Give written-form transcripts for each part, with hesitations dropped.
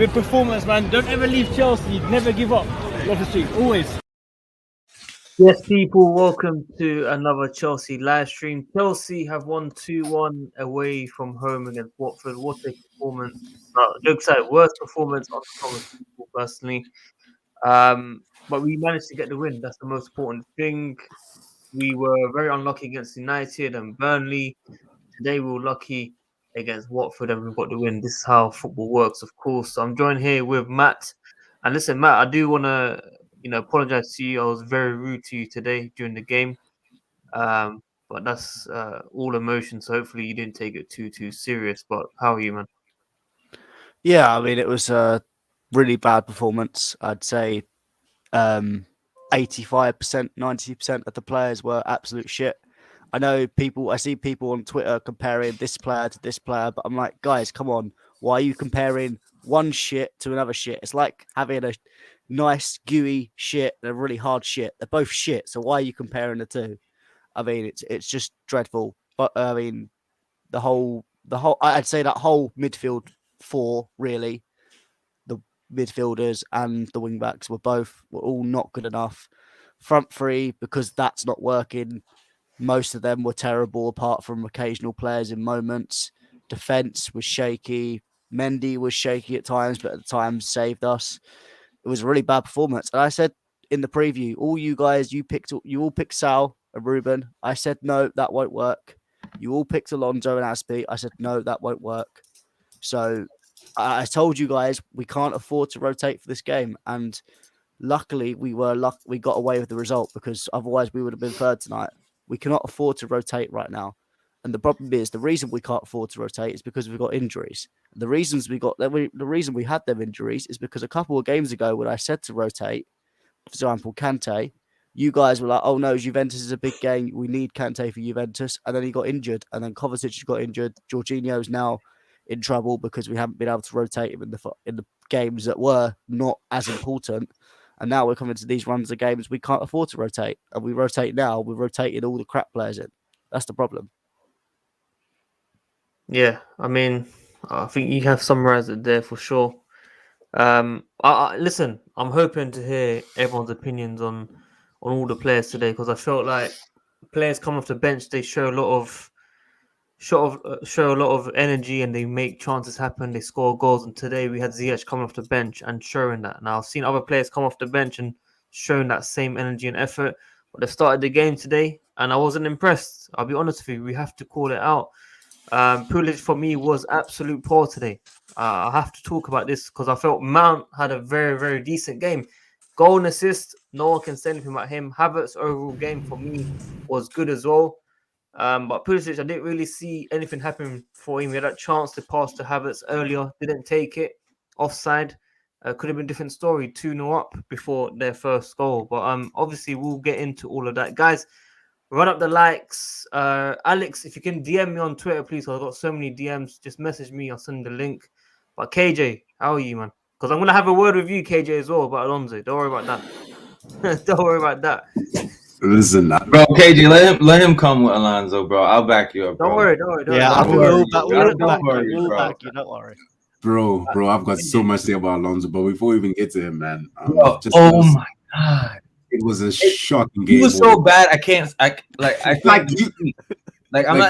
good performance, man. Don't ever leave Chelsea. Never give up. Love the street, always. Yes, people, welcome to another Chelsea live stream. Chelsea have won 2-1 away from home against Watford. What a performance. Jokes aside, worst performance on the Thomas Tuchel personally. But we managed to get the win. That's the most important thing. We were very unlucky against United and Burnley. Today we were lucky against Watford and we got the win. This is how football works, of course. So I'm joined here with Matt. And listen, Matt, I do want to apologize to you. I was very rude to you today during the game. But that's all emotion. So hopefully you didn't take it too serious. But how are you, man? Yeah, I mean, it was a really bad performance. I'd say 85%, 90% of the players were absolute shit. I see people on Twitter comparing this player to this player, but I'm like, guys, come on. Why are you comparing one shit to another shit? It's like having a nice, gooey shit and a really hard shit. They're both shit. So why are you comparing the two? I mean, it's just dreadful. But I mean, I'd say that whole midfield four, really, the midfielders and the wing backs were all not good enough. Front three, because that's not working. Most of them were terrible, apart from occasional players in moments. Defense was shaky. Mendy was shaky at times, but at times saved us. It was a really bad performance. And I said in the preview, all you guys, you all picked Sal and Ruben. I said, no, that won't work. You all picked Alonso and Aspie. I said, no, that won't work. So I told you guys, we can't afford to rotate for this game. And luckily, we got away with the result, because otherwise we would have been third tonight. We cannot afford to rotate right now. And the problem is, the reason we can't afford to rotate is because we've got injuries. The reason we had them injuries is because a couple of games ago, when I said to rotate, for example, Kante, you guys were like, oh no, Juventus is a big game. We need Kante for Juventus. And then he got injured. And then Kovacic got injured. Jorginho is now in trouble because we haven't been able to rotate him in the games that were not as important. And now we're coming to these runs of games we can't afford to rotate. And we rotate now. We're rotating all the crap players in. That's the problem. Yeah, I mean, I think you have summarized it there for sure. Listen, I'm hoping to hear everyone's opinions on all the players today, because I felt like players come off the bench, they show a lot of energy and they make chances happen. They score goals, and today we had Ziyech coming off the bench and showing that. Now I've seen other players come off the bench and showing that same energy and effort, but they started the game today and I wasn't impressed. I'll be honest with you. We have to call it out. Pulisic for me was absolute poor today. I have to talk about this because I felt Mount had a very, very decent game. Goal and assist, no one can say anything about him. Havertz's overall game for me was good as well. But Pulisic, I didn't really see anything happen for him. He had a chance to pass to Havertz earlier, didn't take it. Offside. Could have been a different story, 2-0 up before their first goal. But obviously, we'll get into all of that. Guys, run up the likes. Alex, if you can DM me on Twitter, please. I've got so many DMs. Just message me. I'll send the link. But KJ, how are you, man? Because I'm going to have a word with you, KJ, as well, about Alonso. Don't worry about that. Don't worry about that. Listen, bro, KJ, let him come with Alonso, bro. I'll back you up, bro. Don't worry. Yeah, we'll back you. Don't worry. Bro, I've got so much to say about Alonso, but before we even get to him, man, my god, it was a shocking game. He was so bad. I'm not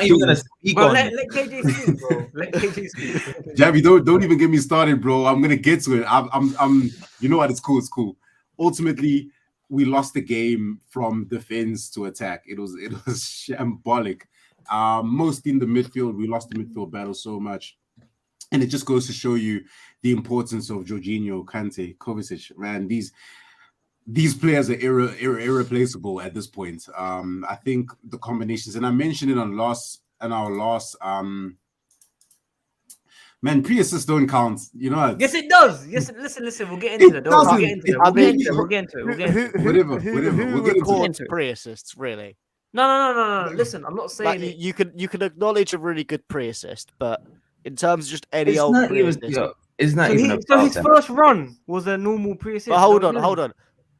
even gonna speak bro, on let KJ speak, bro. Let KJ speak. Javi, don't even get me started, bro. I'm gonna get to it. I'm. You know what? It's cool. Ultimately, we lost the game from defense to attack. It was shambolic. Mostly in the midfield, we lost the midfield battle so much. And it just goes to show you the importance of Jorginho, Kante, Kovacic. Man, these players are irreplaceable at this point. I think the combinations, and I mentioned it on our last. Man, pre-assists don't count. You know. Yes, it does. Yes, listen. We'll get into that. We'll get into it. Whatever. Who records pre-assists, really? No. Listen, I'm not saying like, you can acknowledge a really good pre-assist, but in terms of just any old pre-assist, it's not even. So his first run was a normal pre-assist. But hold on.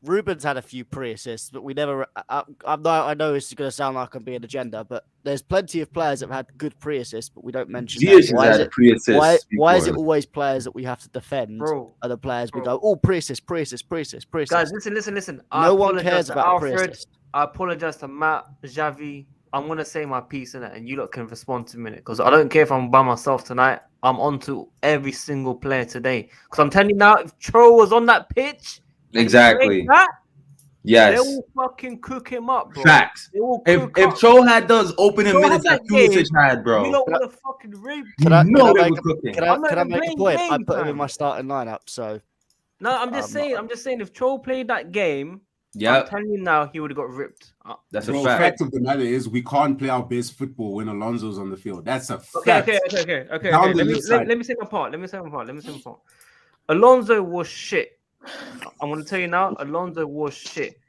Ruben's had a few pre-assists, but we never. I know it's going to sound like I'm being agenda, but there's plenty of players that have had good pre-assists, but we don't mention them. Ziyech has had pre-assists. Why is it always players that we have to defend? Bro, Are the players we bro. go, oh, pre-assist, pre-assist, pre-assist, pre-assist. Guys, listen. No one cares about Alfred. pre-assist. I apologize to Matt, Javi. I'm gonna say my piece in it, and you lot can respond to me because I don't care if I'm by myself tonight. I'm on to every single player today because I'm telling you now, if Cho was on that pitch, Exactly. they Yes. will fucking cook him up, bro. Facts. They will If cook up. Cho had those opening Cho had minutes that that game, Pulisic had, bro, You don't want to fucking rape. Can I know they make were cooking. Can I'm not I even make a playing point? I game, put him in fam. my starting lineup, so No, I'm just saying, if Cho played that game, I'm yeah, telling you now, he would have got ripped. that's a Bro, fact. fact of the matter is we can't play our best football when Alonso's on the field. That's a Okay. fact. Let Down the me left side. let me say my part. Alonso was shit. I'm gonna tell you now, Alonso was shit.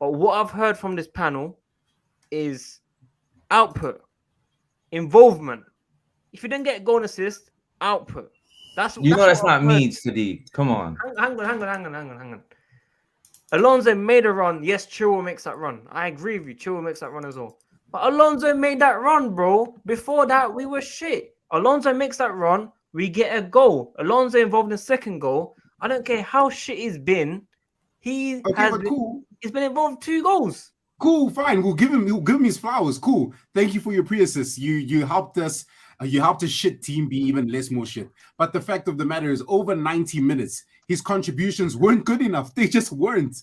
But what I've heard from this panel is output, involvement. If you didn't get goal and assist, output. That's You know that's what not I've heard. me, Sadiq. Come on. Hang on. Alonso made a run. Yes, Chilwell makes that run. I agree with you. Chilwell makes that run as well. But Alonso made that run, bro. Before that, we were shit. Alonso makes that run. We get a goal. Alonso involved in the second goal. I don't care how shit he's been. He's been involved in 2 goals. Cool, fine. We'll give him his flowers. Cool. Thank you for your pre-assists. You helped us. You helped a shit team be even less more shit. But the fact of the matter is, over 90 minutes, his contributions weren't good enough. They just weren't.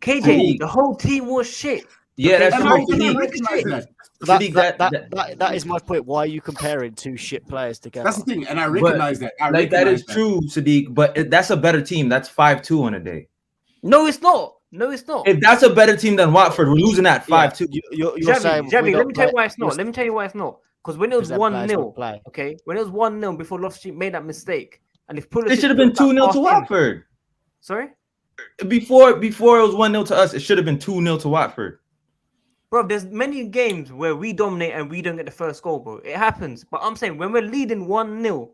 KJ, the whole team was shit. Yeah, that's And true. I can Sadiq. recognize that. Sadiq, that is my point. Why are you comparing 2 shit players together? That's the thing, and I recognize that. That is true, Sadiq. But that's a better team. That's 5-2 on a day. No, it's not. If that's a better team than Watford, we're losing at 5-2. You're saying Javi, let me tell you why it's not. Because when it was 1-0, okay, when it was 1-0 before Loftus-Cheek made that mistake, and if Pulisic It should have been 2-0 to Watford. Sorry, Before it was 1-0 to us, it should have been 2-0 to Watford. bro. There's many games where we dominate and we don't get the first goal, bro. It happens. But I'm saying when we're leading 1-0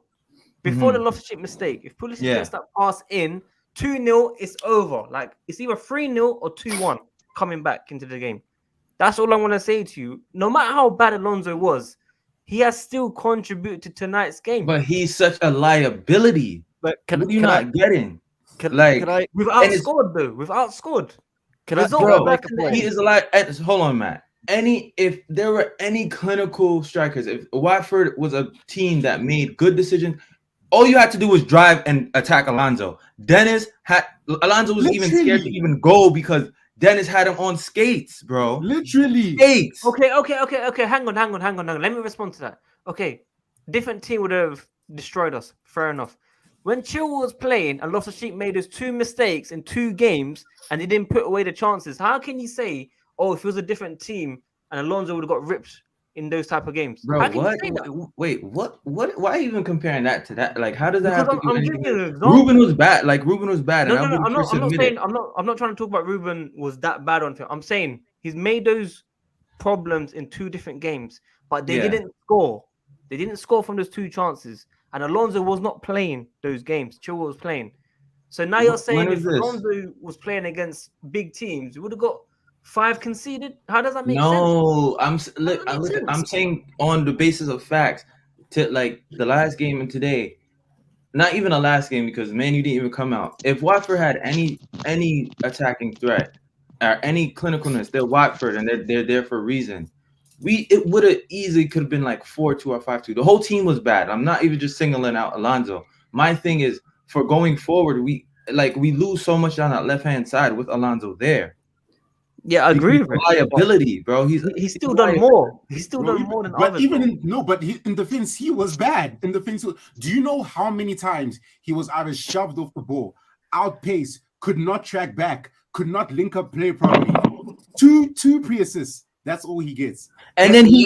before the Loftus-Cheek mistake, if Pulisic gets that pass in 2-0, it's over. Like it's either 3-0 or 2-1 coming back into the game. That's all I want to say to you. No matter how bad Alonso was, he has still contributed to tonight's game. But he's such a liability. But What are you not getting? We've outscored though. We've outscored. He is like. Hold on, Matt. If there were any clinical strikers, if Watford was a team that made good decisions, all you had to do was drive and attack Alonso. Alonso was even scared to even go because Dennis had him on skates, bro. Literally. Skates. Okay. Hang on. Let me respond to that. Okay. Different team would have destroyed us. Fair enough. When Chilwell was playing and Loftus-Cheek made those 2 mistakes in 2 games and he didn't put away the chances, how can you say, oh, if it was a different team and Alonso would have got ripped in those type of games? Bro, what? Wait, what? Why are you even comparing that to that? Like, how does that have to do anything? Ruben was bad. Like, Ruben was bad. No, I'm not saying I'm not trying to talk about Ruben was that bad on film. I'm saying he's made those problems in 2 different games, but they didn't score. They didn't score from those 2 chances. And Alonso was not playing those games. Chilwell was playing. So now you're saying if Alonso was playing against big teams, we would have got 5 conceded. How does that make sense? No, I'm saying on the basis of facts. To like the last game and today, not even the last game because Man U didn't even come out. If Watford had any attacking threat or any clinicalness, they're Watford and they're there for a reason. It would have easily could have been like 4-2 or 5-2. The whole team was bad. I'm not even just singling out Alonso. My thing is for going forward, we lose so much on that left hand side with Alonso there. Yeah, I agree with liability, bro. He's still done more. He's still done more than others. In defense, he was bad. In defense, do you know how many times he was either shoved off the ball, outpaced, could not track back, could not link up play properly? Two pre-assists. That's all he gets. And then he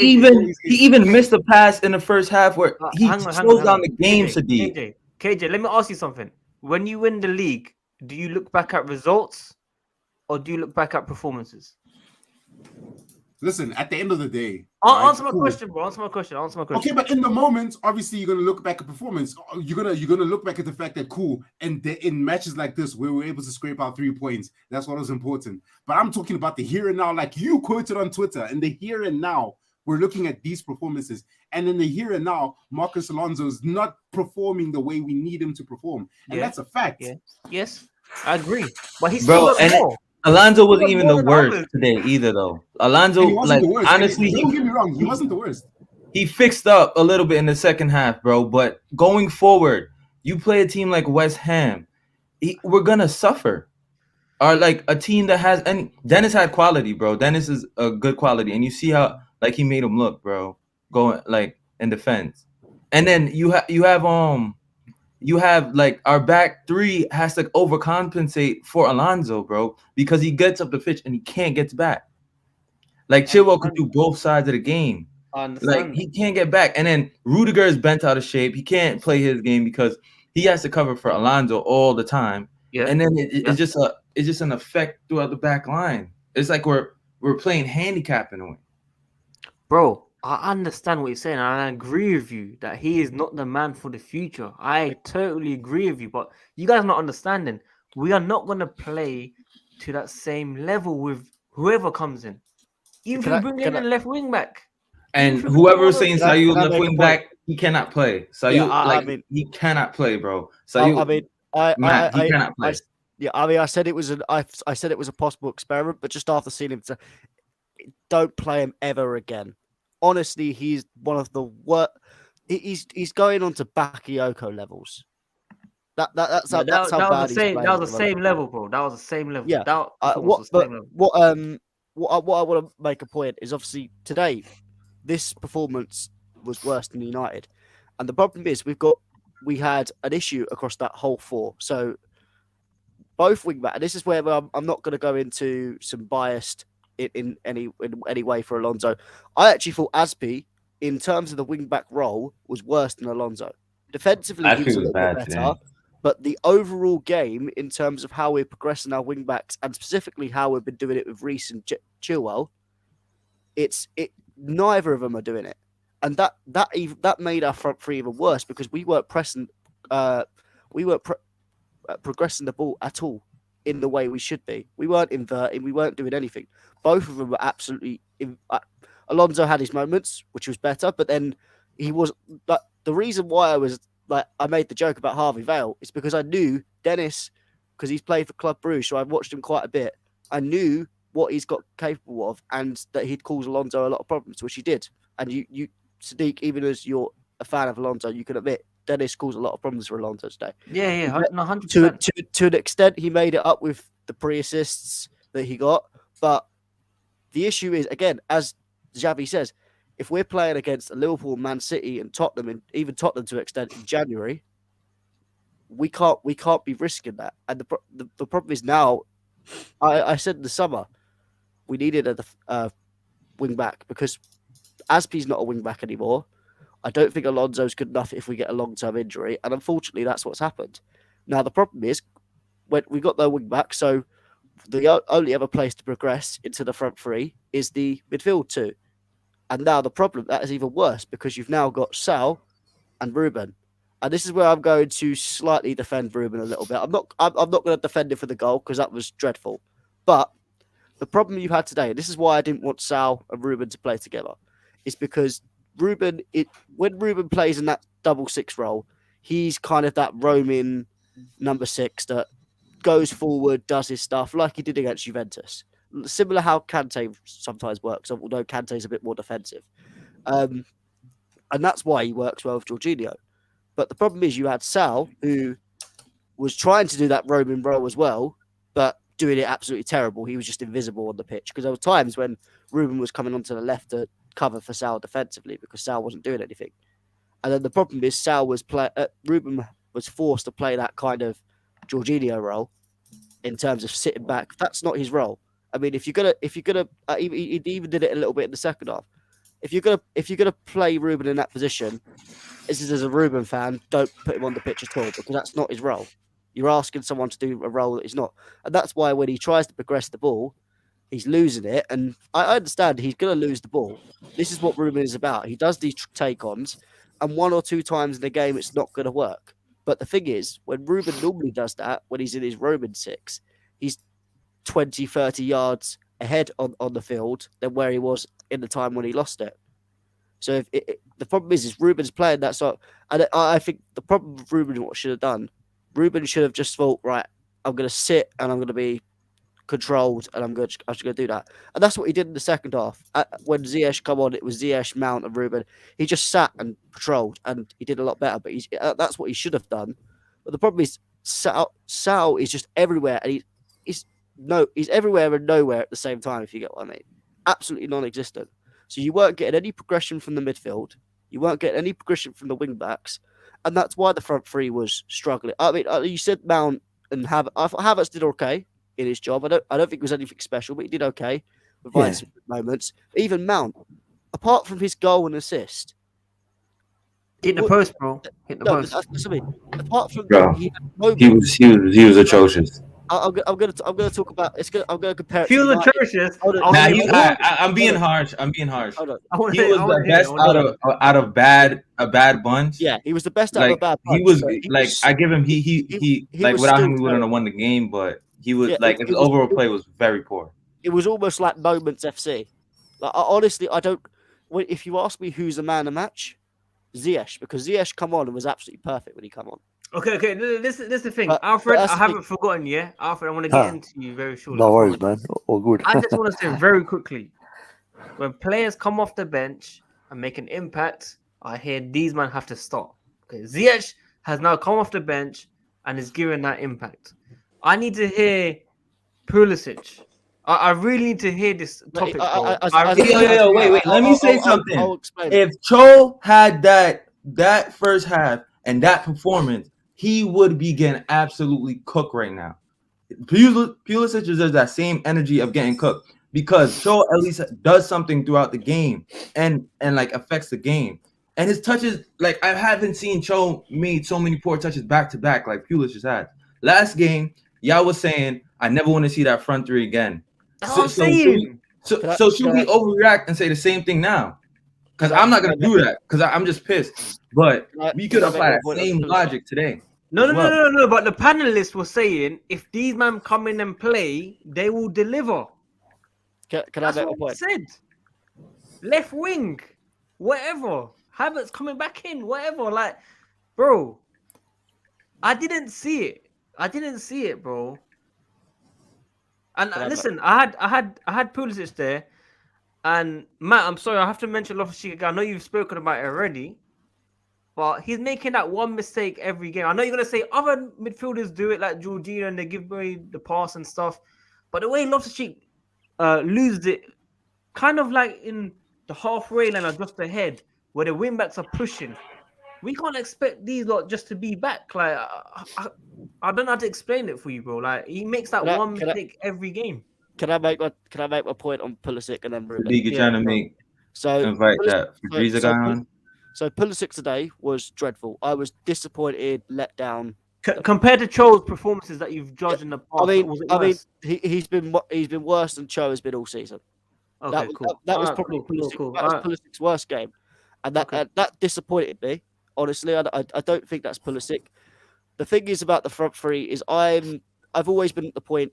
even missed a pass in the first half where he slows down the game, Sadiq. KJ, let me ask you something. When you win the league, do you look back at results or do you look back at performances? Listen, at the end of the day, right, Answer my cool. question, bro. Answer my question. Okay, but in the moment, obviously, you're gonna look back at performance. You're gonna look back at the fact that cool, and in matches like this where we're able to scrape out 3 points, that's what was important. But I'm talking about the here and now, like you quoted on Twitter. In the here and now, we're looking at these performances, and in the here and now, Marcus Alonso is not performing the way we need him to perform, and that's a fact. Yeah. Yes, I agree. But he's Bro, still and more. Alonso wasn't He even more the than worst others. today either, though. Alonso, And he wasn't like, the worst. honestly, don't get me wrong, he wasn't the worst. he fixed up a little bit in the second half, bro. But going forward, you play a team like West Ham, we're gonna suffer. Or like a team that has, and Dennis had quality, bro. Dennis is a good quality, and you see how like he made him look, bro, going like in defense. And then you have like our back three has to overcompensate for Alonso, bro, because he gets up the pitch and he can't get back. Like Chilwell could do both sides of the game. I understand. Like he can't get back, and then Rudiger is bent out of shape. He can't play his game because he has to cover for Alonso all the time. Yeah. And then it's just an effect throughout the back line. It's like we're playing handicap in a way. Bro, I understand what you're saying, and I agree with you that he is not the man for the future. I totally agree with you, but you guys are not understanding. We are not going to play to that same level with whoever comes in. Even if we bring in a left wing back. And whoever was saying Sayu left make a wing point? back, he cannot play. Sayu, Yeah, I mean- he cannot play, bro. Sayu, he cannot play. I said it was I said it was a possible experiment, but just after seeing him, don't play him ever again. Honestly, he's one of the worst. He's going on to Bakayoko levels. That's how bad was he's the same. playing That was at the the same moment. level, bro. That was the same level. Yeah. That was the same level. What I want to make a point is obviously today, this performance was worse than United, and the problem is we had an issue across that whole four. So both wing back, and this is where I'm not going to go into some biased in any way for Alonso. I actually thought Aspi, in terms of the wing back role, was worse than Alonso. Defensively, he was a little bit better. But the overall game, in terms of how we're progressing our wing backs, and specifically how we've been doing it with Reece and Chilwell, neither of them are doing it, and that made our front three even worse because we weren't pressing, progressing the ball at all in the way we should be. We weren't inverting, we weren't doing anything. Both of them were absolutely. Alonso had his moments, which was better, but then he was like the reason why I made the joke about Harvey Vale is because I knew Dennis, because he's played for Club Brugge, so I've watched him quite a bit. I knew what he's got capable of and that he'd cause Alonso a lot of problems, which he did. And you Sadiq, even as you're a fan of Alonso, you can admit Dennis caused a lot of problems for Alonso today. Yeah, 100%. To an extent, he made it up with the pre-assists that he got. But the issue is, again, as Xavi says, if we're playing against Liverpool, Man City, and Tottenham, and even Tottenham to an extent in January, we can't be risking that. And the problem is now, I said in the summer, we needed a wing back because Aspi's not a wing back anymore. I don't think Alonso's good enough if we get a long-term injury, and unfortunately, that's what's happened. Now the problem is when we got no wing back, so the only other place to progress into the front three is the midfield two. And now the problem, that is even worse because you've now got Sal and Ruben. And this is where I'm going to slightly defend Ruben a little bit. I'm not going to defend him for the goal because that was dreadful. But the problem you had today, and this is why I didn't want Sal and Ruben to play together, is because when Ruben plays in that 6-6 role, he's kind of that roaming number 6 that goes forward, does his stuff like he did against Juventus. Similar how Kante sometimes works, although Kante's a bit more defensive. And that's why he works well with Jorginho. But the problem is you had Sal, who was trying to do that roaming role as well, but doing it absolutely terrible. He was just invisible on the pitch because there were times when Ruben was coming onto the left to cover for Sal defensively because Sal wasn't doing anything. And then the problem is Ruben was forced to play that kind of Jorginho role in terms of sitting back. That's not his role. I mean, if you're gonna, he even did it a little bit in the second half. If you're gonna play Ruben in that position, this is as a Ruben fan, don't put him on the pitch at all because that's not his role. You're asking someone to do a role that he's not, and that's why when he tries to progress the ball, He's losing it, and I understand he's going to lose the ball. This is what Ruben is about. He does these take-ons, and 1 or 2 times in the game, it's not going to work. But the thing is, when Ruben normally does that, when he's in his Roman 6, he's 20, 30 yards ahead on the field than where he was in the time when he lost it. So the problem is Ruben's playing that sort. And I think the problem with Ruben, what should have done, Ruben should have just thought, right, I'm going to sit and I'm going to be controlled, and I'm just going to do that. And that's what he did in the second half. When Ziyech come on, it was Ziyech, Mount, and Ruben. He just sat and patrolled, and he did a lot better. But that's what he should have done. But the problem is Sal is just everywhere, and he's everywhere and nowhere at the same time. If you get what I mean, absolutely non-existent. So you weren't getting any progression from the midfield. You weren't getting any progression from the wing backs, and that's why the front three was struggling. I mean, you said Mount and Havertz did okay in his job. I don't think it was anything special, but he did okay, provided some good moments. Even Mount, apart from his goal and assist, hit the post, bro. Hit the post. That's what I mean. Apart from Bro, that, he was atrocious. I'm gonna talk about. I'm gonna compare. He was atrocious. I'm being harsh. Hold on. He was the best out of a bad bunch. Yeah, he was the best out of a bad bunch. He was like, I give him he like without him we wouldn't have won the game, but he was like his overall play was very poor. It was almost like Moments FC. Like honestly, I don't. If you ask me who's the man of the match, Ziyech, because Ziyech come on and was absolutely perfect when he come on. Okay. This is the thing, But Alfred. that's I the haven't forgotten. Yeah, Alfred. I want to get into you very shortly. No worries, man. All good. I just want to say very quickly, when players come off the bench and make an impact, I hear these men have to stop. Okay, Ziyech has now come off the bench and is giving that impact. I need to hear Pulisic. I really need to hear this topic, bro. Wait. Let me say something. I'll explain. If Cho had that first half and that performance, he would be getting absolutely cooked right now. Pulisic deserves that same energy of getting cooked because Cho at least does something throughout the game and like affects the game. And his touches, like I haven't seen Cho made so many poor touches back to back like Pulisic had. Last game, y'all was saying I never want to see that front three again. So should we overreact and say the same thing now? Because I'm not gonna do that because I'm just pissed. But we could apply that same logic today. No. But the panelists were saying if these men come in and play, they will deliver. Can I make a what point? said. Left wing, whatever. Havertz coming back in, whatever. Like, bro, I didn't see it, bro. And listen, I had Pulisic there, and Matt, I'm sorry, I have to mention Loftus-Cheek again. I know you've spoken about it already, but he's making that one mistake every game. I know you're gonna say other midfielders do it like Jorginho and they give away the pass and stuff, but the way Loftus-Cheek loses it, kind of like in the halfway line or just ahead, where the wing backs are pushing. We can't expect these lot just to be back. Like I don't know how to explain it for you, bro. Like he makes that one mistake every game. Can I make my point on Pulisic and then Ruben? You're trying to make invite that Frieza guy on. So Pulisic today was dreadful. I was disappointed, let down. Compared to Cho's performances that you've judged in the past, I mean, he's been worse than Cho has been all season. Okay, cool. That was probably cool. That was Pulisic's worst game, and that disappointed me. Honestly, I don't think that's Pulisic. The thing is about the front three is I've always been at the point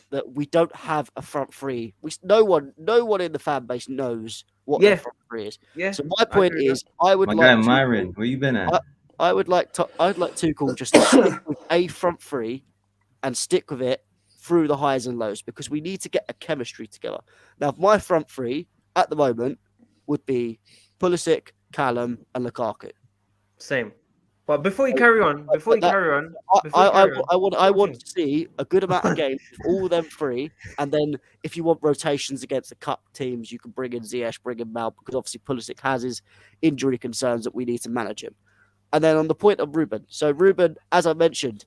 that we don't have a front three. No one in the fan base knows what the front three is. Yeah. So my point is, I would like guy Myron, where you been at? I'd like Tuchel just to stick with a front three and stick with it through the highs and lows because we need to get a chemistry together. Now, my front three at the moment would be Pulisic, Callum, and Lukaku. Same. But before you carry on, I want to see a good amount of games with all them three, and then if you want rotations against the cup teams, you can bring in Ziyech, bring in Mal, because obviously Pulisic has his injury concerns that we need to manage him. And then on the point of Ruben, so Ruben, as I mentioned,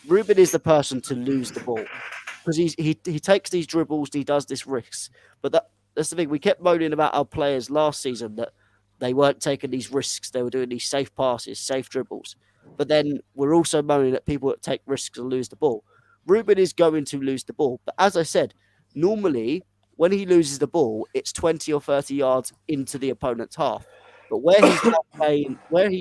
Ruben is the person to lose the ball because he takes these dribbles, he does this risks, but that's the thing. We kept moaning about our players last season that they weren't taking these risks. They were doing these safe passes, safe dribbles. But then we're also moaning at people that take risks and lose the ball. Ruben is going to lose the ball. But as I said, normally when he loses the ball, it's 20 or 30 yards into the opponent's half. But where he's now playing,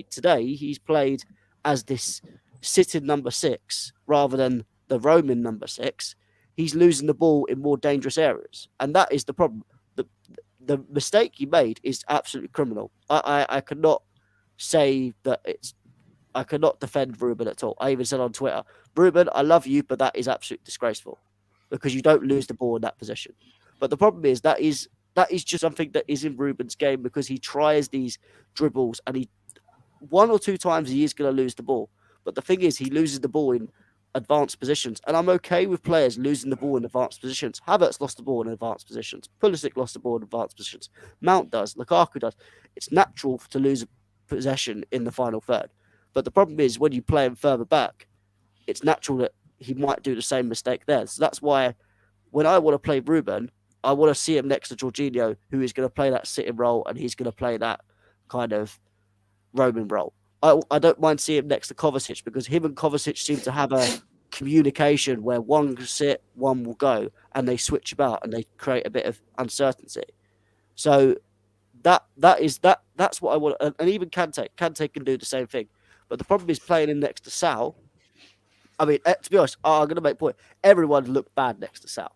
today he's played as this sitting number 6 rather than the roaming number 6. He's losing the ball in more dangerous areas, and that is the problem. The mistake he made is absolutely criminal. I cannot say that it's. I cannot defend Ruben at all. I even said on Twitter, Ruben, I love you, but that is absolutely disgraceful because you don't lose the ball in that position. But the problem is that is just something that is in Ruben's game because he tries these dribbles and he 1 or 2 times he is going to lose the ball. But the thing is, he loses the ball in advanced positions. And I'm okay with players losing the ball in advanced positions. Havertz lost the ball in advanced positions. Pulisic lost the ball in advanced positions. Mount does. Lukaku does. It's natural to lose a possession in the final third. But the problem is when you play him further back, it's natural that he might do the same mistake there. So that's why when I want to play Ruben, I want to see him next to Jorginho, who is going to play that sitting role and he's going to play that kind of roaming role. I don't mind seeing him next to Kovacic because him and Kovacic seem to have a communication where one will sit, one will go, and they switch about and they create a bit of uncertainty. So that's what I want. And even Kante can do the same thing. But the problem is playing him next to Sal. I mean, to be honest, I'm going to make a point. Everyone looked bad next to Sal.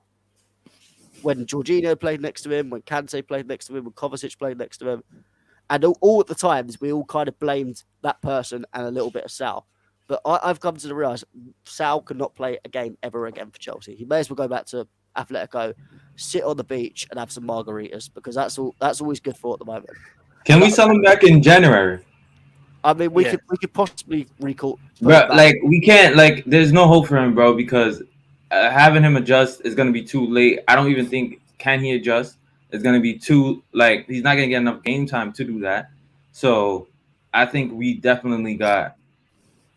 When Jorginho played next to him, when Kante played next to him, when Kovacic played next to him. And all at the times, we all kind of blamed that person and a little bit of Sal. But I've come to realize Sal cannot play a game ever again for Chelsea. He may as well go back to Atletico, sit on the beach and have some margaritas because that's always good for at the moment. Can we sell him back in January? I mean, we could possibly recall. Bro, like we can't. Like, there's no hope for him, bro, because having him adjust is gonna be too late. I don't even think can he adjust. It's gonna be too like he's not gonna get enough game time to do that. So I think we definitely got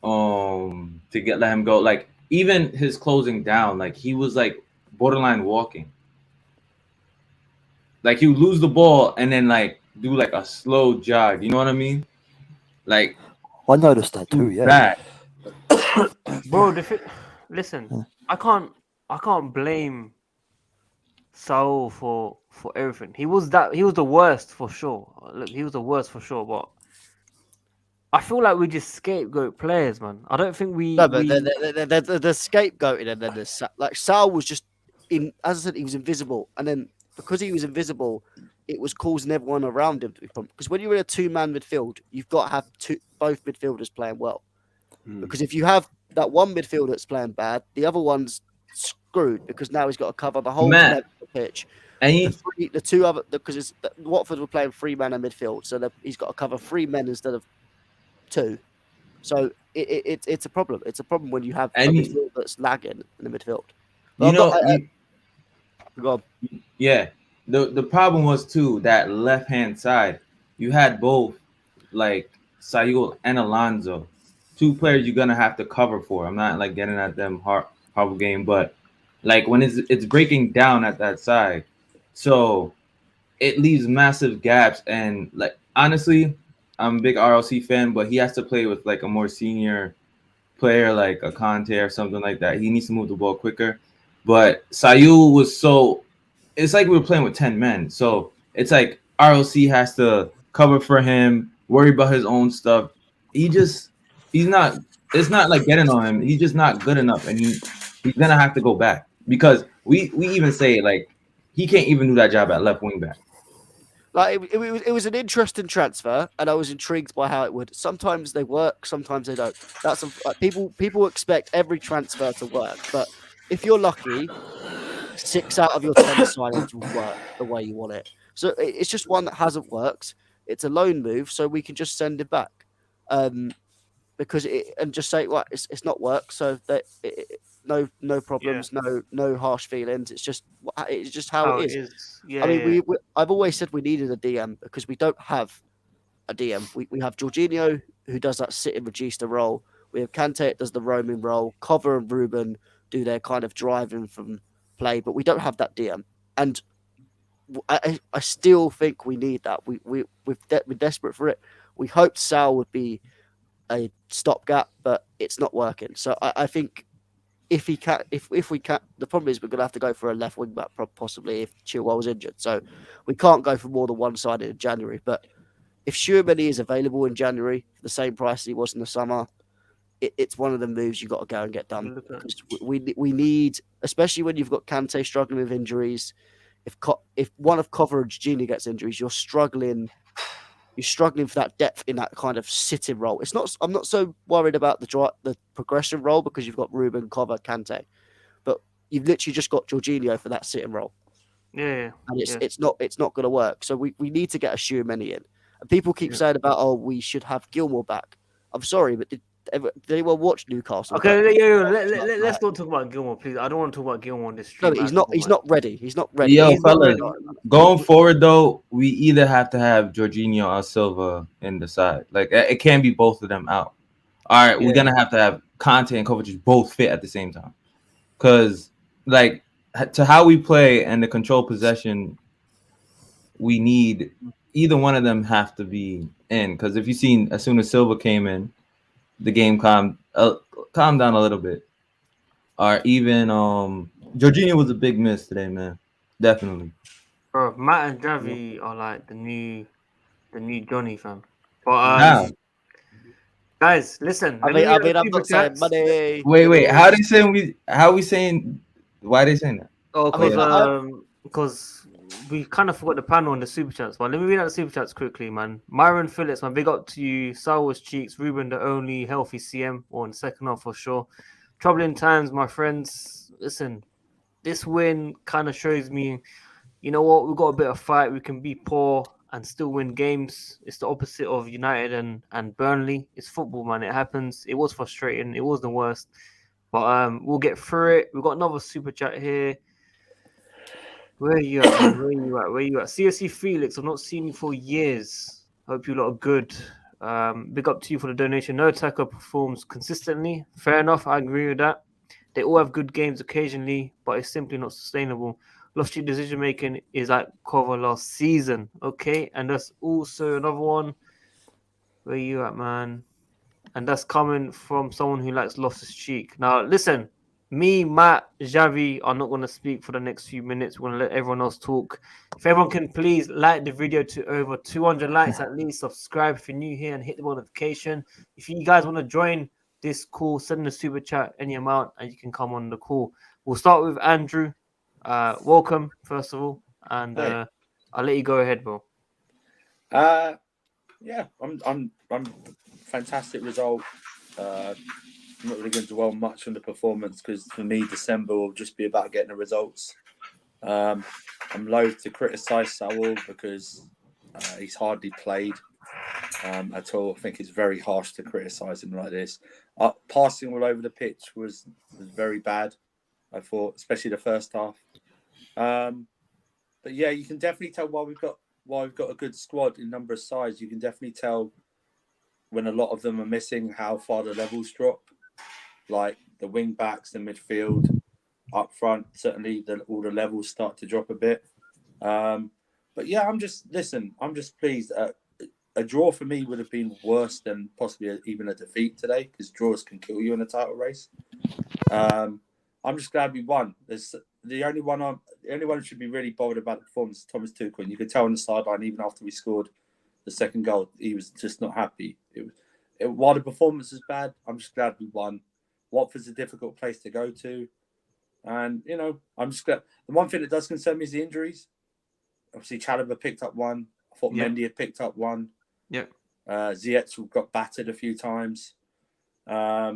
to let him go. Like even his closing down, like he was like borderline walking. Like he would lose the ball and then like do like a slow jog. You know what I mean? Like I noticed that too. Yeah. Bad. Bro, listen, I can't blame Saul for everything. He was the worst for sure. Look, he was the worst for sure, but I feel like we just scapegoat players, man. I don't think we. No, but the scapegoating and then like Sal was just in. As I said, he was invisible, and then because he was invisible, it was causing everyone around him to be pumped. Because when you're in a 2-man midfield, you've got to have both midfielders playing well. Because if you have that one midfielder that's playing bad, the other one's screwed because now he's got to cover the whole pitch. And the two other because Watford were playing 3-man in midfield, so he's got to cover 3 men instead of 2. So it's a problem. It's a problem when you have a midfield that's lagging in the midfield. But go on. Yeah. The problem was too that left hand side. You had both like Sayul and Alonso, 2 players you're gonna have to cover for. I'm not like getting at them horrible game, but like when it's breaking down at that side, so it leaves massive gaps. And like honestly, I'm a big RLC fan, but he has to play with like a more senior player like a Conte or something like that. He needs to move the ball quicker. But Sayul was so. It's like we were playing with 10 men. So it's like RLC has to cover for him, worry about his own stuff. It's not like getting on him. He's just not good enough. And he's going to have to go back because we even say like he can't even do that job at left wing back. Like it was an interesting transfer, and I was intrigued by how it would. Sometimes they work, sometimes they don't. That's like, people expect every transfer to work, but if you're lucky, 6 out of your 10 signings will work the way you want it. So it's just one that hasn't worked. It's a loan move, so we can just send it back, because and just say, well, it's not worked. So that no problems, no harsh feelings. It's just how it is. Yeah, I mean, I've always said we needed a DM because we don't have a DM. We have Jorginho who does that sitting regista role. We have Kante that does the roaming role. Cover and Ruben do their kind of driving from play, but we don't have that DM. And I still think we need that. We're desperate for it. We hoped Sal would be a stopgap, but it's not working. So I think if he can, if we can, the problem is we're going to have to go for a left wing back possibly if Chilwell's injured. So we can't go for more than one side in January. But if Tchouaméni is available in January for the same price he was in the summer, it's one of the moves you got to go and get done. Because we need, especially when you've got Kante struggling with injuries. If one of Cover or Jorginho gets injuries, you're struggling for that depth in that kind of sitting role. I'm not so worried about the progression role because you've got Ruben, Cover, Kante, but you've literally just got Jorginho for that sitting role. Yeah. And it's not going to work. So we need to get a Tchouaméni in. And people keep saying about we should have Gilmore back. I'm sorry, but did anyone watch Newcastle? Okay, let's not talk about Gilmore, please. I don't want to talk about Gilmore on this stream. No, he's not ready. He's not ready. Yo, He's not fellas, ready. going forward though, we either have to have Jorginho or Silva in the side. Like it can't be both of them out. All right, we're gonna have to have Conte and Kovacic both fit at the same time, because like to how we play and the control possession, we need either one of them have to be in. Because if you've seen, as soon as Silva came in, the game calmed down a little bit. Or even Jorginho was a big miss today, man. Definitely. Bro, Matt and Javi are like the new Johnny fam. But guys, listen. I mean, I'm not saying money. Wait. How we saying? Why are they saying that? Oh, because we kind of forgot the panel on the super chats. But let me read out the super chats quickly, man. Myron Phillips, man, big up to you. Sour's Cheeks, Ruben, the only healthy CM, or in second half for sure. Troubling times, my friends. Listen, this win kind of shows me, you know what, we've got a bit of fight. We can be poor and still win games. It's the opposite of United and Burnley. It's football, man. It happens. It was frustrating. It was the worst. But we'll get through it. We've got another super chat here. Where are you at, man? Where are you at? CSC Felix, I've not seen you for years. Hope you lot are good. Big up to you for the donation. No attacker performs consistently. Fair enough. I agree with that. They all have good games occasionally, but it's simply not sustainable. Lofty decision making is like cover last season. Okay. And that's also another one. Where are you at, man? And that's coming from someone who likes Loftus Cheek. Now, listen. Me, Matt, Javi are not going to speak for the next few minutes. We're going to let everyone else talk. If everyone can please like the video to over 200 likes at least. Subscribe if you're new here and hit the notification. If you guys want to join this call, send a super chat, any amount, and you can come on the call. We'll start with Andrew. Welcome, first of all. And I'll let you go ahead, bro. Yeah, I'm fantastic result. I'm not really going to dwell much on the performance because for me, December will just be about getting the results. I'm loath to criticise Saul because he's hardly played at all. I think it's very harsh to criticise him like this. Passing all over the pitch was very bad, I thought, especially the first half. But yeah, you can definitely tell why we've got a good squad in number of sides. You can definitely tell when a lot of them are missing how far the levels drop. Like the wing backs, the midfield, up front, certainly all the levels start to drop a bit. But yeah, I'm just pleased. A draw for me would have been worse than possibly even a defeat today because draws can kill you in a title race. I'm just glad we won. The only one who should be really bothered about the performance is Thomas Tuchel. And you could tell on the sideline, even after we scored the second goal, he was just not happy. While the performance is bad, I'm just glad we won. Watford's a difficult place to go to. And, you know, I'm just glad. The one thing that does concern me is the injuries. Obviously, Chalobah picked up one. I thought Mendy had picked up one. Yeah. Ziyech got battered a few times. But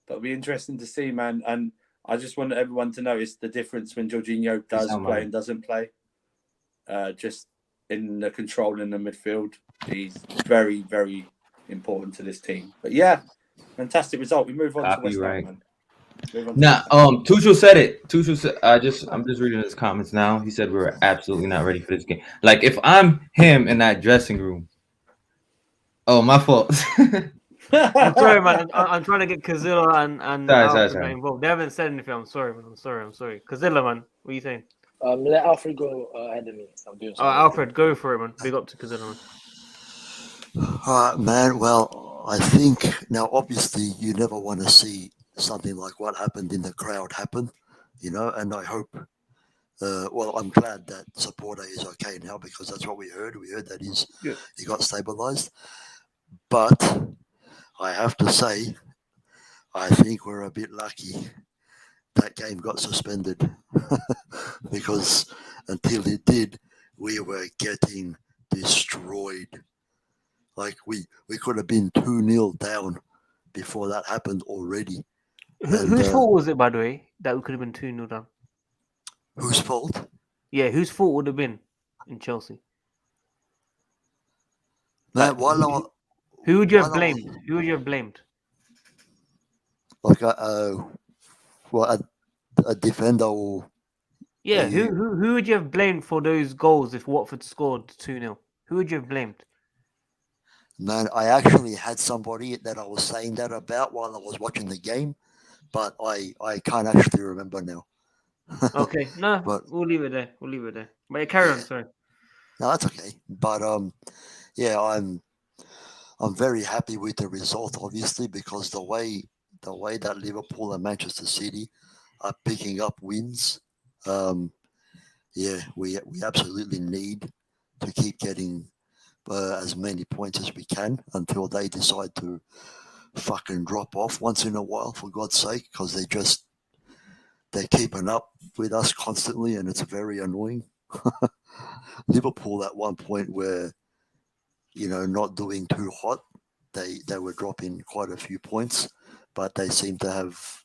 it'll be interesting to see, man. And I just want everyone to notice the difference when Jorginho does play and doesn't play. Just in the control in the midfield. He's very, very important to this team. But yeah, fantastic result. We move on to West Ham, man. Tuchel said it. Tuchel said, I'm just reading his comments now. He said we're absolutely not ready for this game. Like if I'm him in that dressing room. Oh, my fault. I'm sorry, man. I'm trying to get Kazilla and sorry. involved. They haven't said anything. I'm sorry, man. I'm sorry. Kazilla, man. What are you saying? Let Alfred go ahead of me. I'm doing something. Alfred, go for it, man. Big up to Kazilla, man. Man, well, I think now obviously you never want to see something like what happened in the crowd happen, and I hope, I'm glad that Supporter is okay now because that's what we heard. We heard that he got stabilized. But I have to say, I think we're a bit lucky that game got suspended because until it did, we were getting destroyed. Like we could have been 2-0 down before that happened already. Whose fault was it, by the way, that we could have been 2-0 down? Whose fault? Yeah, whose fault would have been in Chelsea? Man, Who would you have blamed? Who would you have blamed? Like a defender or... Yeah, who would you have blamed for those goals if Watford scored 2-0? Who would you have blamed? Man, I actually had somebody that I was saying that about while I was watching the game, but I can't actually remember now. Okay, no, but we'll leave it there. But carry on, sorry. No, that's okay. But yeah, I'm very happy with the result, obviously, because the way that Liverpool and Manchester City are picking up wins, yeah, we absolutely need to keep getting as many points as we can until they decide to fucking drop off once in a while, for God's sake, because they're keeping up with us constantly, and it's very annoying. Liverpool at one point were, not doing too hot. They were dropping quite a few points, but they seem to have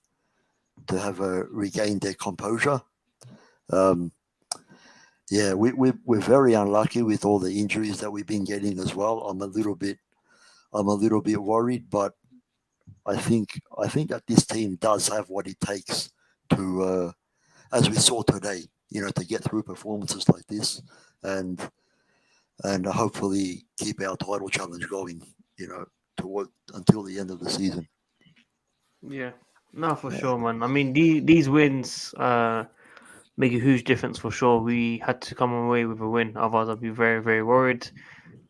regained their composure. Yeah, we're very unlucky with all the injuries that we've been getting as well. I'm a little bit worried, but I think that this team does have what it takes to, as we saw today, to get through performances like this and hopefully keep our title challenge going, until the end of the season. Yeah, no, for sure, man. I mean, these wins make a huge difference for sure. We had to come away with a win, otherwise I'd be very, very worried.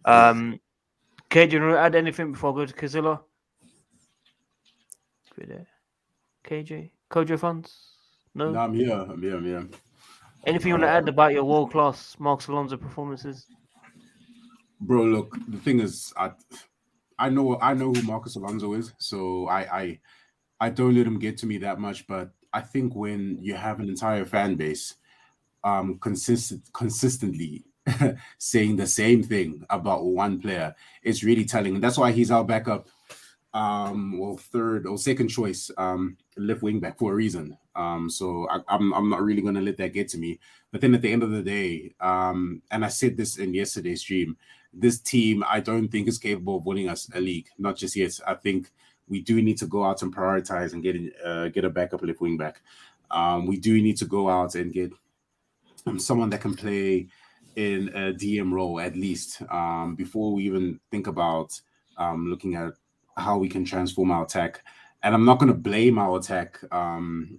KJ, do you want to add anything before I go to Kazilla? KJ, Kojo fans? No, I'm here. Anything you want to add about your world-class Marcos Alonso performances? Bro, look, the thing is, I know who Marcos Alonso is, so I don't let him get to me that much. But I think when you have an entire fan base consistently saying the same thing about one player, it's really telling. And that's why he's our backup, third or second choice left wing back for a reason. So I'm not really gonna let that get to me. But then at the end of the day, and I said this in yesterday's stream, this team I don't think is capable of winning us a league. Not just yet. I think we do need to go out and prioritize and get a backup left wing back. We do need to go out and get someone that can play in a DM role at least before we even think about looking at how we can transform our attack. And I'm not going to blame our attack,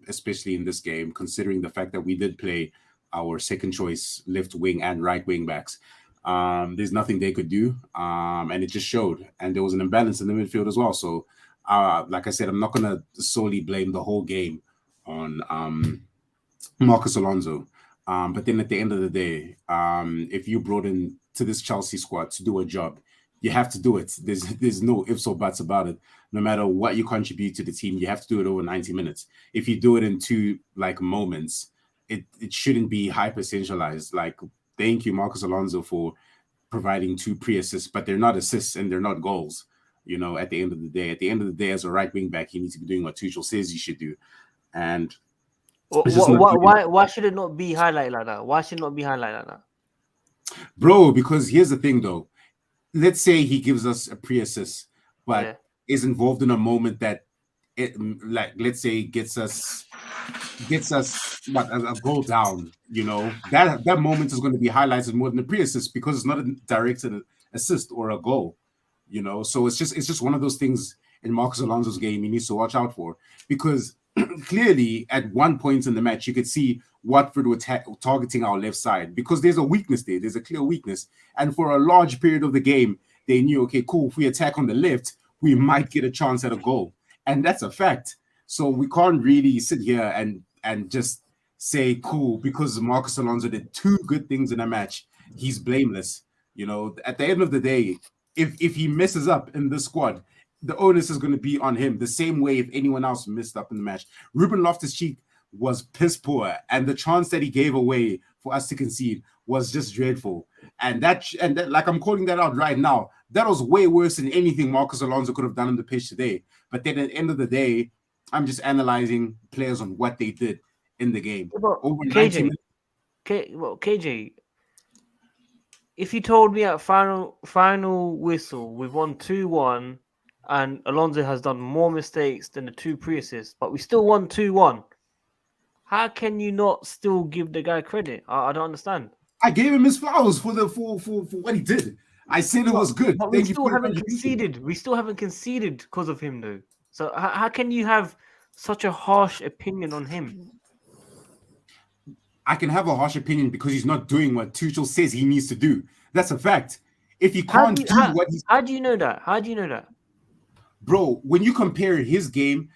especially in this game, considering the fact that we did play our second choice left wing and right wing backs. There's nothing they could do, and it just showed. And there was an imbalance in the midfield as well. So, like I said, I'm not going to solely blame the whole game on Marcos Alonso. But then at the end of the day, if you brought in to this Chelsea squad to do a job, you have to do it. There's no ifs or buts about it. No matter what you contribute to the team, you have to do it over 90 minutes. If you do it in two moments, it shouldn't be hyper centralized. Like, thank you, Marcos Alonso, for providing 2 pre-assists, but they're not assists and they're not goals. At the end of the day, as a right wing back, you need to be doing what Tuchel says you should do. And why should it not be highlighted like that? Why should it not be highlighted like that? Bro, because here's the thing though. Let's say he gives us a pre-assist, but is involved in a moment that let's say gets us a goal down, that moment is going to be highlighted more than the pre-assist because it's not a direct assist or a goal, so it's just one of those things in Marcos Alonso's game he needs to watch out for, because clearly at one point in the match you could see Watford were targeting our left side because there's a weakness there. There's a clear weakness, and for a large period of the game they knew, okay, cool, if we attack on the left we might get a chance at a goal, and that's a fact. So we can't really sit here and just say cool because Marcus Alonso did 2 good things in a match. He's blameless. You know, at the end of the day, if he messes up in the squad, the onus is going to be on him. The same way if anyone else messed up in the match. Ruben Loftus-Cheek was piss poor, and the chance that he gave away for us to concede was just dreadful. And that like I'm calling that out right now. That was way worse than anything Marcus Alonso could have done on the pitch today. But then at the end of the day, I'm just analyzing players on what they did in the game. Over 90 minutes. KJ, if you told me at final whistle we've won 2-1 and Alonso has done more mistakes than the 2 pre-assists, but we still won 2-1, how can you not still give the guy credit? I don't understand. I gave him his flowers for what he did. I said it was good. But we still haven't conceded. We still haven't conceded because of him, though. So how can you have such a harsh opinion on him? I can have a harsh opinion because he's not doing what Tuchel says he needs to do. That's a fact. If he can't do what he's... How do you know that? How do you know that? Bro, when you compare his game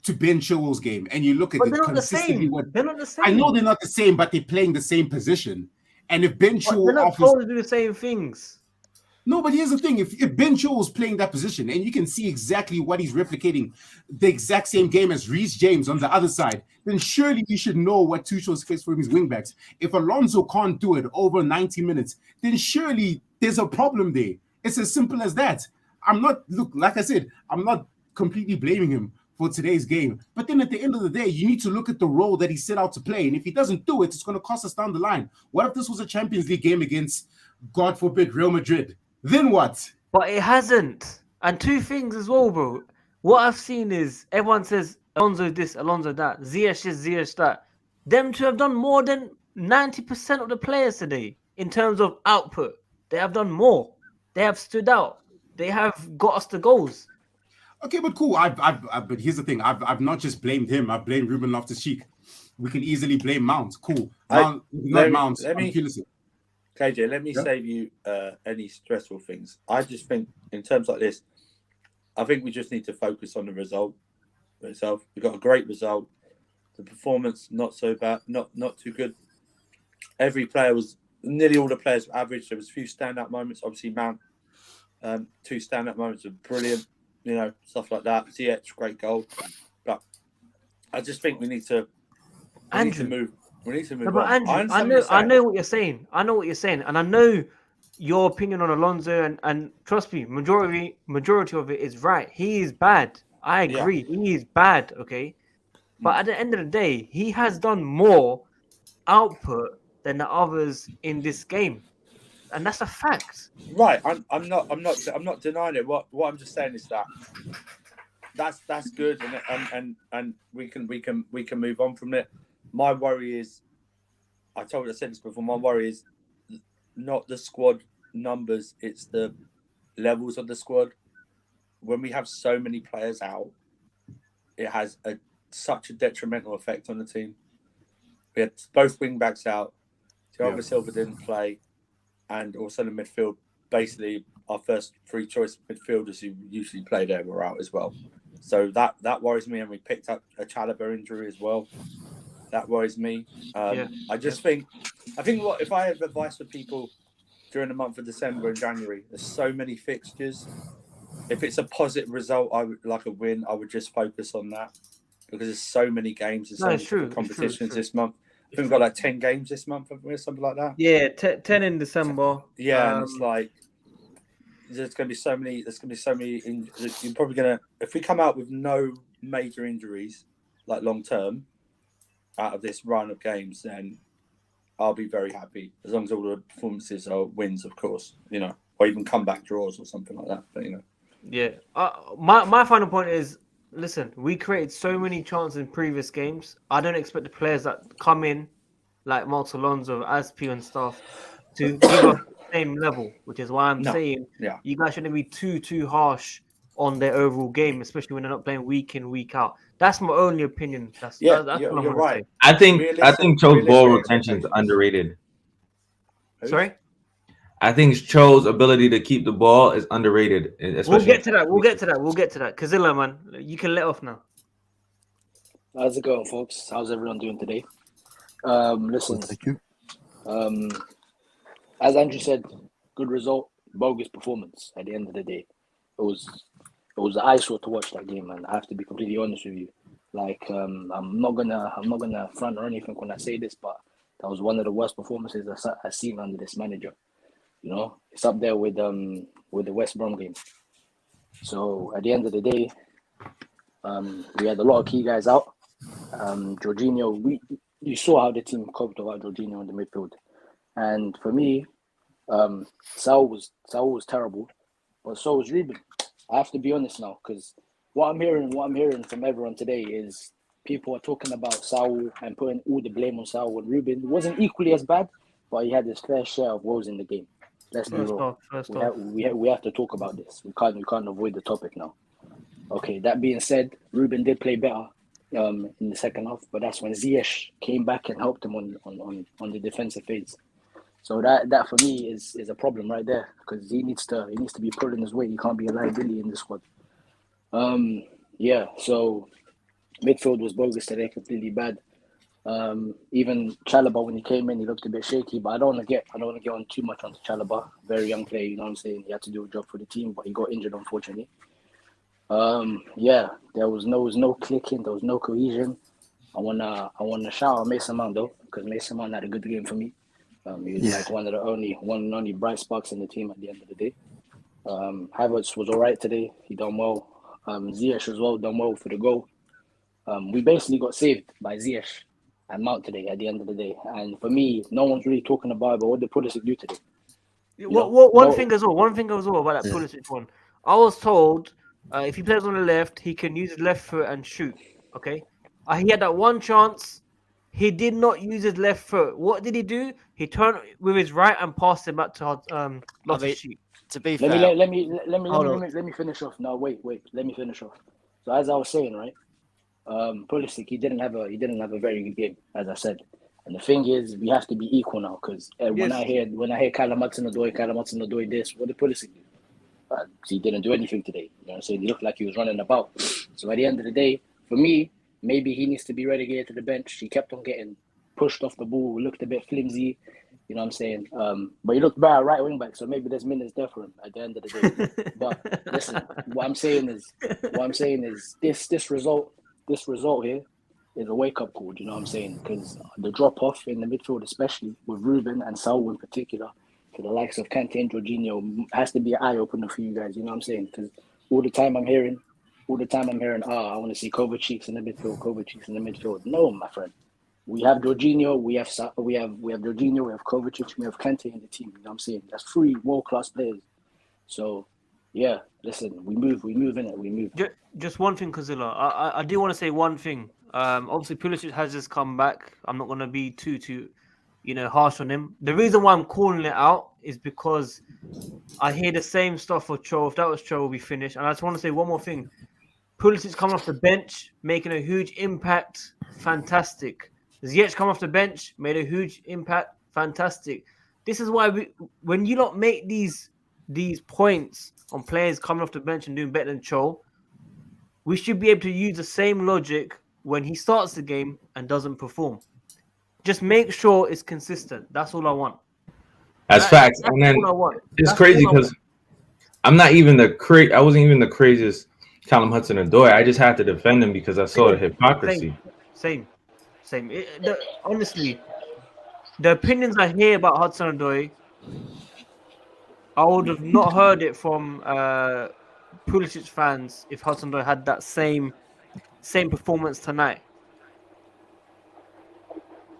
to Ben Chilwell's game and you look at they're not the same. They're not the same. I know they're not the same, but they're playing the same position. And if Ben Chilwell they're not told to do the same things. No, but here's the thing. If Ben Chilwell was playing that position and you can see exactly what he's replicating, the exact same game as Reece James on the other side, then surely you should know what Tuchel expects from his wingbacks. If Alonso can't do it over 90 minutes, then surely there's a problem there. It's as simple as that. Like I said, I'm not completely blaming him for today's game. But then at the end of the day, you need to look at the role that he set out to play. And if he doesn't do it, it's going to cost us down the line. What if this was a Champions League game against, God forbid, Real Madrid? Then what? But it hasn't. And 2 things as well, bro. What I've seen is everyone says Alonso this, Alonso that, Ziyech this, Ziyech that. Them 2 have done more than 90% of the players today in terms of output. They have done more. They have stood out. They have got us the goals. Okay, but cool. But here's the thing. I've not just blamed him. I've blamed Ruben Loftus-Cheek. We can easily blame Mount. Cool. Mount. KJ, let me save you any stressful things. I just think in terms like this, I think we just need to focus on the result itself. We got a great result. The performance not so bad, not too good. Nearly all the players were average. There was a few standout moments. Obviously, Mount, 2 standout moments were brilliant. You know, stuff like that. Ziyech, great goal. But I just think we need to move. We need to move on. Andrew, I know what you're saying. I know what you're saying. And I know your opinion on Alonso. And trust me, majority of it is right. He is bad. I agree. Yeah. He is bad, okay? But at the end of the day, he has done more output than the others in this game. And that's a fact. Right. I'm not denying it. What I'm just saying is that's good and we can move on from it. My worry is, I said this before, my worry is not the squad numbers, it's the levels of the squad. When we have so many players out, it has such a detrimental effect on the team. We had both wing backs out. Thiago Silva didn't play, and also the midfield, basically our first 3 choice midfielders who usually play there were out as well. So that worries me, and we picked up a Chalobah injury as well. That worries me. I think if I had advice for people during the month of December and January, there's so many fixtures. If it's a positive result, I would like a win. I would just focus on that because there's so many games and so many competitions this month. I think we've got like 10 games this month, haven't we, or something like that? Yeah, 10 in December. Yeah, and it's like there's going to be so many. You're probably going to, if we come out with no major injuries, like long term, out of this run of games, then I'll be very happy as long as all the performances are wins, of course, you know, or even comeback draws or something like that. But you know, yeah. My final point is, listen, we created so many chances in previous games. I don't expect the players that come in, like Marcos Alonso, Aspi and stuff, to give us the same level, which is why I'm saying you guys shouldn't be too harsh on their overall game, especially when they're not playing week in, week out. That's my only opinion. That's you're right. I think Cho's ball retention is underrated. Sorry? I think Cho's ability to keep the ball is underrated. We'll get to that. Kazilla, man, you can let off now. How's it going, folks? How's everyone doing today? Listen, Thank you. as Andrew said, good result, bogus performance. At the end of the day, it was an eyesore to watch that game, man. I have to be completely honest with you. Like, I'm not gonna front or anything when I say this, but that was one of the worst performances I've seen under this manager. You know, it's up there with the West Brom game. So at the end of the day, we had a lot of key guys out. Jorginho, you saw how the team coped without Jorginho in the midfield, and for me, Saul was terrible, but so was Ruben. I have to be honest now, because what I'm hearing from everyone today is people are talking about Saul and putting all the blame on Saul and Ruben. It wasn't equally as bad, but he had his fair share of woes in the game. Let's be real. We have to talk about this. We can't avoid the topic now. Okay, that being said, Ruben did play better in the second half, but that's when Ziyech came back and helped him on the defensive phase. So that for me is a problem right there, because he needs to be pulling his weight. He can't be a liability in the squad. So midfield was bogus today, completely bad. Even Chalobah, when he came in, he looked a bit shaky, but I don't want to get on too much onto Chalobah. Very young player, you know what I'm saying? He had to do a job for the team, but he got injured, unfortunately. There was no clicking, there was no cohesion. I wanna shout out Mason Mount though, because Mason Mount had a good game for me. He was like one and only bright sparks in the team at the end of the day. Havertz was all right today. He done well. Ziyech as well done well for the goal. We basically got saved by Ziyech and Mount today at the end of the day. And for me, no one's really talking about what did Pulisic do today. One thing as well about that Pulisic one. I was told if he plays on the left, he can use his left foot and shoot. Okay, he had that one chance. He did not use his left foot. What did he do? He turned with his right and passed it back to Loftus-Cheek. To be fair, let me finish off. No, wait. Let me finish off. So as I was saying, right, Pulisic, he didn't have a very good game, as I said. And the thing is, we have to be equal now, because when I hear Callum Hudson-Odoi this, what did Pulisic do? He didn't do anything today. You know what I'm saying? He looked like he was running about. So at the end of the day, for me, maybe he needs to be relegated to the bench. He kept on getting pushed off the ball, looked a bit flimsy. You know what I'm saying? But he looked better right wing back, so maybe there's minutes there for him at the end of the day. But listen, what I'm saying is this result here is a wake-up call. Do you know what I'm saying? Because the drop-off in the midfield, especially with Ruben and Saul in particular, to the likes of Kante and Jorginho, has to be an eye-opener for you guys. You know what I'm saying? Because all the time I'm hearing, I want to see Kovacic in the midfield. No, my friend. We have Jorginho, we have Jorginho, we have Kovacic, we have Kante in the team. You know what I'm saying? That's 3 world-class players. So, yeah, listen, we move in it, we move. Just one thing, Kazilla. I do want to say one thing. Obviously, Pulisic has just come back. I'm not going to be too harsh on him. The reason why I'm calling it out is because I hear the same stuff for Cho. If that was Cho, we'll be finished. And I just want to say one more thing. Pulisic coming off the bench, making a huge impact. Fantastic. Ziyech come off the bench, made a huge impact. Fantastic. This is why when you don't make these points on players coming off the bench and doing better than Cho, we should be able to use the same logic when he starts the game and doesn't perform. Just make sure it's consistent. That's all I want. That's facts. And then it's crazy because I wasn't even the craziest Callum Hudson-Odoi. I just had to defend him because I saw the hypocrisy. Same. Honestly, the opinions I hear about Hudson-Odoi, I would have not heard it from Pulisic fans if Hudson-Odoi had that same performance tonight.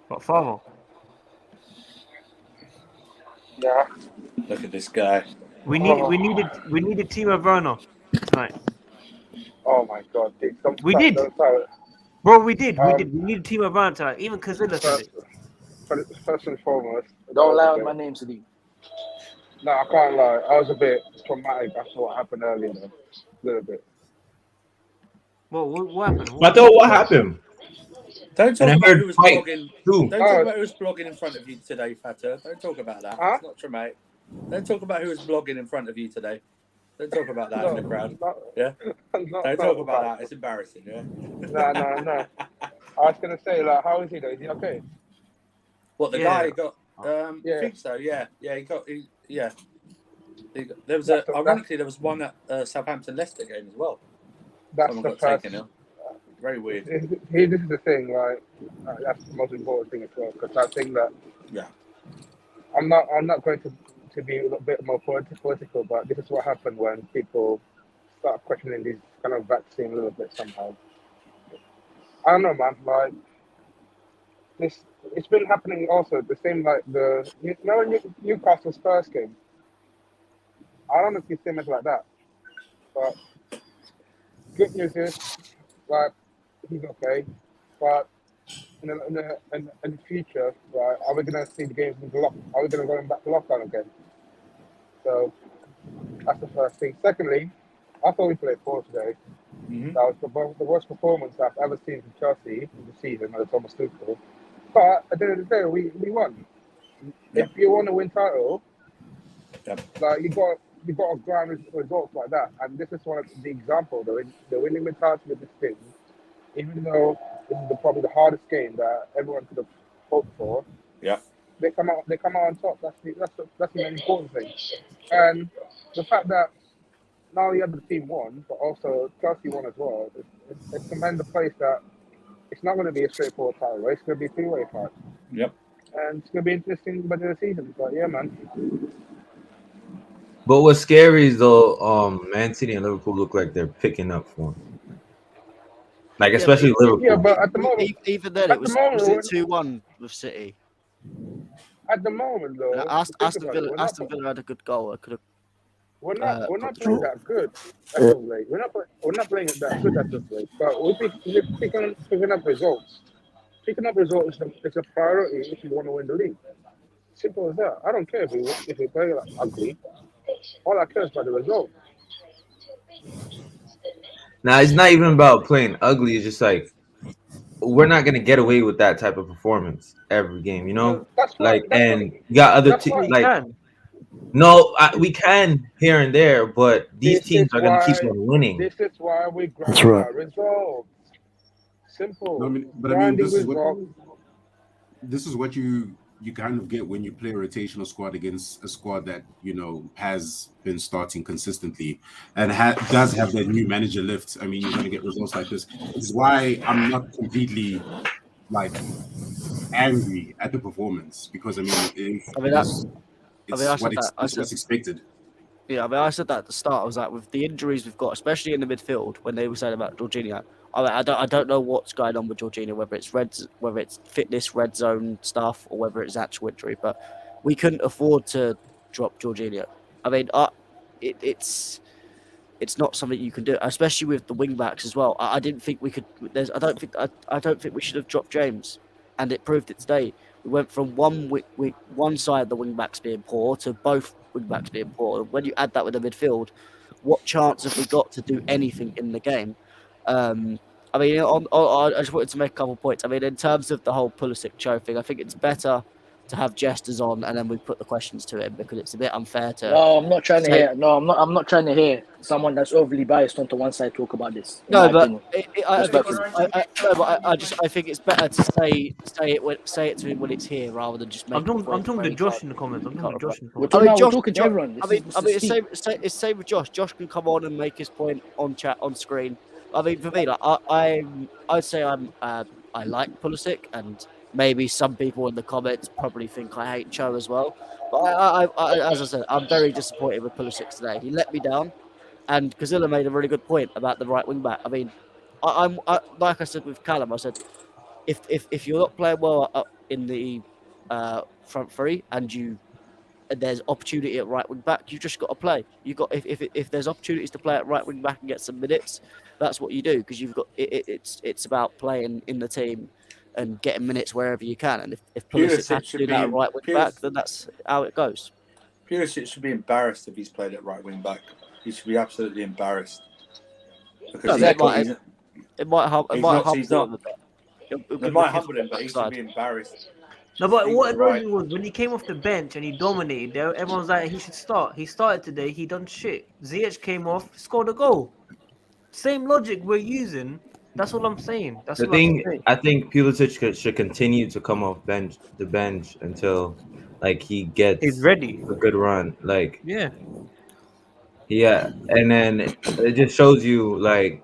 But Father. Yeah. Look at this guy. We needed Timo Werner tonight. Oh my God! We did. Bro, we did. We needed Timo Werner tonight. Even Kazilla said it. First and foremost, don't lie on my name, Sadiq. No, I can't lie. I was a bit traumatic after what happened earlier, though. A little bit. Well, what happened? What happened? Don't talk about who was blogging. Don't talk about who was blogging in front of you today, Fatter. Don't talk about that. It's not traumatic. Don't talk about who was blogging in front of you today. Don't talk about that in the crowd. Yeah. Don't talk about that. It's embarrassing. Yeah. No. I was gonna say, like, how is he though? Is he okay? What the guy got? I think so. Yeah. He got. There was ironically there was one at Southampton Leicester game as well. That's Someone the got first. taken ill. Very weird. This is the thing, like, that's the most important thing as well, because I think that I'm not going to be a little bit more political, but this is what happened when people start questioning this kind of vaccine a little bit somehow. I don't know, man. Like, it's been happening also. The same, like Newcastle's first game. I don't know if you see it like that, but good news is, like, he's okay, but in the future, right, are we going to see the games with lock? Are we going to go back to lockdown again? So that's the first thing. Secondly, I thought we played poor today. That was the worst performance I've ever seen from Chelsea in the season under Thomas Tuchel. But at the end of the day, we won. If you want to win title, like you got to grind results like that. And this is one of the example. The winning mentality with this team, even though this is probably the hardest game that everyone could have hoped for. Yeah. They come out on top. That's the main important thing. And the fact that not only the team won, but also Chelsea won as well. It cements the place that it's not going to be a straightforward title race. It's going to be a three-way fight. Yep. And it's going to be interesting by the season. But yeah, man. But what's scary is though, Man City and Liverpool look like they're picking up form. Like especially Liverpool. Yeah, but at the moment, even then, it was 2-1 with City. At the moment, though, Aston Villa had a good goal. I could have. We're not playing that good as of late. We're not playing it that good as of late. But we're picking up results. Picking up results is a priority if you want to win the league. Simple as that. I don't care if we play like ugly. All I care is about the result. Now it's not even about playing ugly. It's just like we're not gonna get away with that type of performance every game, you know. You got other teams like. No, we can here and there, but these teams are going to keep on winning. This is why we grind our results. Simple. No, but I mean, this is what you kind of get when you play a rotational squad against a squad that, you know, has been starting consistently and does have that new manager lift. I mean, you're going to get results like this. This is why I'm not completely like angry at the performance, because I mean, it's what's expected. Yeah, I mean, I said that at the start. I was like, with the injuries we've got, especially in the midfield, when they were saying about Jorginho, I don't know what's going on with Jorginho, whether it's fitness, red zone stuff, or whether it's actual injury. But we couldn't afford to drop Jorginho. I mean, it's not something you can do, especially with the wing backs as well. I didn't think we could. I don't think we should have dropped James, and it proved it today. We went from one side of the wing backs being poor to both wing backs being poor. When you add that with the midfield, what chance have we got to do anything in the game? I mean, I just wanted to make a couple of points. I mean, in terms of the whole Pulisic show thing, I think it's better to have jesters on and then we put the questions to him, because it's a bit unfair to. No, I'm not trying to hear. No, I'm not trying to hear someone that's overly biased onto one side talk about this. No, but I think it's better to say it to him when it's here rather than just make. I'm talking to Josh in the comments. We're talking to everyone. It's same with Josh. Josh can come on and make his point on chat on screen. I mean, for me, like, I'd say I like Pulisic, and maybe some people in the comments probably think I hate Cho as well. But I, as I said, I'm very disappointed with Pulisic today. He let me down, and Kazilla made a really good point about the right wing back. I mean, I'm like I said with Callum, I said if you're not playing well in the front three and there's opportunity at right wing back, you just got to play. You got if there's opportunities to play at right wing back and get some minutes, that's what you do, because you've got it's about playing in the team and getting minutes wherever you can. And if Pulisic has to do that at right wing back, then that's how it goes. Pulisic should be embarrassed if he's played at right wing back. He should be absolutely embarrassed. Because it might humble him a bit. It might humble him, but he should be embarrassed. No, but He what was annoyed right. me was when he came off the bench and he dominated. Everyone's like, he should start. He started today. He done shit. Ziyech came off, scored a goal. Same logic we're using. That's all I'm saying. That's The all I can thing, say. I think Pulisic should continue to come off the bench until like he gets He's ready. a good run. Like Yeah. yeah, and then it just shows you like,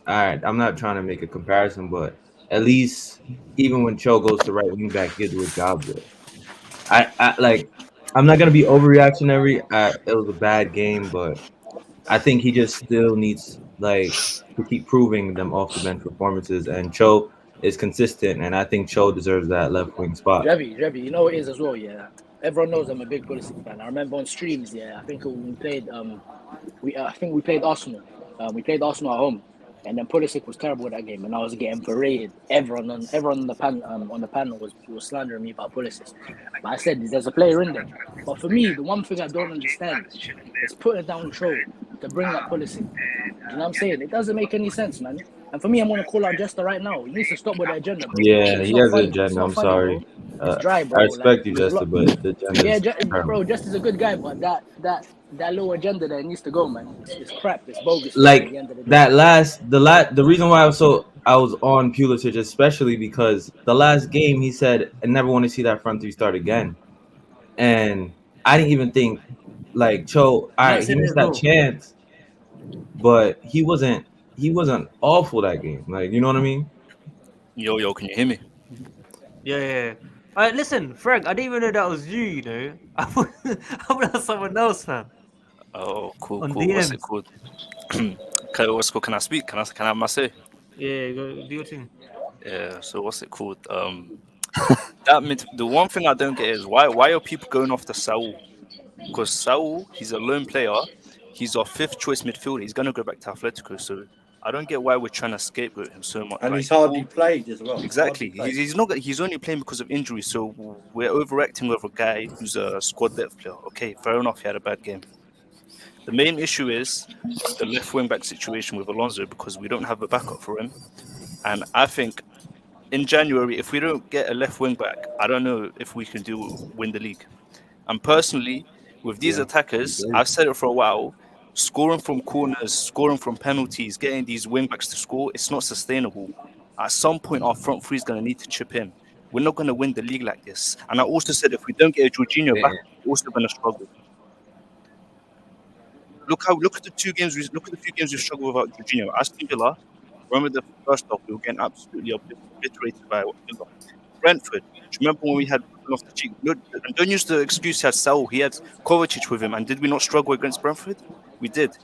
all right, I'm not trying to make a comparison, but at least even when Cho goes to right wing back, he'll do a job there. I like I'm not gonna be overreactionary. It was a bad game, but I think he just still needs like to keep proving them off the bench performances. And Cho is consistent, and I think Cho deserves that left wing spot. Trevi, you know what it is as well, yeah. Everyone knows I'm a big Pulisic fan. I remember on streams, yeah. I think when we played, I think we played Arsenal. We played Arsenal at home, and then Pulisic was terrible that game, and I was getting berated. Everyone on the panel was slandering me about Pulisic. But I said there's a player in there. But for me, the one thing I don't understand is putting down Cho to bring up Pulisic. Do you know what I'm saying? It doesn't make any sense, man. And for me, I'm gonna call out Jester right now. He needs to stop with the agenda, bro. Yeah, It's he not has an funny. It's agenda. not I'm funny, sorry. bro. It's dry, bro. I respect Like, you, there's a Jester, lot. but the agenda Yeah, is terrible. bro, Justice is a good guy, but that little agenda there needs to go, man. It's crap. It's bogus. Man, at Like the end of the day. the reason why I was on Pulisic, especially because the last game he said I never want to see that front three start again, and I didn't even think like Cho. All right, he missed that chance, but he wasn't awful that game. Like you know what I mean? Yo, can you hear me? Yeah. All right, listen, Frank. I didn't even know that was you. You know, I thought that was someone else, fam. Oh, cool. On What's DMs. it called? What's it called? Can I speak? Can I have my say? Yeah, go do your thing. Yeah. So what's it called? The one thing I don't get is why are people going after Saul? Because Saul, he's a lone player. He's our fifth choice midfielder. He's gonna go back to Atletico. So I don't get why we're trying to scapegoat him so much. And like, he's hardly played as well. Exactly. Hardly played. He's not. He's only playing because of injury. So we're overacting over a guy who's a squad depth player. Okay, fair enough. He had a bad game. The main issue is the left wing back situation with Alonso because we don't have a backup for him. And I think in January, if we don't get a left wing back, I don't know if we can win the league. And personally, with these attackers, I've said it for a while. Scoring from corners, scoring from penalties, getting these wing backs to score, it's not sustainable. At some point, our front three is going to need to chip in. We're not going to win the league like this. And I also said if we don't get a Jorginho back, we're also going to struggle. Look at the few games we've struggled without Jorginho. Aston Villa, remember the first half, we were getting absolutely obliterated by Villa. Brentford, do you remember when we had off the cheek? Look, and don't use the excuse he had Saul. He had Kovacic with him, and did we not struggle against Brentford? We did.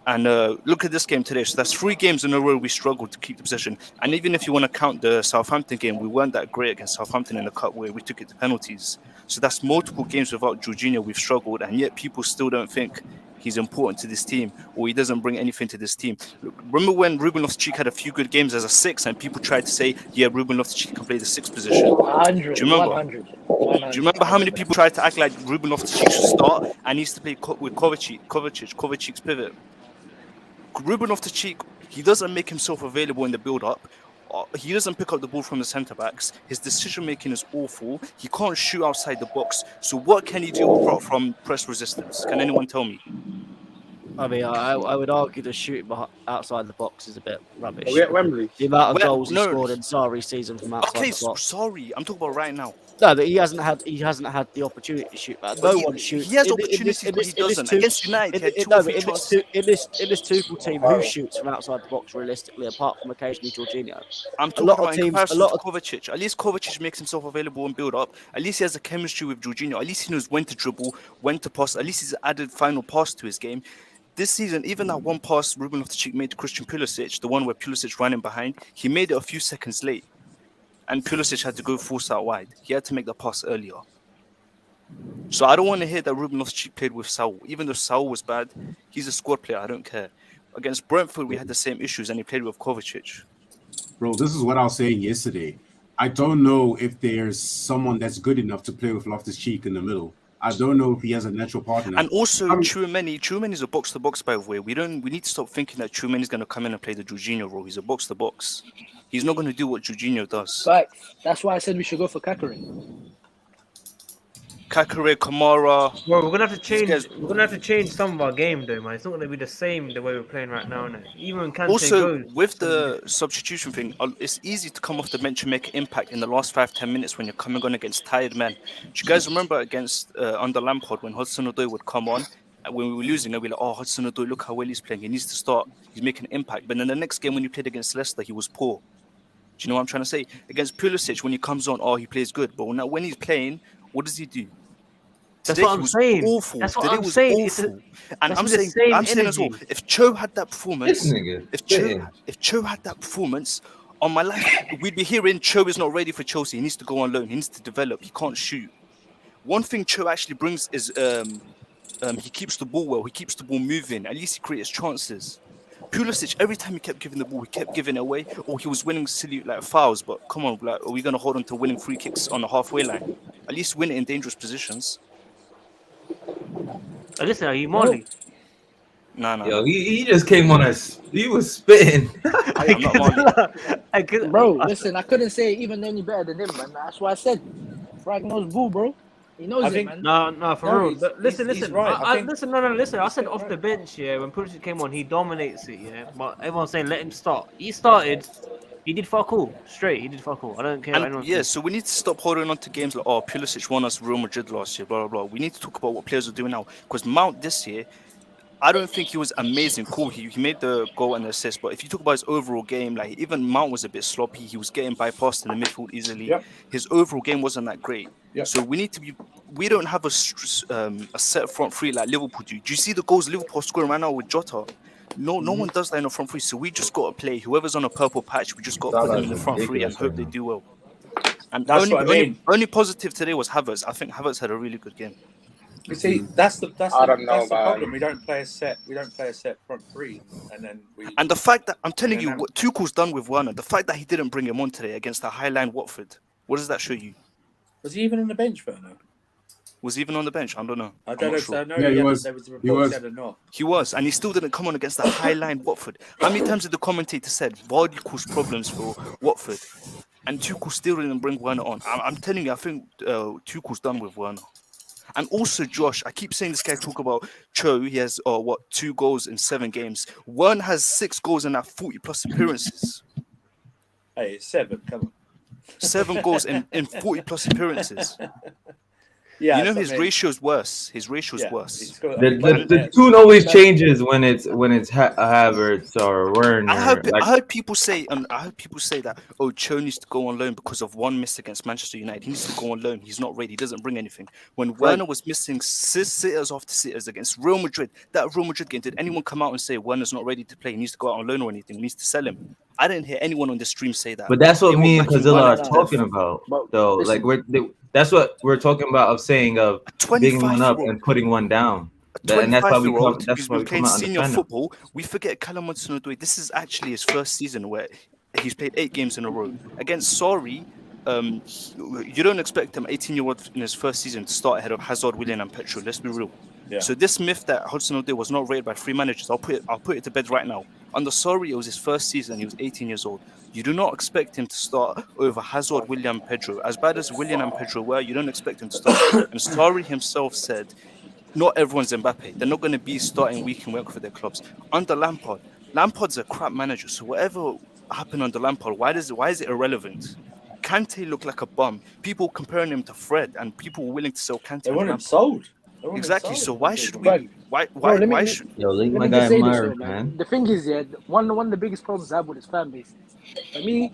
And look at this game today. So that's 3 games in a row we struggled to keep the possession. And even if you want to count the Southampton game, we weren't that great against Southampton in the cup where we took it to penalties. So that's multiple games without Jorginho we've struggled, and yet people still don't think he's important to this team or he doesn't bring anything to this team. Look, remember when Ruben Loftus-Cheek had a few good games as a 6 and people tried to say, yeah, Ruben Loftus-Cheek can play the 6th position? 100, Do you remember? 100. Do you remember how many people tried to act like Ruben Loftus-Cheek should start and he needs to play with Kovacic's pivot? Ruben Loftus-Cheek, he doesn't make himself available in the build-up. He doesn't pick up the ball from the centre-backs. His decision-making is awful. He can't shoot outside the box. So what can he do apart from press resistance? Can anyone tell me? I mean, I would argue the shooting outside the box is a bit rubbish. Are we at Wembley? The amount of goals he scored in Sarri's season from outside Okay, the box. sorry. I'm talking about right now. No, but he hasn't had the opportunity to shoot. No one shoots. He has opportunities, but he doesn't. Against United, he had 2 or 3 chances. In this Tuchel team, who shoots from outside the box realistically, apart from occasionally Jorginho? I'm talking about in comparison to Kovacic. At least Kovacic makes himself available and build up. At least he has a chemistry with Jorginho. At least he knows when to dribble, when to pass. At least he's added final pass to his game. This season, even that one pass Ruben Loftus-Cheek made to Christian Pulisic, the one where Pulisic ran in behind, he made it a few seconds late. And Pulisic had to go force out wide. He had to make the pass earlier. So I don't want to hear that Ruben Loftus-Cheek played with Saul. Even though Saul was bad, he's a squad player. I don't care. Against Brentford, we had the same issues, and he played with Kovacic. Bro, this is what I was saying yesterday. I don't know if there's someone that's good enough to play with Loftus-Cheek in the middle. I don't know if he has a natural partner. And also, Tchouameni is a box-to-box, by the way. We need to stop thinking that Tchouameni is going to come in and play the Jorginho role. He's a box-to-box. He's not going to do what Jorginho does. Right. That's why I said we should go for Kakari. Kakare, Kamara. Bro, we're gonna have to These change. guys- We're gonna have to change some of our game, though, man. It's not gonna be the same the way we're playing right now, innit? Even when Kante Also, goes, with the substitution thing, it's easy to come off the bench and make an impact in the last 5-10 minutes when you're coming on against tired men. Do you guys remember against under Lampard when Hudson-Odoi would come on? And when we were losing, they'd be like, "Oh, Hudson-Odoi, look how well he's playing. He needs to start. He's making an impact." But then the next game when he played against Leicester, he was poor. Do you know what I'm trying to say? Against Pulisic, when he comes on, he plays good. But when he's playing, what does he do? that's Today what he I'm was saying. awful. That's what Today I'm was saying. awful. And that's I'm with the saying, same I'm saying as well, energy. if Cho had that performance, This nigga. if Cho had that performance, on my life, we'd be hearing Cho is not ready for Chelsea. He needs to go on loan. He needs to develop. He can't shoot. One thing Cho actually brings is he keeps the ball well. He keeps the ball moving. At least he creates chances. Pulisic, every time he kept giving the ball, he kept giving it away, or he was winning silly like fouls. But come on, like, are we gonna hold on to winning free kicks on the halfway line? At least win it in dangerous positions. Listen, are you Marley? No. Yo, he just came on us. He was spitting. I'm not Marley. Bro, listen, I couldn't say even any better than him, man. That's why I said Frank knows bull, bro. He knows I it, think- man. No, for No, real. he's- But listen. he's right. I think- Listen, no, listen. I said off the bench, yeah. When Pulisic came on, he dominates it, yeah. But everyone's saying let him start. He started. He did fuck all. Straight, he did fuck all. I don't care what anyone Yeah, says. so we need to stop holding on to games like, Pulisic won us Real Madrid last year, blah, blah, blah. We need to talk about what players are doing now. Because Mount this year, I don't think he was amazing. Cool, he made the goal and the assist, but if you talk about his overall game, like even Mount was a bit sloppy. He was getting bypassed in the midfield easily. Yep. His overall game wasn't that great. Yep. So we need to be. We don't have a set front three like Liverpool do. Do you see the goals Liverpool are scoring right now with Jota? No one does that in the front three. So we just got to play. Whoever's on a purple patch, we just got to put them in the front three and hope they do well. And That's what I mean. only positive today was Havertz. I think Havertz had a really good game. You see, that's the I don't know, that's the man. problem. We don't play a set front three, and then we. And the fact that I'm telling Yeah, you no. what Tuchel's done with Werner, the fact that he didn't bring him on today against the Highline Watford, what does that show you? Was he even on the bench, Werner? Was he even on the bench? I don't know. I I'm don't know. not So I sure. know Yeah, he had- was. there was He reports was. he had a knock. He was, and he still didn't come on against the Highline Watford. How many times did the commentator said Vardy caused problems for Watford, and Tuchel still didn't bring Werner on? I'm telling you, I think Tuchel's done with Werner. And also, Josh, I keep saying this guy talk about Cho. He has 2 goals in 7 games. Werner has 6 goals in that 40+ appearances. Hey, it's 7. Come on. 7 goals in 40+ appearances. Yeah, you know so, his I mean, ratio's worse. His ratio's yeah, worse. he's got- The tune always changes when it's Havertz or Werner. I heard Like, people say that Cho needs to go on loan because of one miss against Manchester United. He needs to go on loan. He's not ready. He doesn't bring anything. When Werner was missing sitters after sitters against Real Madrid, that Real Madrid game, did anyone come out and say Werner's not ready to play? He needs to go out on loan or anything. He needs to sell him. I didn't hear anyone on the stream say that. but that's what They me were and backing Kazilla Werner are to talking death. about, But though. listen- Like that's what we're talking about of saying of bigging one up 25-year-old. and putting one down. A And that's why we 25-year-old come. That's who's why been we playing come out and senior defend him. football. We forget Callum Hudson-Odoi. This is actually his first season where he's played 8 games in a row against Sorry. You don't expect him, 18-year-old in his first season, to start ahead of Hazard, Willian, and Petro. Let's be real. Yeah. So this myth that Hudson-Odoi was not rated by 3 managers, I'll put it to bed right now. Under Sorry, it was his first season. He was 18 years old. You do not expect him to start over Hazard, Willian, and Pedro. As bad as Willian and Pedro were, you don't expect him to start. And Sorry himself said, not everyone's Mbappe. They're not going to be starting week in, week for their clubs. Under Lampard's a crap manager. So whatever happened under Lampard, why is it irrelevant? Kante looked like a bum. People comparing him to Fred, and people were willing to sell Kante. They want him Lampard. sold. They want him Exactly. sold. So why should But- we? Why? Bro, let me- Why should? Yo, leave Let my me guy just say this, Myers, though, man. The thing is, one of the biggest problems I have with his fan base. For me,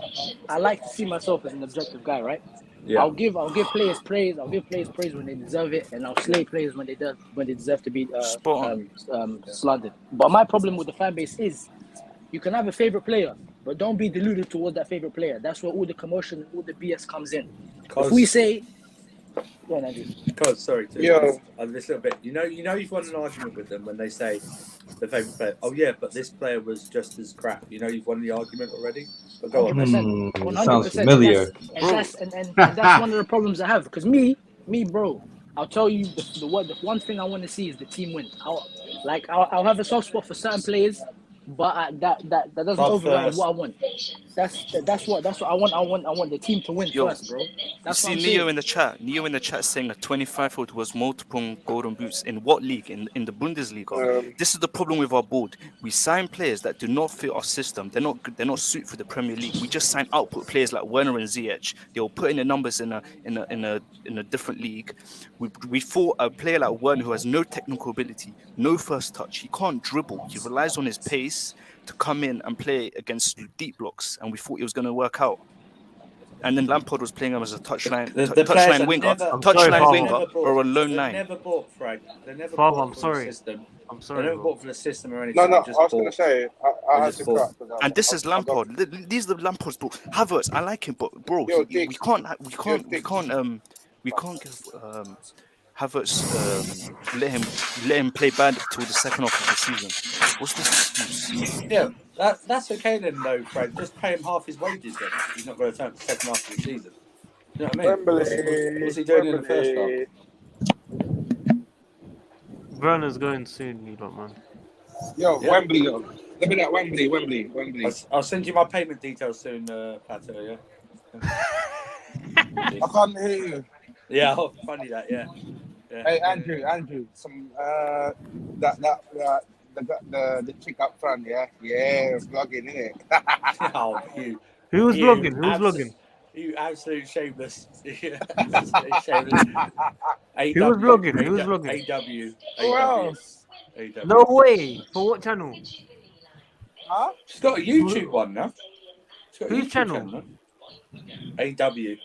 I like to see myself as an objective guy, right? Yeah. I'll give players praise. I'll give players praise when they deserve it, and I'll slay players when they deserve to be Spot slandered. But my problem with the fan base is, you can have a favorite player, but don't be deluded towards that favorite player. That's where all the commotion and all the BS comes in. If we say, yeah, Nandi. Sorry, Yo. this little bit. You know, you've won an argument with them when they say the favourite player. Oh yeah, but this player was just as crap. You know, you've won the argument already. But go on. 100%. 100%. Sounds familiar. And that's one of the problems I have. Because me, bro, I'll tell you the one thing I want to see is the team win. I'll have a soft spot for certain players, But that doesn't But override first. what I want. That's what I want. I want the team to win first, bro. You That's what see I'm Neo saying. in the chat. Neo in the chat saying a 25-year-old was multiple golden boots. In what league? In the Bundesliga. This is the problem with our board. We sign players that do not fit our system. They're not good. They're not suited for the Premier League. We just sign output players like Werner and Ziyech. They'll put in the numbers in a different league. We fought a player like Werner who has no technical ability, no first touch. He can't dribble. He relies on his pace to come in and play against deep blocks, and we thought it was going to work out. And then Lampard was playing him as a touchline players are winger, never, I'm sorry, touchline Father. winger, or a lone They're nine. never bought, Frank. They're never Father, bought I'm for sorry. the system. I'm They're sorry, never bro. bought for the system or anything. No, They're just I was going bought. to say, I They're had just to bought. cut. 'cause And this is I got- Lampard. These are the Lampard's bro. Havertz, I like him, but bro, Yo, we Dix. can't Dix. we can't give Havertz let him play bad till the second half of the season. What's this excuse? Yeah, that's okay then, though, Frank. Just pay him half his wages then. He's not going to turn up the second half of the season. You know what I mean? Wembley. What's he doing in the first half? Werner's going soon, you lot, man. Yo, Yeah. Wembley, yo. Let me at Wembley. I'll send you my payment details soon, Pato, yeah? I can't hear you. Yeah, funny that, yeah. Hey, Andrew, some the chick up front, yeah, vlogging, innit? Oh, you. Who's You vlogging? Who's abso- vlogging? You absolute shameless. Absolute shameless. Who was vlogging? Who was vlogging? AW. Who else? AW. No way. For what channel? Huh? She's got a YouTube one now. She's got a Whose YouTube channel? now. AW.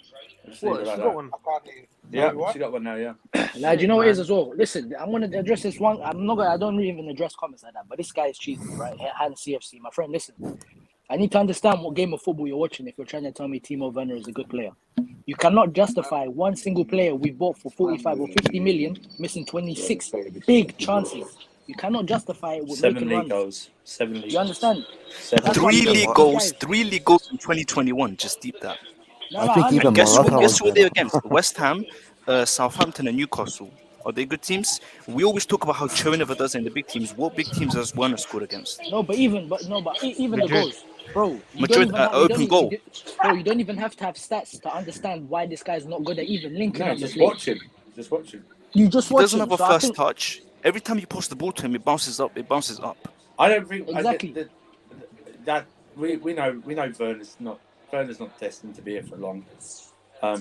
Just leave What? it She like got that. one. I can't hear you. Yeah, Sorry, what? she got one now, yeah. Now, do you know what it is as well? Listen, I'm gonna address this one. I don't even address comments like that. But this guy is cheating, right? And CFC, my friend. Listen, I need to understand what game of football you're watching if you're trying to tell me Timo Werner is a good player. You cannot justify one single player we bought for 45 or 50 million missing 26 big chances. You cannot justify it with 7 making league runs. goals. 7 league You understand? Seven. That's what I'm 3 saying. league These goals. guys- 3 league goals in 2021. Just deep that. No, I no, think I'm- even And guess Morata who was they're better. against? West Ham, Southampton, and Newcastle. Are they good teams? We always talk about how Cho never does in the big teams. What big teams has Werner scored against? No, but even the Madrid. goals, bro. You Madrid, don't even have, you open don't, goal. bro. You don't even have to have stats to understand why this guy's not good at even linking No, up the just play. watch him. Just watch him. You just He watch doesn't him. have a So I first think touch. Every time you pass the ball to him, it bounces up. It bounces up. I don't think Exactly. that we know Werner's not destined to be here for long. Not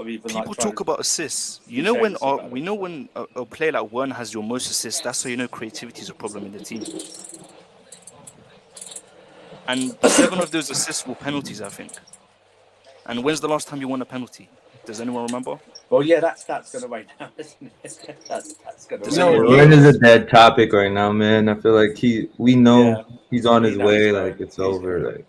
even People like talk about assists. You know when a player like Werner has your most assists, that's how you know creativity is a problem in the team. And 7 of those assists were penalties, I think. And when's the last time you won a penalty? Does anyone remember? Well, yeah, that's gonna weigh down, isn't it? That's gonna Does weigh anyone down. remember? Werner's a dead topic right now, man. I feel like we know Yeah. he's on He his knows, way. bro. Like it's He's over. good.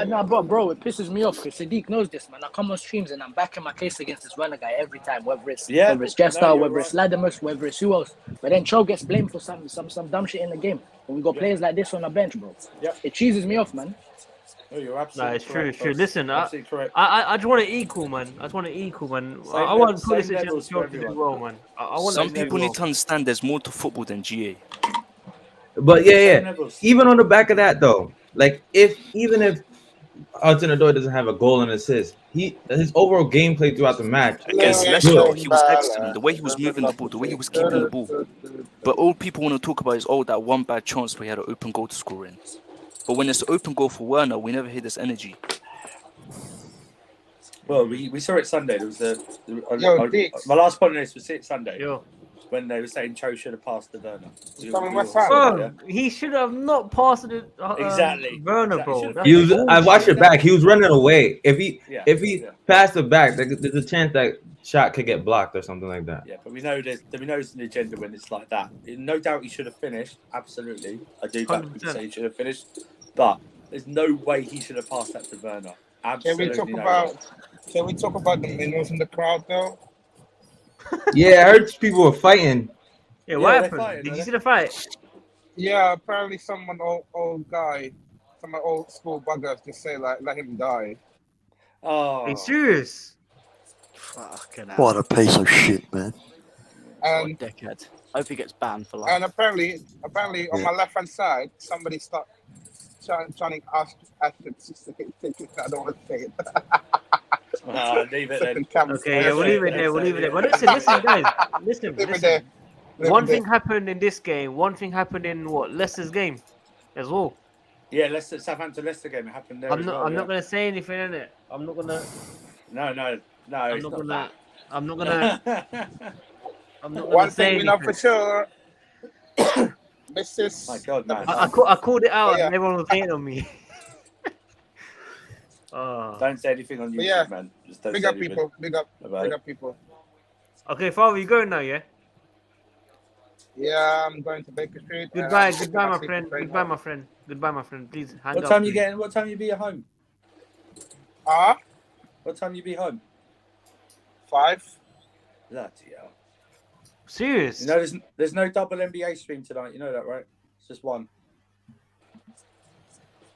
Like but bro, it pisses me off because Sadiq knows this, man. I come on streams and I'm backing my case against this Werner guy every time, whether it's Jester, no, you're whether it's right. Ladamus, whether it's who else. But then Cho gets blamed for some dumb shit in the game. And we got players like this on the bench, bro. Yep. It cheeses me off, man. No, you're No, absolutely it's true, correct, it's true. boss. Listen, I Absolutely correct. just want to equal, man. I want Same to put same this into levels for Chelsea to do everyone. well, man. I want Some them to do people well. need to understand there's more to football than GA. But Same yeah. levels. Even on the back of that though, like even if Hudson-Odoi doesn't have a goal and assist, his overall gameplay throughout the match Against is Leicester, good. he was excellent. The way he was moving the ball, the way he was keeping the ball. But all people want to talk about is that one bad chance where he had an open goal to score in. But when it's an open goal for Werner, we never hear this energy. Well, we saw it Sunday. There was Yo, Dix. my last point on this was it Sunday Yo. when they were saying Cho should have passed to Werner. Bro, he should have not passed it. Exactly. Werner, Exactly. bro. That's He was. I bullshit. watched it back. He was running away. If he Yeah. passed it back, there's a chance that shot could get blocked or something like that. Yeah, but we know there's an agenda when it's like that. No doubt he should have finished. Absolutely, I do back to say he should have finished, but there's no way he should have passed that to Werner. Absolutely. Can we talk about the minnows in the crowd though? Yeah, I heard people were fighting. Yeah, what happened? Did you see the fight? Yeah, apparently someone old guy, some old school buggers just say like let him die. Oh, Are you serious? What a piece of shit, man. And dickhead. I hope he gets banned for life. and apparently on my left hand side, somebody start trying to ask to take it. I don't want to say it. Leave it then. Okay, yeah, we'll leave it there. We'll leave it there. But listen, guys. Listen. One thing happened in this game. One thing happened in Leicester's game as well. Yeah, Southampton Leicester game. It happened there. I'm not gonna say anything in it. I'm not gonna. No. I'm not gonna. I'm not gonna One say thing we know anything. for sure. Mrs. My God, man. I called it out, Yeah. and everyone was hating on me. Oh. Don't say anything on YouTube, yeah. man. Just don't Big say up anything. people. Big up Bye-bye. people. Okay, Father, you going now, yeah? Yeah, I'm going to Baker Street. Goodbye, my friend. Goodbye, my friend. Please hang What up. time you please. getting? What time you be at home? What time you be home? 5. Bloody hell. Serious? You know, there's no double NBA stream tonight. You know that, right? It's just one.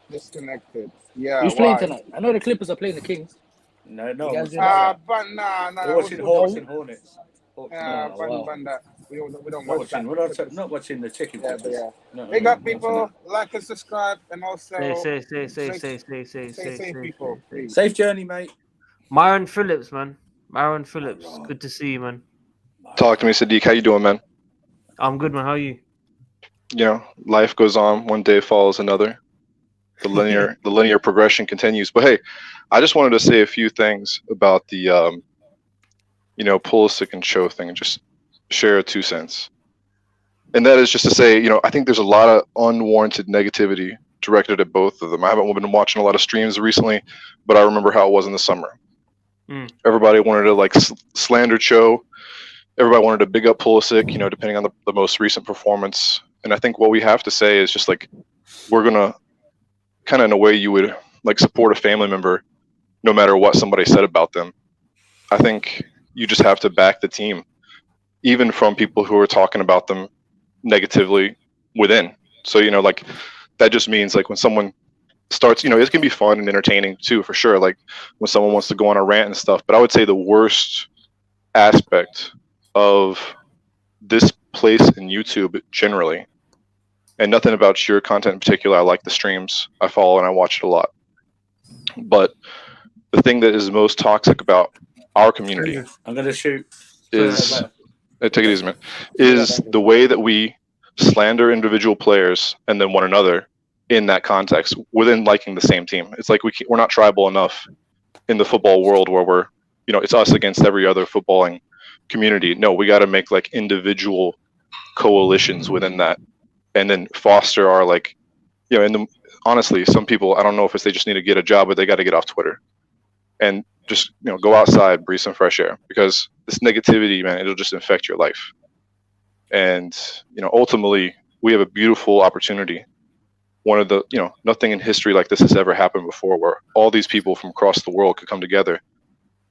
Disconnected. Yeah. Who's playing tonight? I know the Clippers are playing the Kings. No. You guys doing that? But nah. We're watching Hawks and Hornets. Yeah, wow. that. We don't Not watch that. watching. Not watching the chicken. Yeah, Clippers. yeah. No, Big no, up not people. watching Like and subscribe, and also Say, safe people. that. Please. Safe journey, mate. Myron Phillips, man. Myron Phillips. Good to see you, man. Talk to me, Sadiq. How you doing, man? I'm good, man. How are you? You know, life goes on. One day follows another. The linear progression continues. But hey, I just wanted to say a few things about the Pulisic and Cho thing, and just share 2 cents. And that is just to say, I think there's a lot of unwarranted negativity directed at both of them. I haven't been watching a lot of streams recently, but I remember how it was in the summer. Everybody wanted to slander Cho. Everybody wanted to big up Pulisic, depending on the most recent performance. And I think what we have to say is just we're gonna kind of, in a way, you would support a family member, no matter what somebody said about them. I think you just have to back the team, even from people who are talking about them negatively within. So that just means when someone starts, it can be fun and entertaining too, for sure. When someone wants to go on a rant and stuff. But I would say the worst aspect of this place in YouTube generally, and nothing about your content in particular. I like the streams. I follow and I watch it a lot. But the thing that is most toxic about our community, I'm gonna shoot. is take it easy, man. Is the way that we slander individual players and then one another in that context within liking the same team. It's we're not tribal enough in the football world where we're, it's us against every other footballing community. No, we got to make individual coalitions within that, and then foster our honestly, some people, I don't know if they just need to get a job, but they got to get off Twitter and just go outside, breathe some fresh air, because this negativity, man, it'll just infect your life. And ultimately, we have a beautiful opportunity. One of the nothing in history like this has ever happened before, where all these people from across the world could come together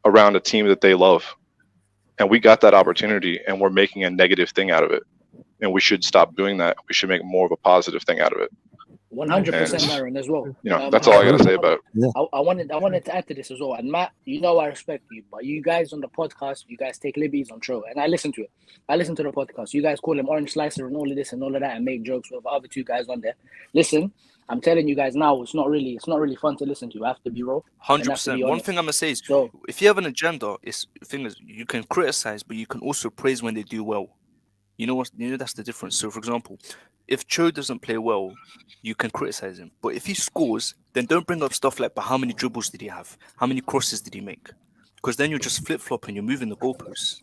around a team that they love. And we got that opportunity, and we're making a negative thing out of it. And we should stop doing that. We should make more of a positive thing out of it. 100%, Myron, as well. That's all I gotta say about it. I wanted to add to this as well. And Matt, I respect you, but you guys on the podcast, you guys take liberties on Tro, and I listen to it. I listen to the podcast. You guys call him Orange Slicer and all of this and all of that, and make jokes with the other 2 guys on there. Listen, I'm telling you guys now, it's not really fun to listen to. I have to be raw. 100%. One thing I'm gonna say is, if you have an agenda, the thing is, you can criticize, but you can also praise when they do well. That's the difference. So, for example, if Cho doesn't play well, you can criticize him. But if he scores, then don't bring up stuff like, but how many dribbles did he have? How many crosses did he make? Because then you're just flip-flopping, you're moving the goalposts.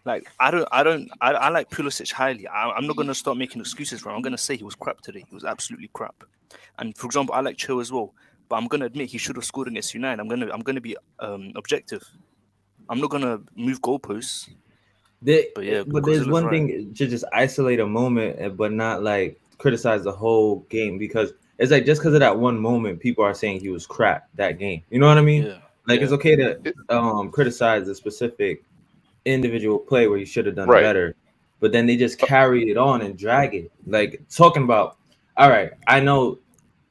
I like Pulisic highly. I'm not going to start making excuses for him. I'm going to say he was crap today. He was absolutely crap. And, for example, I like Cho as well. But I'm going to admit he should have scored against United. I'm going to be objective. I'm not going to move goalposts. But there's one thing to just isolate a moment, but not criticize the whole game, because it's just because of that one moment, people are saying he was crap that game. You know what I mean? Yeah. It's okay to criticize a specific individual play where you should have done better, but then they just carry it on and drag it. Talking about, all right, I know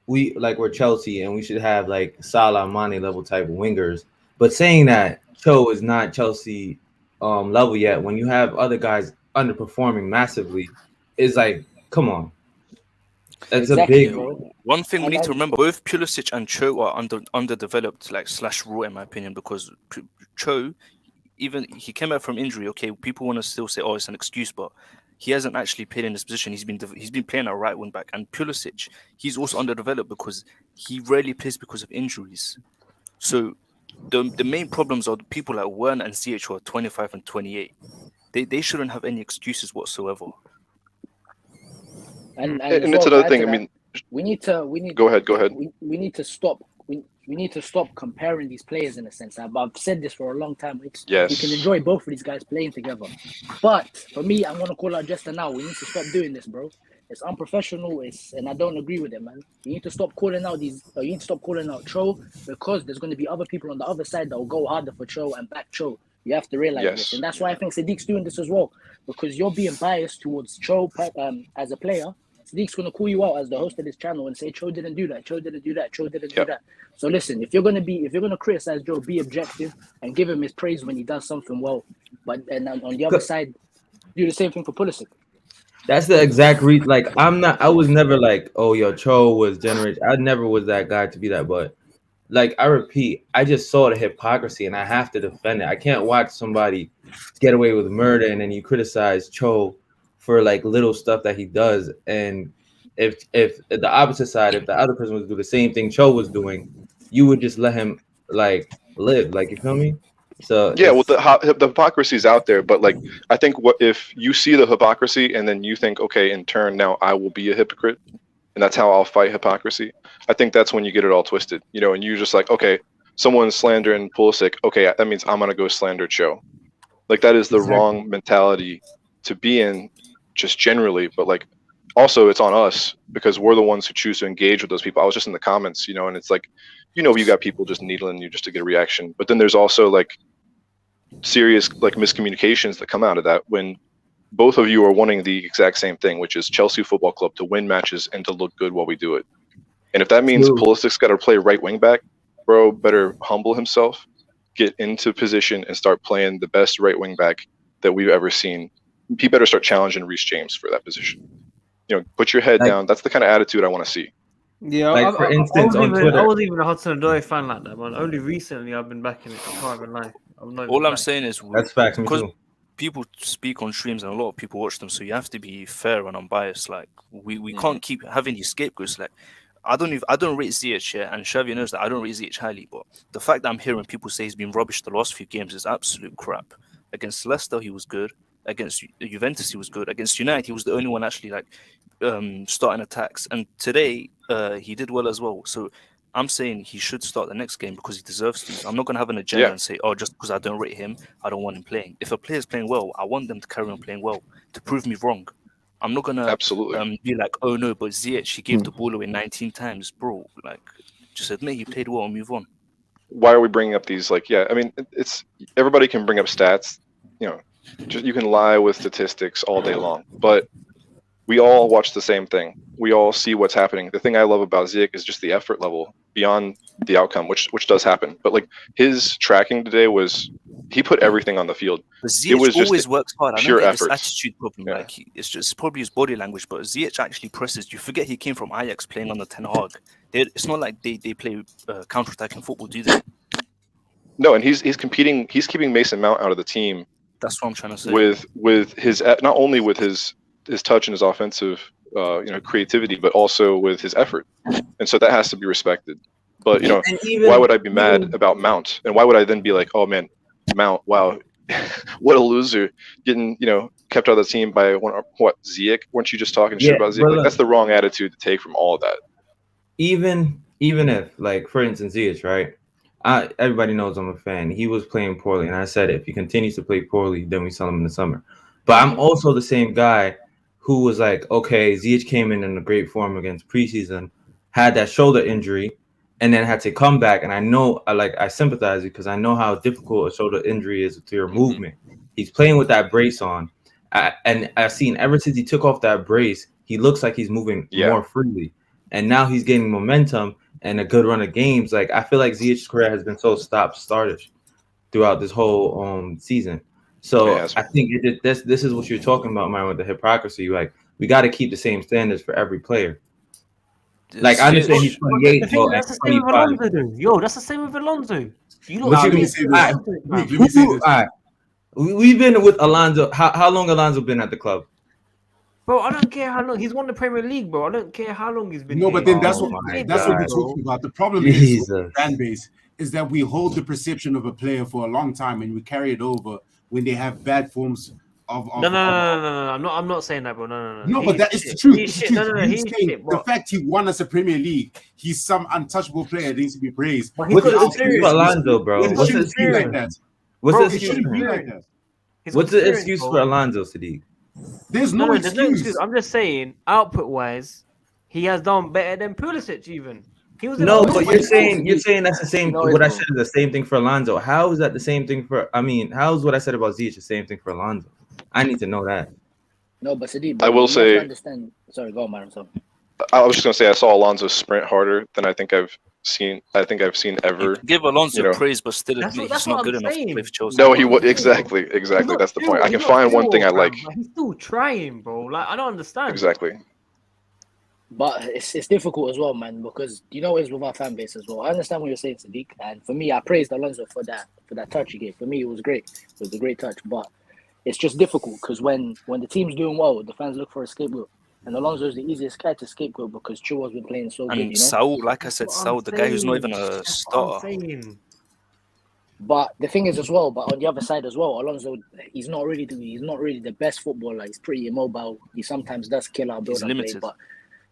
we're Chelsea and we should have Salah, Mane level type of wingers, but saying that Cho is not Chelsea level yet, when you have other guys underperforming massively is like, come on. That's Exactly, a big. bro. One thing we And need to I, remember: both Pulisic and Cho are underdeveloped, like / raw, in my opinion, because Cho, even he came out from injury. Okay, people want to still say, "Oh, it's an excuse," but he hasn't actually played in this position. He's been playing at right wing back, and Pulisic, he's also underdeveloped because he rarely plays because of injuries. So the main problems are the people like Werner and Ziyech who are 25 and 28. They shouldn't have any excuses whatsoever. and And as it's well to another add thing. to I that, mean, we need go ahead. Go ahead. we need to stop we need to stop comparing these players in a sense. I've said this for a long time. We can Yes. enjoy both of these guys playing together, but for me, I'm gonna call out Jester now. We need to stop doing this, bro. It's unprofessional. And I don't agree with it, man. You need to stop calling out you need to stop calling out Cho, because there's going to be other people on the other side that will go harder for Cho and back Cho. You have to realize this, Yes. and that's why I think Sadiq's doing this as well, because you're being biased towards Cho as a player. Sadiq's going to call you out as the host of this channel and say Cho didn't do that, Cho didn't do that, Cho didn't do Yep. that. So listen, if you're going to criticize Joe, be objective and give him his praise when he does something well. But and on the other side, do the same thing for Pulisic. That's the exact reason. Like, I was never like, oh, yo, Cho was generated. I never was that guy to be that. But, like, I repeat, I just saw the hypocrisy and I have to defend it. I can't watch somebody get away with murder and then you criticize Cho for, like, little stuff that he does. And if the opposite side, if the other person was doing the same thing Cho was doing, you would just let him, like, live. Like, you feel me? So, Yeah, well, the hypocrisy is out there, but like I think what if you see the hypocrisy and then you think, okay, in turn now I will be a hypocrite, and that's how I'll fight hypocrisy. I think that's when you get it all twisted, and you're just like, okay, someone's slandering Pulisic, okay, that means I'm gonna go slander Cho. Like that is the wrong mentality to be in, just generally, but like also it's on us because we're the ones who choose to engage with those people. I was just in the comments, and it's like, you got people just needling you just to get a reaction, but then there's also like serious like miscommunications that come out of that when both of you are wanting the exact same thing, which is Chelsea Football Club to win matches and to look good while we do it. And if that means Pulisic's got to play right wing back, bro, better humble himself, get into position and start playing the best right wing back that we've ever seen. He better start challenging Reece James for that position. Put your head down. That's the kind of attitude I want to see. Yeah, like, for instance, on Twitter, I wasn't even a Hudson-Odoi fan like that, man. Only recently I've been backing it. I can't even lie. All I'm saying is that's facts. Me because too. people speak on streams and a lot of people watch them, so you have to be fair and unbiased. Like we can't keep having these scapegoats. Like I don't rate Ziyech, and Xavi knows that I don't rate Ziyech highly, but the fact that I'm hearing people say he's been rubbish the last few games is absolute crap. Against Leicester he was good. Against Juventus he was good. Against United he was the only one actually like starting attacks, and today he did well as well. So I'm saying he should start the next game because he deserves to. I'm not going to have an agenda and say, oh, just because I don't rate him, I don't want him playing. If a player's playing well, I want them to carry on playing well to prove me wrong. I'm not going to be like, oh, no, but Ziyech, he gave the ball away 19 times. Bro, like, just admit he played well and move on. Why are we bringing up these? Like, yeah, I mean, it's everybody can bring up stats. You can lie with statistics all day long, but we all watch the same thing. We all see what's happening. The thing I love about Ziyech is just the effort level beyond the outcome, which does happen. But like his tracking today he put everything on the field. Ziyech it was just always works hard. I pure don't get this effort. attitude problem. Yeah. Like it's just probably his body language, but Ziyech actually presses. You forget he came from Ajax playing under Ten Hag. It's not like they play counter-attacking football, do they? No, and he's competing. He's keeping Mason Mount out of the team. That's what I'm trying to say. With his not only with his touch and his offensive creativity, but also with his effort, and so that has to be respected. But why would I be mad about Mount, and why would I then be like, oh man, Mount, wow, what a loser, getting kept out of the team by Ziyech? Weren't you just talking shit about Ziyech? Like, that's the wrong attitude to take from all of that. Even if, like, for instance, Ziyech, right? Everybody knows I'm a fan. He was playing poorly, and I said if he continues to play poorly, then we sell him in the summer. But I'm also the same guy who was like, okay, Ziyech came in a great form against preseason, had that shoulder injury, and then had to come back. And I know, I sympathize because I know how difficult a shoulder injury is to your movement. He's playing with that brace on, and I've seen ever since he took off that brace, he looks like he's moving more freely, and now he's getting momentum and a good run of games. Like I feel like Ziyech's career has been so stop-started throughout this whole season. So has I think this is what you're talking about, man, with the hypocrisy. Like, we got to keep the same standards for every player. Like, I understand he's 28, The thing, and that's the same with 25. Alonso, though. Yo, that's the same with Alonso. You What look, you let me mean? say Alright, this. Let me say this. alright. We've been with Alonso. How long Alonso been at the club? Bro, I don't care how long he's won the Premier League, bro. I don't care how long he's been No, here. but then Oh that's my what we're God. talking about. The problem is Jesus. with the fan base is that we hold the perception of a player for a long time and we carry it over when they have bad forms of No. I'm not saying that, bro. No. No, but He's that is the shit. truth. He's It's the shit. truth. No. You're He's saying shit, the bro. fact he won us a Premier League, he's some untouchable player that needs to be praised. But he's What's got the experience. excuse for Alonso, bro? It What's the shouldn't be like that. What's Bro, the It excuse shouldn't for be him? like that. He's What's got the experience, excuse bro. for Alonso, Sadiq? There's no There's no excuse. excuse. I'm just saying, output-wise, he has done better than Pulisic even. He was in No, a but you're saying that's the same. You know What I bro. said is the same thing for Alonso. How is that the same thing for? I mean, how is what I said about Ziyech the same thing for Alonso? I need to know that. No, but Sadiq, I bro, will you have to say, understand. Sorry, go on, man. So, I was just gonna say I saw Alonso sprint harder than I think I've seen ever. Give Alonso You know, praise, but still That's admit what he's not I'm good enough to play saying. for Chelsea. no, That's he what was I'm saying. exactly. That's the point. I He's can not find one thing I fam, like. but he's still trying, bro. Like, I don't understand. Exactly. but it's difficult as well, man, because you know it's with our fan base as well. I understand what you're saying, Sadiq, and for me, I praised Alonso for that touch he gave. For me, it was great. It was a great touch, but it's just difficult because when the team's doing well, the fans look for a scapegoat, and Alonso is the easiest guy to scapegoat because Chilwell's been playing so good, And you know. Saul, like I That's said, what I'm Saul, the guy who's not saying. even a That's what I'm starter. saying. But the thing is as well, but on the other side as well, Alonso, he's not really the best footballer. He's pretty immobile. He sometimes does kill our build He's up play, limited. but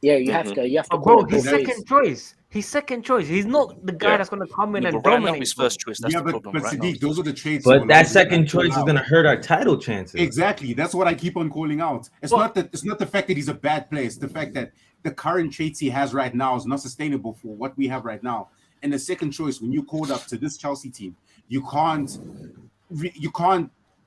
yeah, you have Mm-hmm. to But call bro, it he's both ways. second choice. He's second choice. He's not the guy Yeah. that's gonna come in Yeah, and but right now dominate. he's Bro. first choice. That's Yeah, the but problem. Right now, Sadiq, he's those first are the choice. traits. But of that Alonso second I call choice is out. gonna hurt our title chances. Exactly. That's what I keep on calling out. It's But not the fact that he's a bad player. It's the fact that the current traits he has right now is not sustainable for what we have right now. And the second choice, when you called up to this Chelsea team, you can't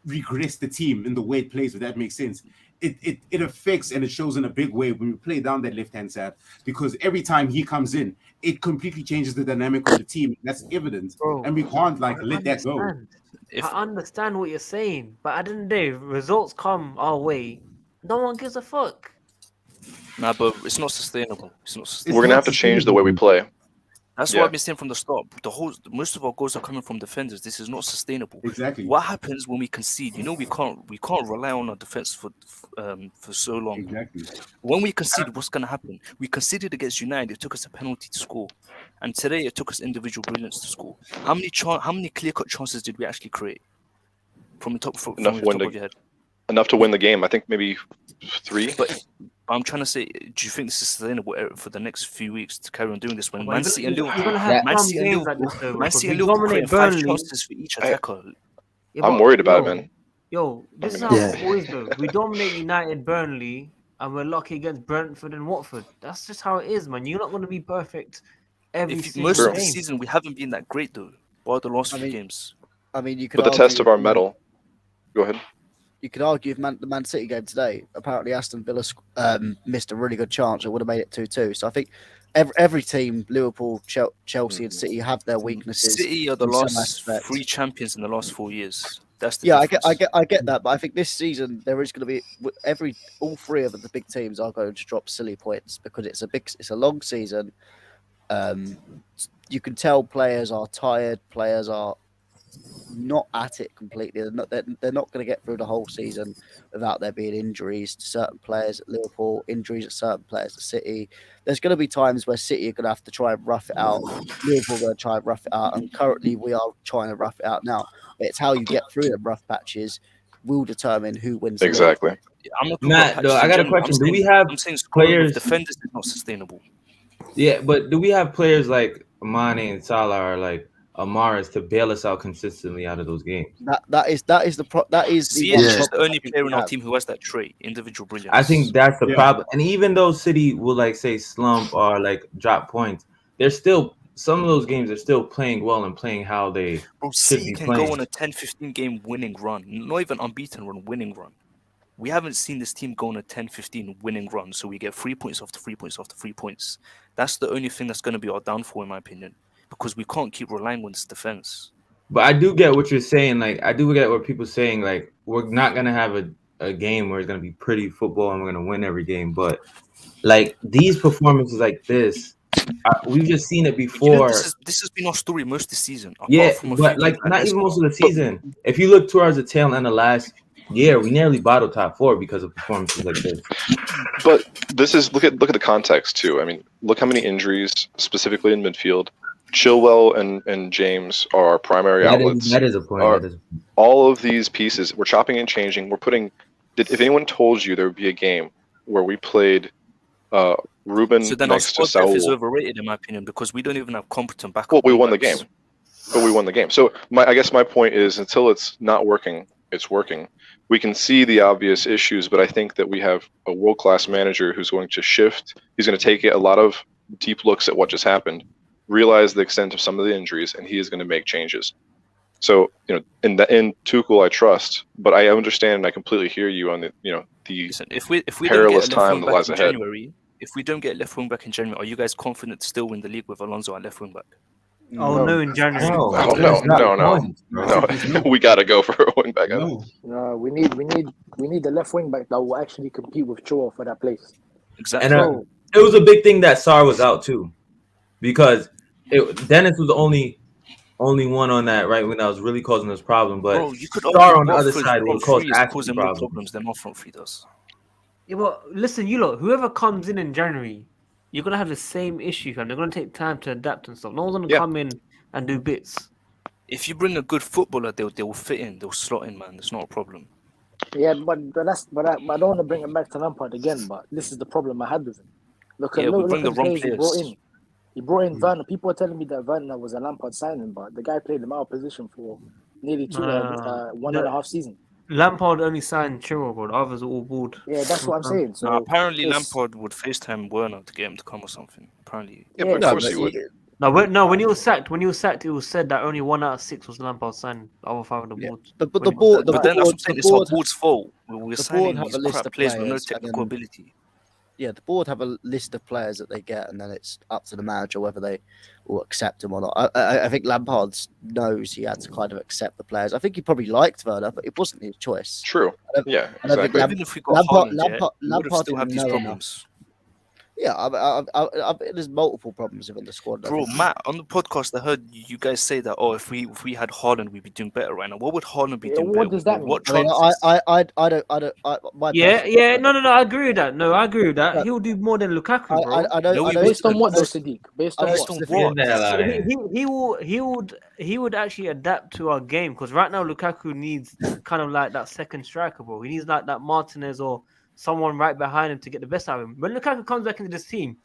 regress the team in the way it plays. If that makes sense, it affects and it shows in a big way when we play down that left hand side, because every time he comes in, it completely changes the dynamic of the team. That's evident, bro, and we can't I let that go. understand. If I understand what you're saying, but at the end of the day, results come our way. No one gives a fuck. nah, but it's not sustainable. It's not It's sustainable. We're gonna not have to change the way we sustainable. play. That's what Yeah. I've been saying from the start. Most of our goals are coming from defenders. This is not sustainable. Exactly. What happens when we concede? You know, we can't rely on our defense for so long. Exactly. When we concede, what's gonna happen? We conceded against United. It took us a penalty to score, and today it took us individual brilliance to score. How many clear cut chances did we actually create from the top Enough of your head? enough to win the game. I think maybe 3. But I'm trying to say, do you think this is sustainable for the next few weeks to carry on doing this when But Man City and you're Liverpool, gonna have Man some City and games like this, Liverpool, though. Man Because City we and Liverpool dominate creating 5 Burnley. chances for each attacker? Yeah, I'm but worried about it, man. Yo, this is how football is, though. We dominate United, Burnley, and we're lucky against Brentford and Watford. That's just how it is, man. You're not going to be perfect every single Most of the game. season we haven't been that great though, bar the last few games. I mean, you could But the argue test of our mettle. Go ahead. You could argue if the Man City game today, apparently Aston Villa missed a really good chance. It would have made it 2-2. So I think every team, Liverpool, Chelsea, and City, have their weaknesses. City are the in some last aspects. 3 champions in the last 4 years. That's the Yeah, difference. I get that, but I think this season there is going to be all 3 of the big teams are going to drop silly points because it's a long season. You can tell players are tired. Players are not at it completely. They're not going to get through the whole season without there being injuries to certain players at Liverpool, injuries at certain players at City. There's going to be times where City are going to have to try and rough it out. Liverpool are going to try and rough it out, and currently we are trying to rough it out now. But it's how you get through the rough patches will determine who wins. The league. Exactly. I'm not talking Matt, about though, patches I in got a general. question. Do we have I'm saying scoring with players? defenders is not sustainable. Yeah, but do we have players like Mane and Salah or like Amaris to bail us out consistently out of those games? That is the Ziyech one is the problem only I think player we in our have. team who has that trait, individual brilliance. I think that's the problem. And even though City will like say slump or like drop points, they're still some of those games are still playing well and playing how they Bro, should City be can playing. go on a 10-15 game winning run, not even unbeaten run, winning run. We haven't seen this team go on a 10-15 winning run, so we get 3 points after 3 points after 3 points. That's the only thing that's going to be our downfall, in my opinion, because we can't keep relying on this defense. But I do get what you're saying. Like, I do get what people saying. Like, we're not gonna have a game where it's gonna be pretty football and we're gonna win every game. But like these performances like this, we've just seen it before. This has been our story most of the season. Yeah, From a but few like games not even most of the season. If you look towards the tail end of last year, we nearly battled top 4 because of performances like this. But this is look at the context too. I mean, look how many injuries specifically in midfield. Chilwell and James are our primary outlets. That is a point. All of these pieces, we're chopping and changing. We're putting. If anyone told you there would be a game where we played Ruben so then next to our squad depth is Saul, overrated in my opinion because we don't even have competent backup. well, we won the game. But we won the game. So I guess my point is, until it's not working, it's working. We can see the obvious issues, but I think that we have a world-class manager who's going to shift. He's going to take a lot of deep looks at what just happened, realize the extent of some of the injuries, and he is going to make changes. So, in Tuchel, I trust, but I understand and I completely hear you on the Listen, if we perilous don't get a left time wing that lies back in ahead. January, if we don't get a left wing back in January, are you guys confident to still win the league with Alonso at left wing back? Oh no, in January. No. We gotta go for a wing back. No, we need the left wing back that will actually compete with Chua for that place. Exactly. And it was a big thing that Sarr was out too, because Dennis was the only one on that right when that was really causing us problem. But Bro, you could Sarr on the other side will cause causing more problems than our front three does. Yeah, well, listen, you lot, whoever comes in January, you're gonna have the same issue, and they're gonna take time to adapt and stuff. No one's gonna come in and do bits. If you bring a good footballer, they will fit in, they'll slot in, man. It's not a problem. Yeah, but I don't want to bring it back to Lampard again. But this is the problem I had with him. Look at the players he brought in. He brought in Werner. People are telling me that Werner was a Lampard signing, but the guy played him out of position for nearly 1.5 seasons. Lampard only signed Chilwell, but others are all bored. Yeah, that's what I'm saying. So apparently Lampard would FaceTime Werner to get him to come or something. Apparently. Yeah, but of course he would. No, when he was sacked, it was said that only 1 out of 6 was Lampard signed. The other 5 on the board. But the board, it's our board's fault. We're signing have these a list crap of players with no players, technical ability. Yeah, the board have a list of players that they get, and then it's up to the manager whether they will accept them or not. I think Lampard knows he had to kind of accept the players. I think he probably liked Werner, but it wasn't his choice. True. Yeah, exactly. Even if we got Lampard still have these problems. Yeah, there's multiple problems within the squad. Bro, Matt, on the podcast, I heard you guys say that, if we had Haaland, we'd be doing better right now. What would Haaland be doing better? What does that mean? What No, I agree with that. No, I agree with that. He'll do more than Lukaku, bro. Based on what, though, Sadiq? Based on what? He would actually adapt to our game, because right now Lukaku needs kind of like that second striker, bro. He needs like that Martinez or someone right behind him to get the best out of him. When Lukaku comes back into this team,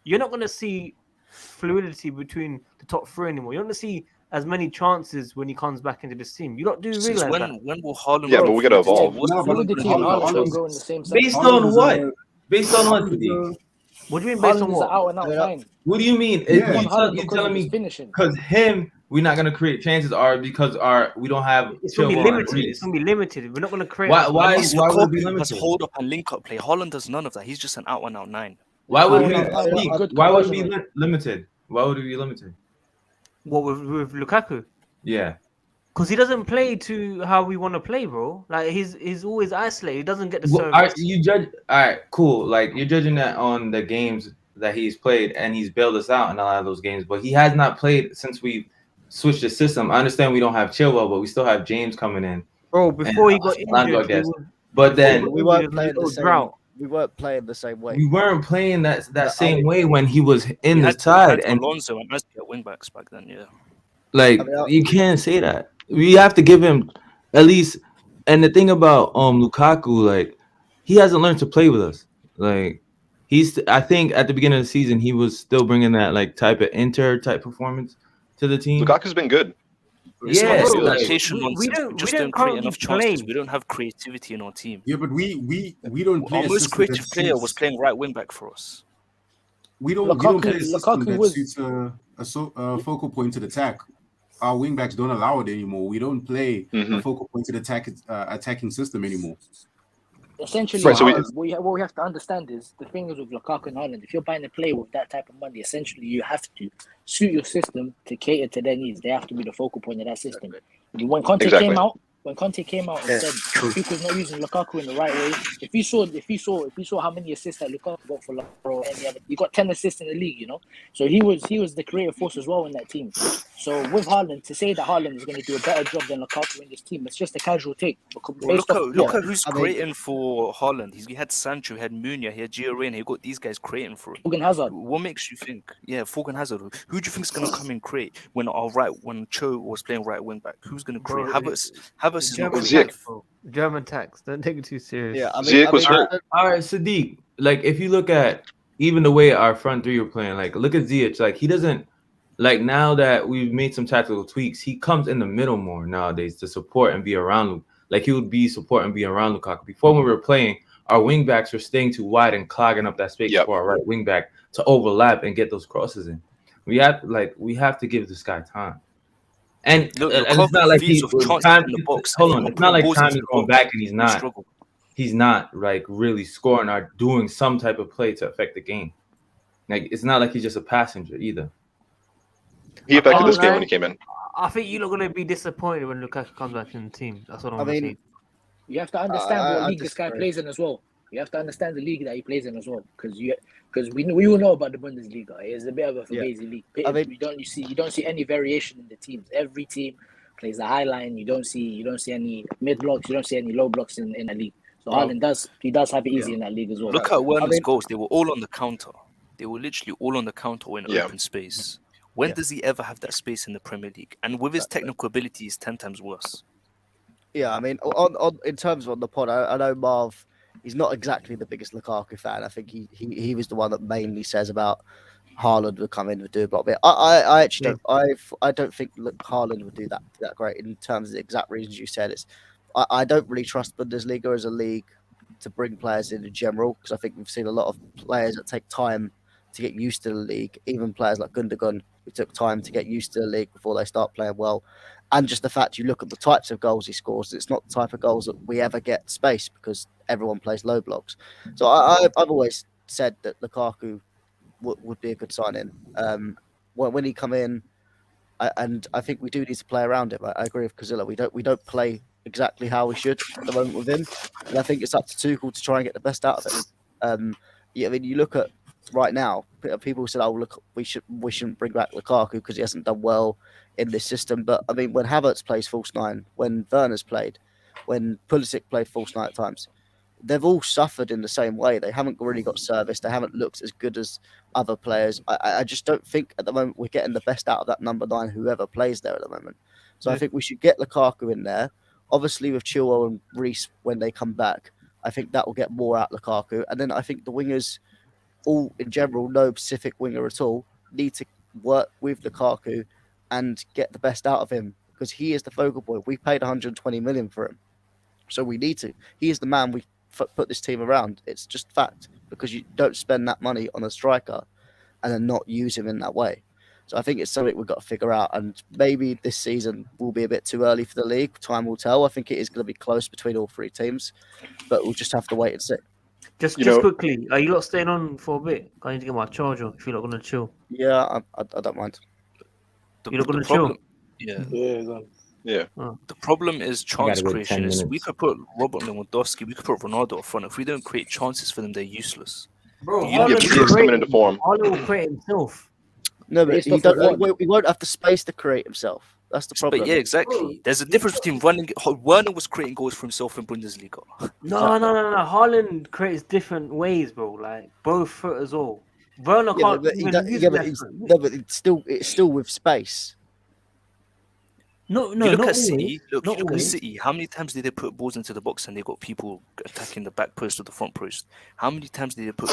you're not going to see fluidity between the top 3 anymore. You're not going to see as many chances when he comes back into this team. You don't do realize that. When will Haaland? Yeah, but we got to evolve. Based on what? Based on what? What do you mean based on what? Out and out line. What do you mean? You're telling me because him, we're not gonna create chances, or because we don't have. It's gonna be limited. It's gonna be limited. We're not gonna create. Why would it be limited? Hold up and link up play. Haaland does none of that. He's just an out and out 9. Why would it be limited? Why would it be limited? What with Lukaku? Yeah. Because he doesn't play to how we want to play, bro. Like he's always isolated. He doesn't get the service. All right, cool. Like you're judging that on the games that he's played, and he's bailed us out in a lot of those games. But he has not played since we switched the system. I understand we don't have Chilwell, but we still have James coming in. Bro, before he got injured, but then we weren't playing the same. We weren't playing the same way. We weren't playing that same way when he was in the side. And Alonso and Messi at wing backs back then, yeah. Like you can't say that. We have to give him at least. And the thing about Lukaku, like he hasn't learned to play with us. Like I think at the beginning of the season he was still bringing that like type of type performance to the team. Lukaku's been good. Yeah, we don't create enough chances. We don't have creativity in our team. Yeah, but we don't play. Our most creative player was playing right wing back for us. We don't play a system that suits a focal pointed attack. Our wing backs don't allow it anymore. We don't play a focal pointed attacking system anymore. Essentially, Right, so what we have to understand is the thing is with Lukaku and Haaland, if you're buying a player with that type of money, essentially you have to suit your system to cater to their needs. They have to be the focal point of that system. When Conte Exactly. came out and said Tuchel's not using Lukaku in the right way, if you saw how many assists that Lukaku got for or any other, he got 10 assists in the league, you know. So he was the creative force as well in that team. So with Haaland, to say that Haaland is going to do a better job than Lukaku in this team, it's just a casual take. Well, look at who's creating for Holland. He had Sancho, he had Munya, he had Gio, he got these guys creating for him. Thorgan Hazard. What makes you think? Yeah, Thorgan Hazard. Who do you think is going to come and create when Cho was playing right wing back? Who's going to create? Havertz is not German tax. Don't take it too serious. Yeah, Ziyech was hurt. All right, Sadiq. Like, if you look at even the way our front three were playing, like, look at Ziyech. Like, he doesn't. Like, now that we've made some tactical tweaks, he comes in the middle more nowadays to support and be around. Like, he would be support and be around Lukaku. Before, when we were playing, our wing backs were staying too wide and clogging up that space for our right wing back to overlap and get those crosses in. We have to give this guy time. And, Look, and it's not like he's time in the box. Hold on, it's not like time is going back and he's not. He's not like really scoring or doing some type of play to affect the game. Like, it's not like he's just a passenger either. He affected this game when he came in. I think you're not going to be disappointed when Lukaku comes back in the team. That's what I'm saying. You have to understand what league this guy plays in as well. You have to understand the league that he plays in as well, because we all know about the Bundesliga. It's a bit of a fugazi league. You don't see any variation in the teams. Every team plays a high line. You don't see any mid blocks. You don't see any low blocks in the league. So Haaland does have it easy in that league as well. Look at Werner's goals. They were all on the counter. They were literally all on the counter or in open space. When does he ever have that space in the Premier League? And with his technical ability, he's 10 times worse. Yeah, I mean, on in terms of on the pod, I know Marv. He's not exactly the biggest Lukaku fan. I think he was the one that mainly says about Haaland would come in and do a block bit. I actually don't think Haaland would do that great in terms of the exact reasons you said. I don't really trust Bundesliga as a league to bring players in general, because I think we've seen a lot of players that take time to get used to the league. Even players like Gundogan, who took time to get used to the league before they start playing well. And just the fact you look at the types of goals he scores, it's not the type of goals that we ever get space because everyone plays low blocks. So I've always said that Lukaku would be a good sign-in. When he come in, and I think we do need to play around him. I agree with Kazilla. We don't play exactly how we should at the moment with him, and I think it's up to Tuchel to try and get the best out of it. I mean, you look at right now, people said, "Oh, look, we shouldn't bring back Lukaku because he hasn't done well in this system." But I mean, when Havertz plays false nine, when Werner's played, when Pulisic played false nine at times, they've all suffered in the same way. They haven't really got service. They haven't looked as good as other players. I just don't think at the moment we're getting the best out of that number 9, whoever plays there at the moment. So I think we should get Lukaku in there. Obviously, with Chilwell and Reece when they come back, I think that will get more out of Lukaku. And then I think the wingers, all in general, no specific winger at all, need to work with Lukaku and get the best out of him, because he is the focal point. We paid 120 million for him, so we need to. He is the man we put this team around. It's just fact, because you don't spend that money on a striker and then not use him in that way. So I think it's something we've got to figure out, and maybe this season will be a bit too early for the league. Time will tell. I think it is going to be close between all three teams, but we'll just have to wait and see. Just quickly, are you lot staying on for a bit? I need to get my charger if you're not going to chill. Yeah, I don't mind. You're not going to chill? Yeah. The problem is chance creation. We could put Robert Lewandowski, we could put Ronaldo up front. If we don't create chances for them, they're useless. Bro, Haaland will create himself. No, but he won't have the space to create himself. That's the problem. But yeah, exactly. There's a difference between Werner was creating goals for himself in Bundesliga. No. Haaland creates different ways, bro. Like both footers all. Werner can't. But it's still with space. No. You look at City. Look at City. How many times did they put balls into the box and they got people attacking the back post or the front post? How many times did they put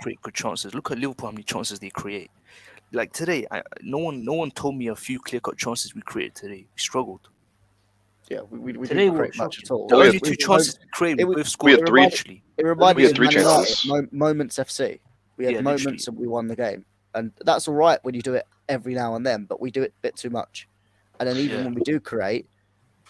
create good chances? Look at Liverpool. How many chances they create? Like today, no one told me a few clear-cut chances we created today. We struggled. Yeah, we didn't create much at all. The only two chances we created, we both scored. We had three. It reminded me of 3 chances. Moments FC. We had moments and we won the game, and that's all right when you do it every now and then. But we do it a bit too much, and then even when we do create,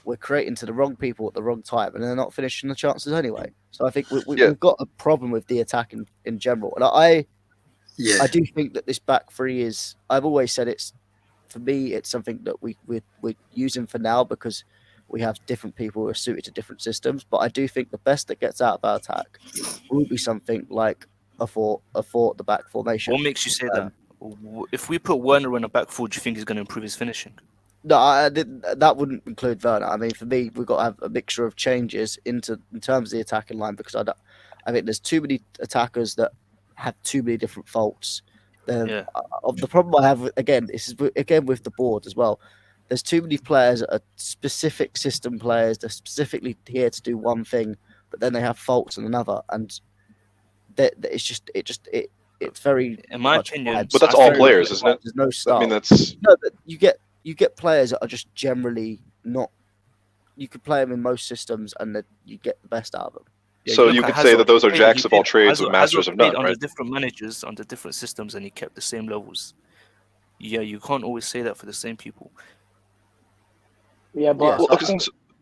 we're creating to the wrong people at the wrong time, and they're not finishing the chances anyway. So I think Yeah. we've got a problem with the attack in general. And I Yeah. do think that this back three is. I've always said for me, it's something that we're using for now because we have different people who are suited to different systems. But I do think the best that gets out of our attack will be something like a four at the back formation. What makes you say that? If we put Werner in a back four, do you think he's going to improve his finishing? No, that wouldn't include Werner. I mean, for me, we've got to have a mixture of changes in terms of the attacking line because I think there's too many attackers that have too many different faults. The problem I have again with the board as well. There's too many players that are specific system players. They're specifically here to do one thing, but then they have faults in another, and it's very. In my opinion, but that's all players, isn't it? There's no style. I mean, that's no, but you get players that are just generally not. You could play them in most systems, and that you get the best out of them. Yeah, so you could say that those are jacks of all trades with masters of none, under right? different managers, under different systems, and he kept the same levels. Yeah, you can't always say that for the same people. Yeah, but Well, okay,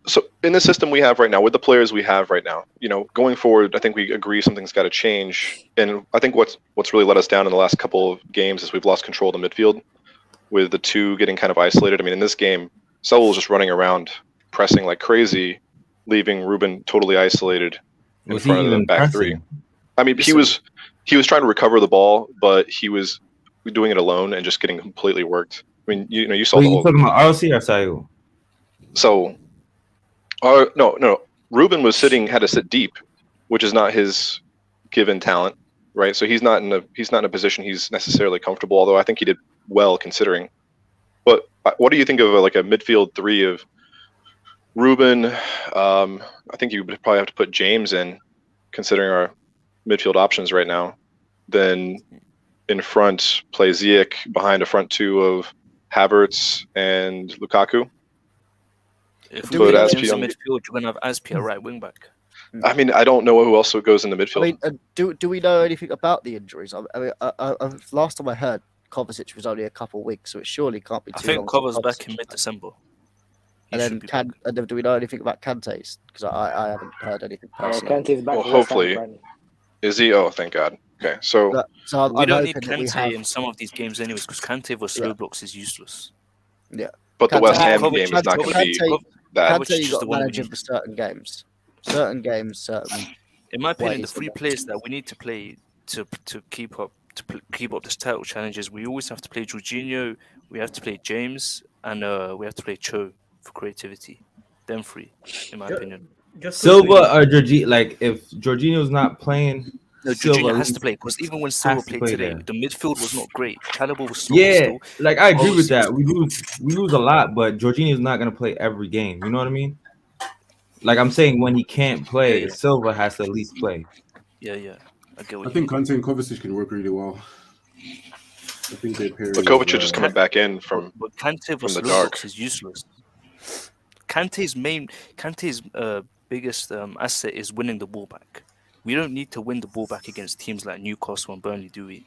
so in the system we have right now, with the players we have right now, going forward, I think we agree something's got to change. And I think what's really let us down in the last couple of games is we've lost control of the midfield, with the two getting kind of isolated. I mean, in this game, Saul was just running around, pressing like crazy, leaving Ruben totally isolated in front of the back three. I mean, he was trying to recover the ball, but he was doing it alone and just getting completely worked. I mean, you saw the whole. You talking about RLC or Sayo? So, no. Ruben had to sit deep, which is not his given talent, right? So he's not in a position he's necessarily comfortable. Although I think he did well considering. But what do you think of like a midfield three of Ruben? I think you would probably have to put James in, considering our midfield options right now. Then in front, play Ziyech behind a front two of Havertz and Lukaku. If we put Aspi in midfield, you're going to have Aspi a right wing back. I mean, I don't know who else goes in the midfield. I mean, do we know anything about the injuries? I mean, last time I heard, Kovacic was only a couple of weeks, so it surely can't be too long. I think Kova's back in mid-December. And then, do we know anything about Kante's? Because I haven't heard anything personally. Kante's back. Well, hopefully. Is he? Oh, thank God. Okay, so we don't need Kante in some of these games anyways, because Kante with slow blocks is useless. Yeah. But the West Ham game is not going to be that. Kante, you got to manage him for certain games. In my opinion, the three players that we need to play to keep up this title challenges, we always have to play Jorginho, we have to play James, and we have to play Cho for creativity. Them three, in my opinion. Silva or Jorginho? Like if Jorginho's not playing, no, Jorginho has to play because even when Silva played today, the midfield was not great. Caliber was slow. Yeah, like I agree with that. We lose a lot, but Jorginho's not gonna play every game. You know what I mean? Like I'm saying, when he can't play, Silva has to at least play. Yeah. I think Kante and Kovacic can work really well. I think they pair. But Kovacic is coming back in from Kante from the dark. Is useless. Kante's biggest asset is winning the ball back. We don't need to win the ball back against teams like Newcastle and Burnley, do we?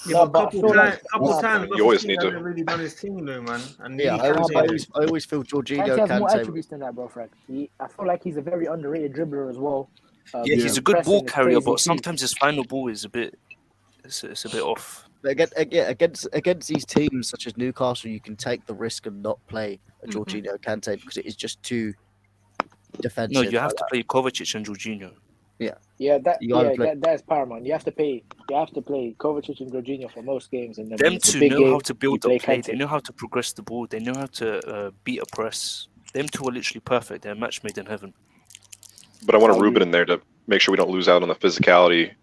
Yeah, but couple times, you always need to. Really done his team, though, man. And yeah, I always feel Jorginho Kante has more Kante. attributes than that, bro, Frank. I feel like he's a very underrated dribbler as well. He's a good ball carrier, but sometimes his final ball is a bit off. But against these teams such as Newcastle, you can take the risk and not play a Jorginho Kante because it is just too defensive. No, you have to play Kovacic and Jorginho. Yeah, that's paramount. You have to play Kovacic and Jorginho for most games, and then them two know how to build up play. They know how to progress the ball. They know how to beat a press. Them two are literally perfect. They're a match made in heaven. But I want a Ruben in there to make sure we don't lose out on the physicality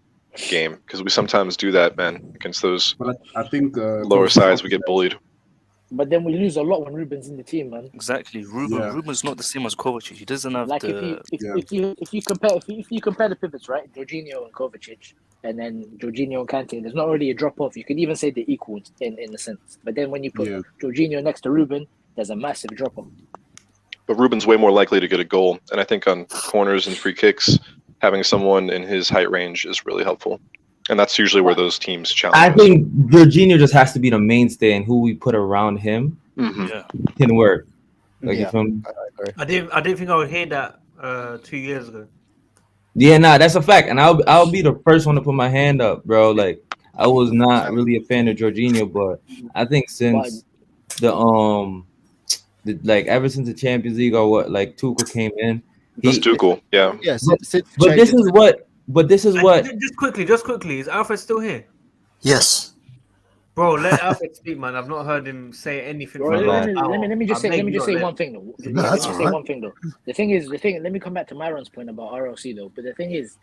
game because we sometimes do that, man. Against those I think lower sides, we get bullied. But then we lose a lot when Ruben's in the team, man. Exactly, Ruben's not the same as Kovacic. He doesn't have like if you compare the pivots, right? Jorginho and Kovacic, and then Jorginho and Kante. There's not really a drop off. You could even say they're equal in a sense. But then when you put Jorginho next to Ruben, there's a massive drop off. But Ruben's way more likely to get a goal, and I think on corners and free kicks, having someone in his height range is really helpful. And that's usually where those teams challenge. I think Jorginho just has to be the mainstay, and who we put around him can work. Like you Yeah, feel me? I agree. I didn't think I would hear that 2 years ago. Yeah, nah, that's a fact, and I'll be the first one to put my hand up, bro. Like I was not really a fan of Jorginho, but I think But since like ever since the Champions League or what, like Tuchel came in, That's he. Tuchel. Yeah. Yeah, But, since but this is what. But this is what. Just quickly, is Alfred still here? Yes. Bro, let Alfred speak, man. I've not heard him say anything bro, for the My last bad. hour. let me just I say beg you, one let thing though. No, Let me that's just all say right. one thing though. The thing. Let me come back to Myron's point about RLC though. But the thing is,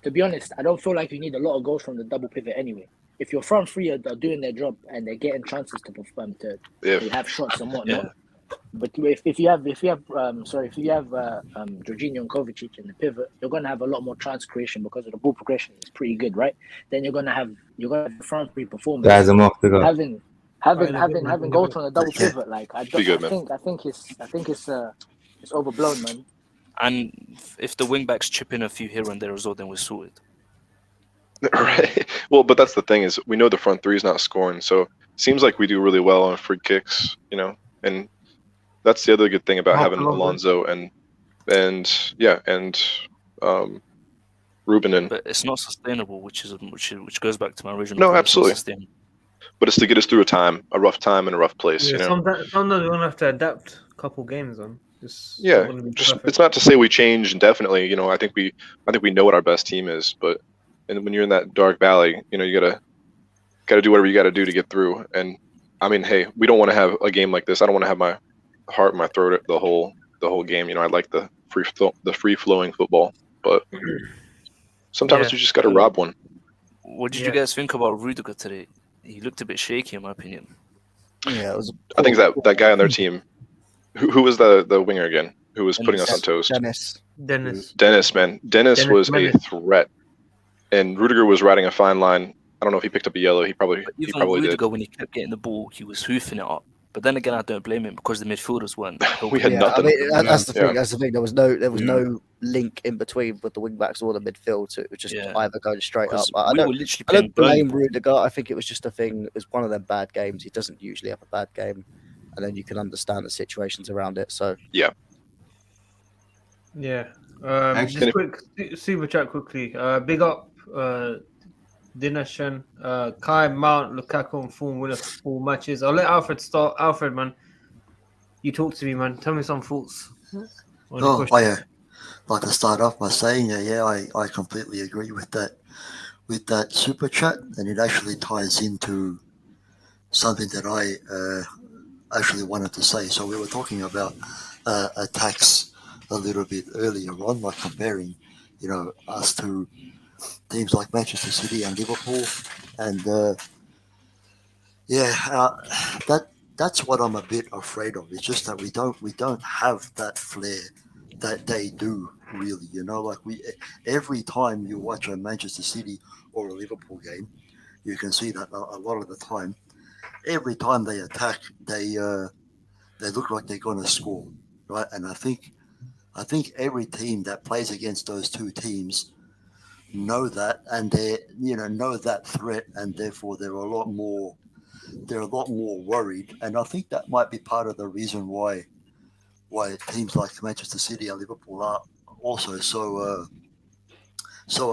to be honest, I don't feel like you need a lot of goals from the double pivot anyway. If your front three are doing their job and they're getting chances to perform to have shots and whatnot. Yeah. But if you have Jorginho and Kovacic in the pivot, you're gonna have a lot more chance creation because of the ball progression is pretty good, right? Then you're gonna have front three performers. Guys, I'm off to go. Having goals from the double Okay. pivot, like I Be good, man. think it's overblown, man. And if the wing backs chip in a few here and there as well, then we're sorted. Right. Well, but that's the thing is we know the front three is not scoring, so it seems like we do really well on free kicks, and that's the other good thing about having Alonso and Ruben in. But it's not sustainable, which goes back to my original. No, point. absolutely. It's not sustainable. But it's to get us through a rough time and a rough place, Yeah, sometimes we're gonna have to adapt a couple games on. It's not gonna be perfect. it's not to say we change indefinitely. I think we know what our best team is, but when you're in that dark valley, you gotta do whatever you gotta do to get through. And I mean, hey, we don't want to have a game like this. I don't want to have my heart in my throat the whole game. I like the free flowing football, but sometimes you just gotta rob one. What did you guys think about Rudiger today? He looked a bit shaky, in my opinion. Yeah, it was. I think that guy on their team, who was the winger again, who was putting us on toast? Dennis, man. Dennis was a threat, and Rudiger was riding a fine line. I don't know if he picked up a yellow. He probably Rudiger, did. when he kept getting the ball, he was hoofing it up. But then again, I don't blame him because the midfielders weren't. We had nothing. I mean, that's the thing. That's the thing. There was no link in between with the wing backs or the midfield, so it was just either going straight up. I don't blame Rudiger. I think it was just a thing. It was one of them bad games. He doesn't usually have a bad game, and then you can understand the situations around it. So yeah. Just quick super chat quickly. Big up Dinesh, Kai, Mount, Lukaku, and form winner for 4 matches. I'll let Alfred start. Alfred, man, you talk to me, man. Tell me some thoughts. I like to start off by saying, I completely agree with that super chat, and it actually ties into something that I actually wanted to say. So we were talking about attacks a little bit earlier on, like comparing, us to teams like Manchester City and Liverpool, and that's what I'm a bit afraid of. It's just that we don't have that flair that they do, really. Like every time you watch a Manchester City or a Liverpool game, you can see that a lot of the time, every time they attack, they look like they're going to score, right? And I think every team that plays against those two teams know that, and they know that threat, and therefore they're a lot more worried. And I think that might be part of the reason why teams like Manchester City and Liverpool are also so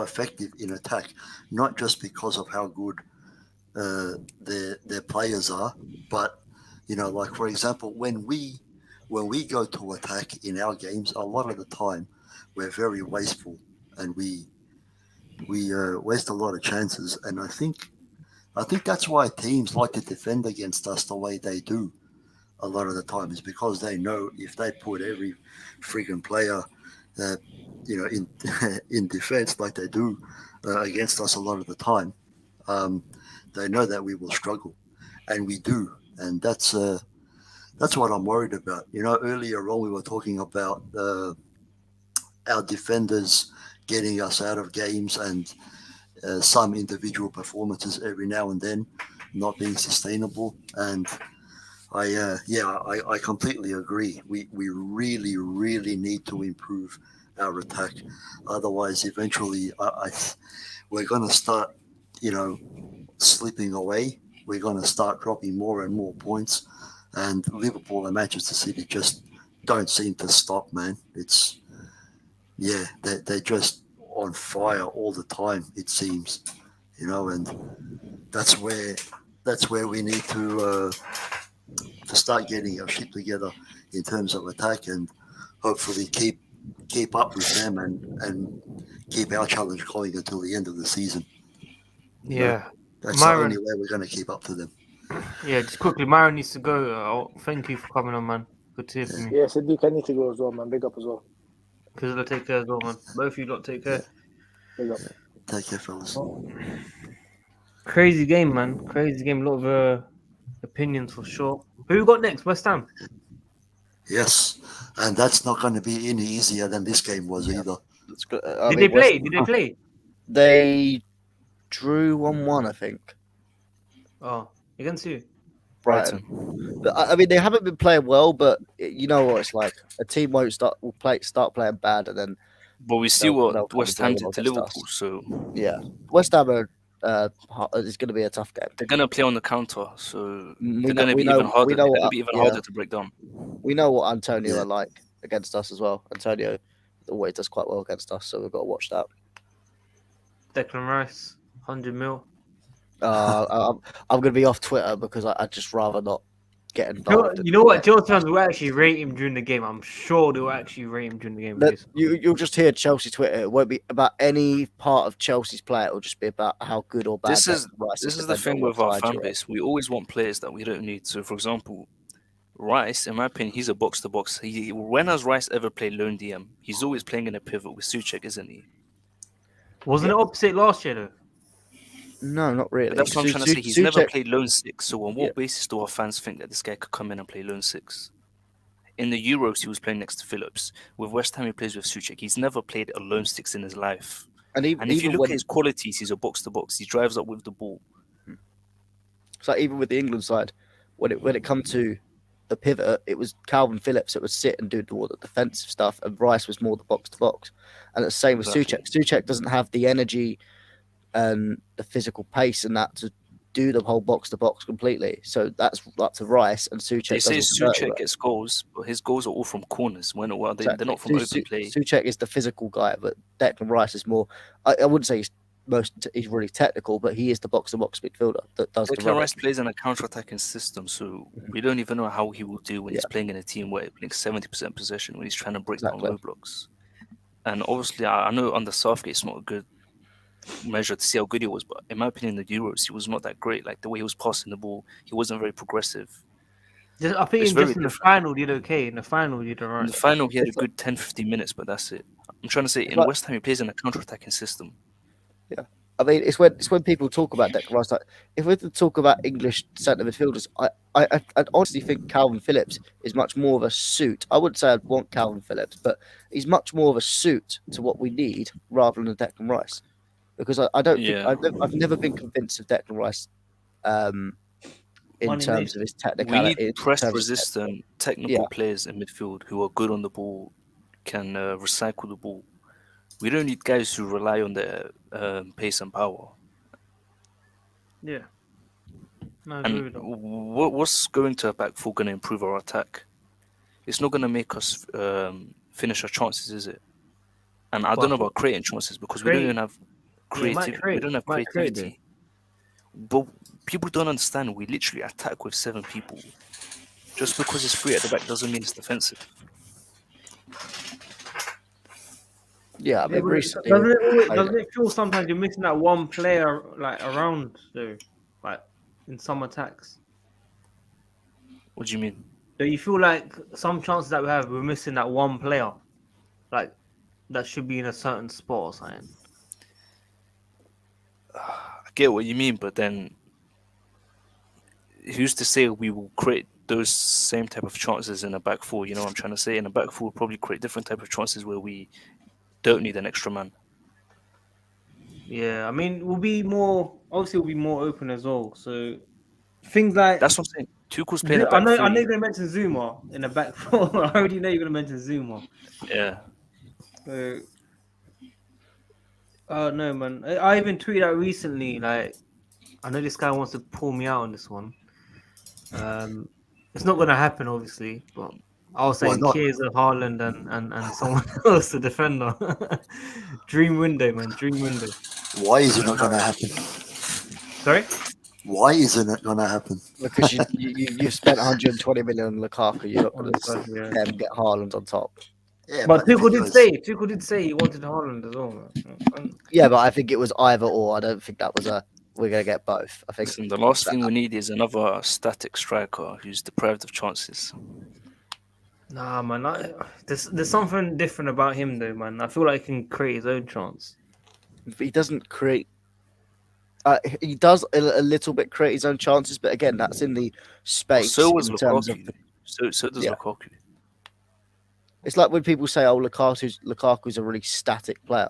effective in attack, not just because of how good their players are, but like for example, when we go to attack in our games, a lot of the time we're very wasteful, and we waste a lot of chances. And I think that's why teams like to defend against us the way they do a lot of the time, is because they know if they put every freaking player in defense like they do against us a lot of the time, they know that we will struggle, and we do. And that's what I'm worried about. Earlier on we were talking about our defenders getting us out of games, and some individual performances every now and then not being sustainable. And I completely agree. We really, really need to improve our attack. Otherwise, eventually, we're going to start, slipping away. We're going to start dropping more and more points. And Liverpool and Manchester City just don't seem to stop, man. It's they're just on fire all the time. It seems, and that's where we need to start getting our shit together in terms of attack, and hopefully keep up with them and keep our challenge going until the end of the season. Yeah. That's Myron. the only way we're going to keep up to them. Yeah, just quickly, Myron needs to go. Thank you for coming on, man. Good to hear from you. Yeah, Sadiq, I need to go as well, man. Big up as well. Because they'll take care as well, man. Both of you lot take care. Big up. Take care, fellas. Crazy game, man. Crazy game. A lot of opinions for sure. Who we got next? West Ham. Yes, and that's not going to be any easier than this game was either. That's good. Did they play? Did they play? They drew 1-1, I think. Oh, against who? Brighton. But, I mean, they haven't been playing well, but you know what it's like. A team won't start playing bad, and then. But we see what West Ham did to Liverpool. So yeah, West Ham are. It's going to be a tough game. They're going to play on the counter, so they're going to be even harder. They're going to be even harder to break down. We know what Antonio are like against us as well. Antonio always does quite well against us, so we've got to watch that. Declan Rice, 100 mil. I'm going to be off Twitter because I'd just rather not get involved. You know what? Chelsea fans will actually rate him during the game. I'm sure they'll actually rate him during the game. You'll just hear Chelsea Twitter. It won't be about any part of Chelsea's play. It'll just be about how good or bad. This is the thing with our fan base. We always want players that we don't need. So, for example, Rice, in my opinion, he's a box-to-box. When has Rice ever played lone DM? He's always playing in a pivot with Ziyech, isn't he? Wasn't it opposite last year, though? No, not really. But that's what I'm trying to say. He's never played lone six. So on what basis do our fans think that this guy could come in and play lone six? In the Euros, he was playing next to Phillips. With West Ham, he plays with Ziyech. He's never played a lone six in his life. And if you look at his qualities, he's a box-to-box. He drives up with the ball. So even with the England side, when it comes to the pivot, it was Calvin Phillips that would sit and do all the defensive stuff, and Rice was more the box-to-box. And it's the same with Ziyech. Ziyech doesn't have the energy and the physical pace and that to do the whole box-to-box completely. So that's up to Rice, and Ziyech. They say Ziyech gets goals, but his goals are all from corners. They're not from open play. Ziyech is the physical guy, but Declan Rice is more. I wouldn't say he's really technical, but he is the box-to-box midfielder that does the Declan Rice plays in a counter-attacking system, so we don't even know how he will do when he's playing in a team where he's playing 70% possession, when he's trying to break down low blocks. And obviously, I know under Southgate it's not a good measure to see how good he was, but in my opinion, in the Euros, he was not that great. Like the way he was passing the ball, he wasn't very progressive. I think in the final, he did okay. In the final, he did all right. In the final, he had a good 10-15 minutes, but that's it. I'm trying to say, in West Ham, he plays in a counter-attacking system. Yeah. I mean, it's when people talk about Declan Rice. Like, if we're to talk about English centre midfielders, I honestly think Calvin Phillips is much more of a suit. I wouldn't say I'd want Calvin Phillips, but he's much more of a suit to what we need rather than a Declan Rice. Because I don't think I've never been convinced of Declan Rice in terms of his technicality. We need press-resistant, technical players in midfield who are good on the ball, can recycle the ball. We don't need guys who rely on their pace and power. Yeah. No, and what's going to a back four going to improve our attack? It's not going to make us finish our chances, is it? And I don't know about creating chances because we don't even have creativity. We don't have creativity. But people don't understand. We literally attack with 7 people. Just because it's free at the back doesn't mean it's defensive. Yeah, I mean, recently, doesn't it feel sometimes you're missing that one player like around though, like in some attacks? What do you mean? Do you feel like some chances that we have, we're missing that one player, like that should be in a certain spot or something? I get what you mean, but then who's to say we will create those same type of chances in a back four? You know what I'm trying to say? In a back four, we'll probably create different type of chances where we don't need an extra man. Yeah, I mean, we'll be more open as well. So things like that's what I'm saying. Tuchel's playing a back I know three. you're going to mention Zuma in the back four. I already know you're going to mention Zuma. Yeah. So, no, man. I even tweeted out recently, like, I know this guy wants to pull me out on this one. It's not going to happen, obviously, but I was Why saying not? Chiesa, Haaland, and someone else, the defender. Dream window, man. Dream window. Why is it not going to happen? Sorry? Why isn't it going to happen? Because you've spent 120 million on Lukaku. You're not Oh, going to God, yeah. then get Haaland on top. Yeah, But if Tuchel it did was, say, he wanted Haaland as well, man. And Yeah, but I think it was either or. I don't think that was we're going to get both. I think Listen, the last thing we need is another static striker who's deprived of chances. nah, man. There's something different about him, though, man. I feel like he can create his own chance. he doesn't create. He does a little bit create his own chances, but again, that's in the space. So was in terms of Lukaku. So does Lukaku. It's like when people say, "Oh, Lukaku's a really static player,"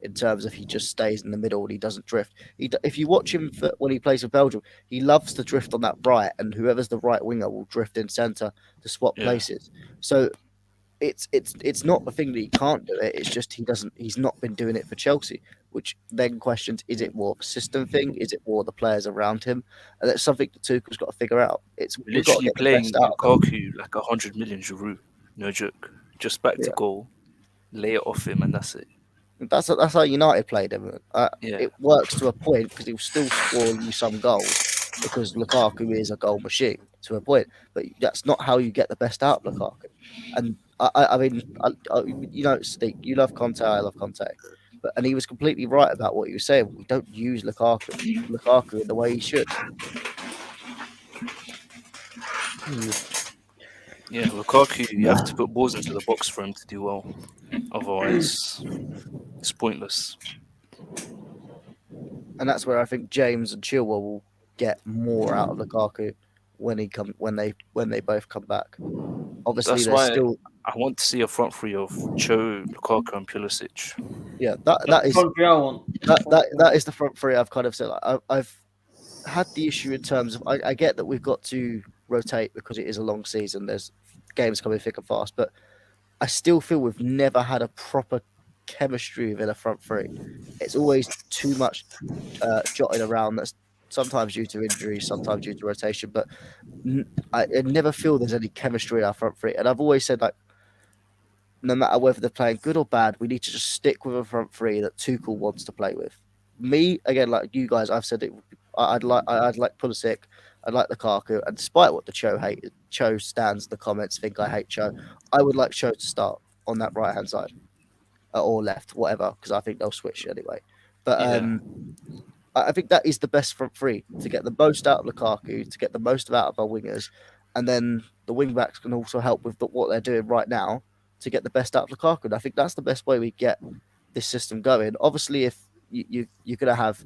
in terms of he just stays in the middle and he doesn't drift. If you watch him when he plays for Belgium, he loves to drift on that right, and whoever's the right winger will drift in centre to swap places. So it's not the thing that he can't do it. It's just he's not been doing it for Chelsea, which then questions: is it more of a system thing? Is it more the players around him? And that's something that Tuchel's got to figure out. We're We've got to literally get the playing best out of him. Lukaku like 100 million Giroud. No joke. Just back to goal, lay it off him, and that's it. That's how United played him. It works to a point because he'll still score you some goals because Lukaku is a goal machine to a point. But that's not how you get the best out of Lukaku. And I mean, you know, Steve, you love Conte, I love Conte, and he was completely right about what he was saying. We don't use Lukaku in the way he should. Yeah, Lukaku, you have to put balls into the box for him to do well. Otherwise, it's pointless. And that's where I think James and Chilwell will get more out of Lukaku when they both come back. Obviously, That's there's why still I want to see a front three of Cho, Lukaku, and Pulisic. yeah. That is Front three I want. that is the front three. I've kind of said I've had the issue in terms of I get that we've got to rotate because it is a long season. There's games coming thick and fast, but I still feel we've never had a proper chemistry within a front three. It's always too much jotted around. That's sometimes due to injury, sometimes due to rotation. But I never feel there's any chemistry in our front three. And I've always said, like, no matter whether they're playing good or bad, we need to just stick with a front three that Tuchel wants to play with. Me, again, like you guys, I've said it. I'd like Pulisic. I'd like Lukaku. And despite what the Cho stands in the comments think I hate Cho, I would like Cho to start on that right hand side or left, whatever, because I think they'll switch anyway. But I think that is the best front three to get the most out of Lukaku, to get the most out of our wingers, and then the wing backs can also help with what they're doing right now to get the best out of Lukaku. And I think that's the best way we get this system going. Obviously, if you're going to have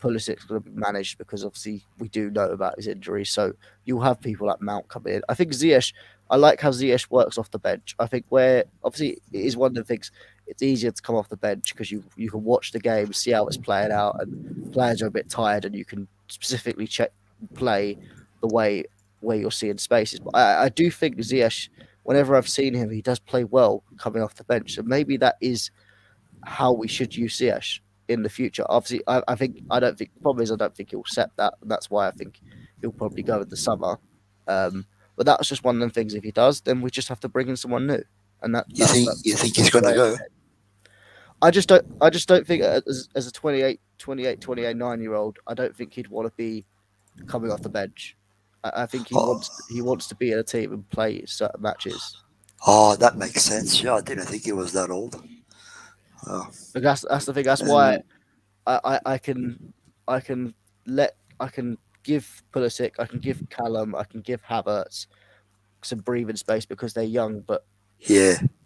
Pulisic's going to be managed because obviously we do know about his injury, so you'll have people like Mount come in. I think Ziyech. I like how Ziyech works off the bench. I think where obviously it is one of the things. It's easier to come off the bench because you can watch the game, see how it's playing out, and players are a bit tired, and you can specifically play the way where you're seeing spaces. But I do think Ziyech, whenever I've seen him, he does play well coming off the bench. So maybe that is how we should use Ziyech in the future. Obviously, I don't think the problem is I don't think he'll accept that, and that's why I think he'll probably go in the summer. But that's just one of them things. If he does, then we just have to bring in someone new. And you think he's going to go? I just don't think as a 28, 29-year-old, I don't think he'd want to be coming off the bench. I think he wants to be in a team and play certain matches. Oh, that makes sense. Yeah, I didn't think he was that old. But that's the thing. That's why I can give Pulisic, I can give Callum, I can give Havertz some breathing space because they're young, but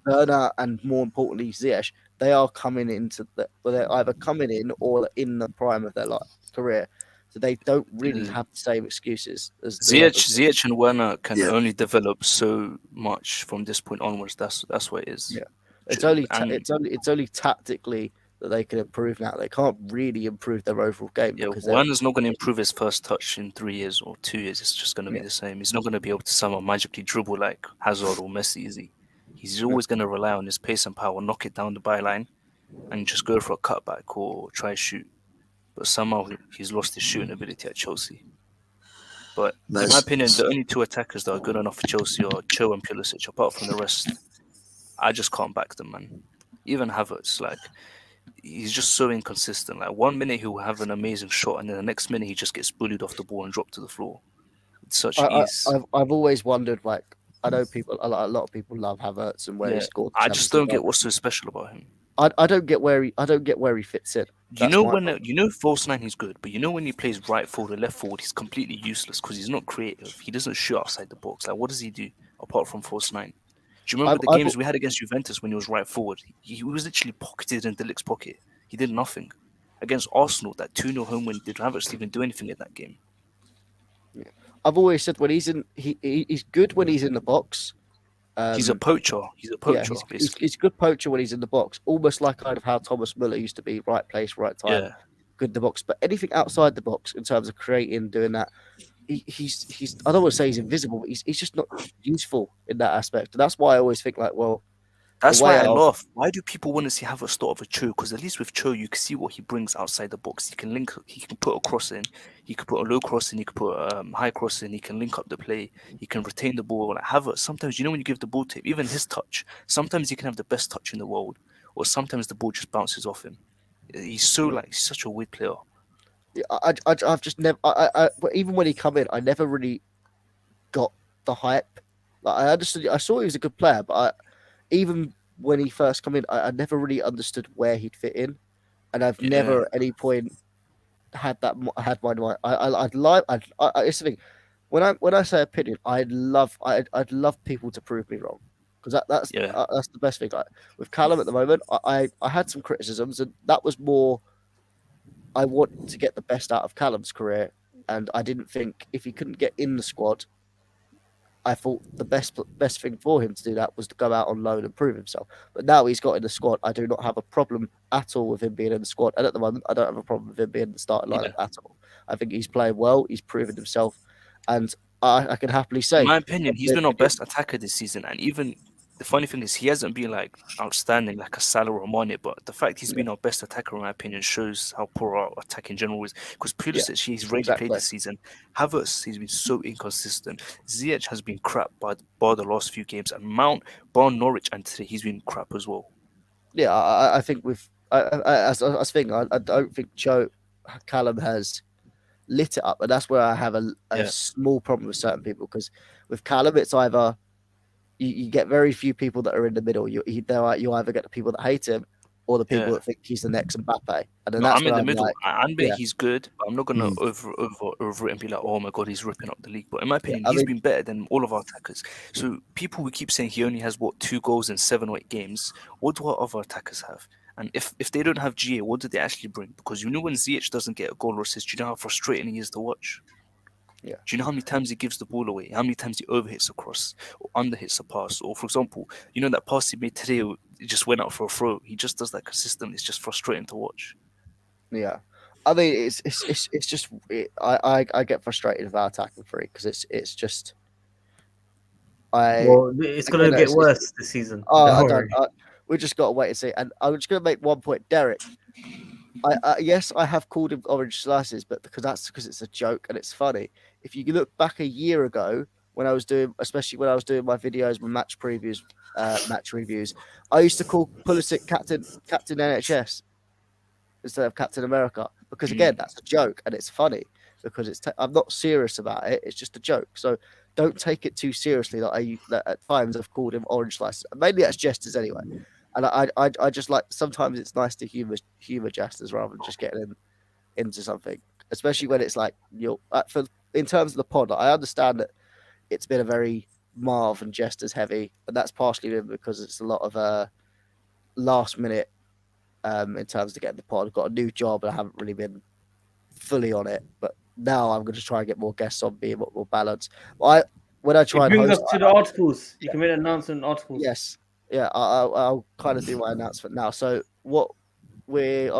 Werner and more importantly Ziyech, they are coming into they're either coming in or in the prime of their career, so they don't really have the same excuses as Ziyech and Werner can only develop so much from this point onwards. That's what it is. Yeah, it's only tactically that they can improve now. They can't really improve their overall game. Yeah, Werner's not going to improve his first touch in 3 years or 2 years. It's just going to be the same. He's not going to be able to somehow magically dribble like Hazard or Messi, is he? He's always going to rely on his pace and power, knock it down the byline, and just go for a cutback or try shoot. But somehow he's lost his shooting ability at Chelsea. But in my Nice. opinion, the only two attackers that are good enough for Chelsea are Cho and Pulisic. Apart from the rest, I just can't back them, man. Even Havertz, like, he's just so inconsistent. Like, 1 minute he'll have an amazing shot, and then the next minute he just gets bullied off the ball and dropped to the floor. It's such ease. I've always wondered, like, I know people, a lot of people love Havertz and where he scored. I just don't get what's so special about him. I don't get where he fits in. You know when you know false nine he's good, but you know when he plays right forward or left forward, he's completely useless because he's not creative. He doesn't shoot outside the box. Like, what does he do apart from false nine? Do you remember the games we had against Juventus when he was right forward? He was literally pocketed in Delict's pocket. He did nothing. Against Arsenal, that 2-0 home win, did Havertz even do anything in that game? Yeah. I've always said when he's in, he's good when he's in the box. He's a poacher. He's a poacher. Yeah, he's a good poacher when he's in the box, almost like kind of how Thomas Muller used to be, right place, right time, good in the box. But anything outside the box in terms of creating, doing that, he's I don't want to say he's invisible, but he's just not useful in that aspect. And that's why I always think like, well, that's why I laugh. Why do people want to see Havertz start with Cho? Because at least with Cho, you can see what he brings outside the box. He can link. He can put a cross in. He can put a low cross in. He can put a high cross in. He can link up the play. He can retain the ball. Like Havertz, sometimes when you give the ball to him, even his touch, sometimes he can have the best touch in the world, or sometimes the ball just bounces off him. He's he's such a weird player. Yeah, I've just never. Even when he come in, I never really got the hype. Like I understood. I saw he was a good player, but even when he first come in, I never really understood where he'd fit in, and I've never at any point had my mind. It's the thing. When I say opinion, I'd love people to prove me wrong, because that's the best thing. With Callum at the moment, I had some criticisms, and that was more. I wanted to get the best out of Callum's career, and I didn't think if he couldn't get in the squad, I thought the best thing for him to do that was to go out on loan and prove himself. But now he's got in the squad, I do not have a problem at all with him being in the squad. And at the moment, I don't have a problem with him being in the starting lineup at all. I think he's playing well. He's proven himself. And I can happily say... In my opinion, he's been our best attacker this season. And even the funny thing is, he hasn't been like outstanding like a Salah or Mane, but the fact he's been our best attacker, in my opinion, shows how poor our attack in general is. Because Pulisic, he's rarely played this season. Havertz, he's been so inconsistent. Ziyech has been crap by the last few games, and Mount, bar Norwich, and today he's been crap as well. Yeah, I think with I don't think Callum has lit it up, and that's where I have a small problem with certain people. Because with Callum, it's either you get very few people that are in the middle. You either get the people that hate him or the people that think he's the next Mbappe. And then I'm in the middle. Like, I admit he's good, but I'm not gonna over it and be like, oh my god, he's ripping up the league. But in my opinion, he's been better than all of our attackers. So people who keep saying he only has 2 goals in 7 or 8 games, what do our other attackers have? And if they don't have GA, what do they actually bring? Because when Ziyech doesn't get a goal or assist, do you know how frustrating he is to watch? Yeah. Do you know how many times he gives the ball away? How many times he overhits a cross or underhits a pass? Or for example, that pass he made today, it just went out for a throw. He just does that consistently. It's just frustrating to watch. Yeah, I mean it's just I get frustrated with our attacking three because it's just it's gonna get worse this season. We just got to wait and see. And I'm just gonna make one point, Derek. Yes, I have called him orange slices, but because it's a joke and it's funny. If you look back a year ago especially when I was doing my videos, my match previews, match reviews, I used to call Pulisic Captain NHS instead of Captain America, because again, that's a joke and it's funny because I'm not serious about it. It's just a joke. So don't take it too seriously. That at times I've called him orange slices. Mainly that's jesters anyway. And I just like, sometimes it's nice to humor jesters rather than just getting into something, especially when it's like, in terms of the pod, I understand that it's been a very Marv and jesters heavy, and that's partially been because it's a lot of last minute in terms of getting the pod. I've got a new job and I haven't really been fully on it, but now I'm going to try and get more guests on, be a bit more balanced. When I try and host, us to the articles. You can make an announcement in articles. Yes. Yeah, I'll kind of do my announcement now. So what where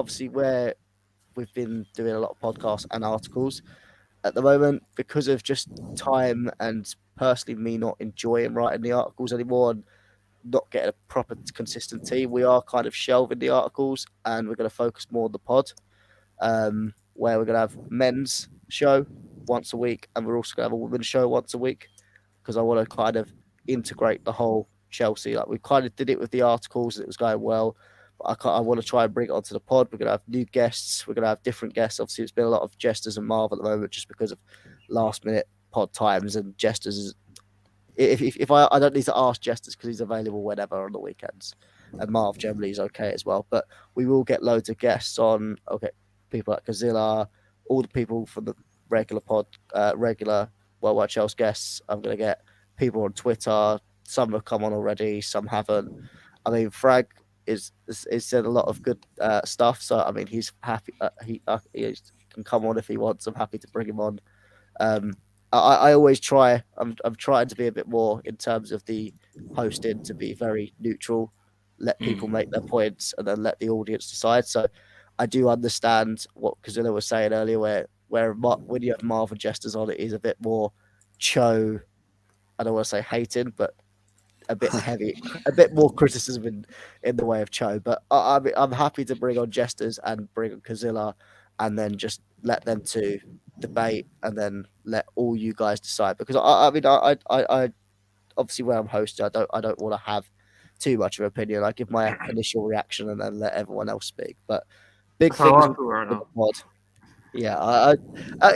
we've been doing a lot of podcasts and articles at the moment, because of just time and personally me not enjoying writing the articles anymore and not getting a proper consistent team, we are kind of shelving the articles and we're going to focus more on the pod, where we're going to have men's show once a week, and we're also going to have a women's show once a week because I want to kind of integrate the whole Chelsea. Like we kind of did it with the articles, and it was going well. But I want to try and bring it onto the pod. We're going to have new guests. We're going to have different guests. Obviously, it's been a lot of Jesters and Marv at the moment just because of last minute pod times, and Jesters is. If I don't need to ask Jesters because he's available whenever on the weekends, and Marv generally is okay as well. But we will get loads of guests on. Okay, people like Kazilla, all the people from the regular WorldWideChels guests. I'm going to get people on Twitter. Some have come on already, some haven't. I mean, Frag is said a lot of good stuff. So I mean, he's happy. He can come on if he wants. I'm happy to bring him on. I always try. I'm trying to be a bit more in terms of the hosting to be very neutral, let people make their points, and then let the audience decide. So I do understand what Kazilla was saying earlier, where when you have Marv and Jesters on, it is a bit more Cho. I don't want to say hating, but a bit heavy, a bit more criticism in the way of Cho. But I'm happy to bring on Jesters and bring on Kazilla, and then just let them two debate, and then let all you guys decide. Because I obviously where I'm hosting, I don't want to have too much of an opinion. I give my initial reaction and then let everyone else speak. But big That's how things I feel right with now. the pod. Yeah,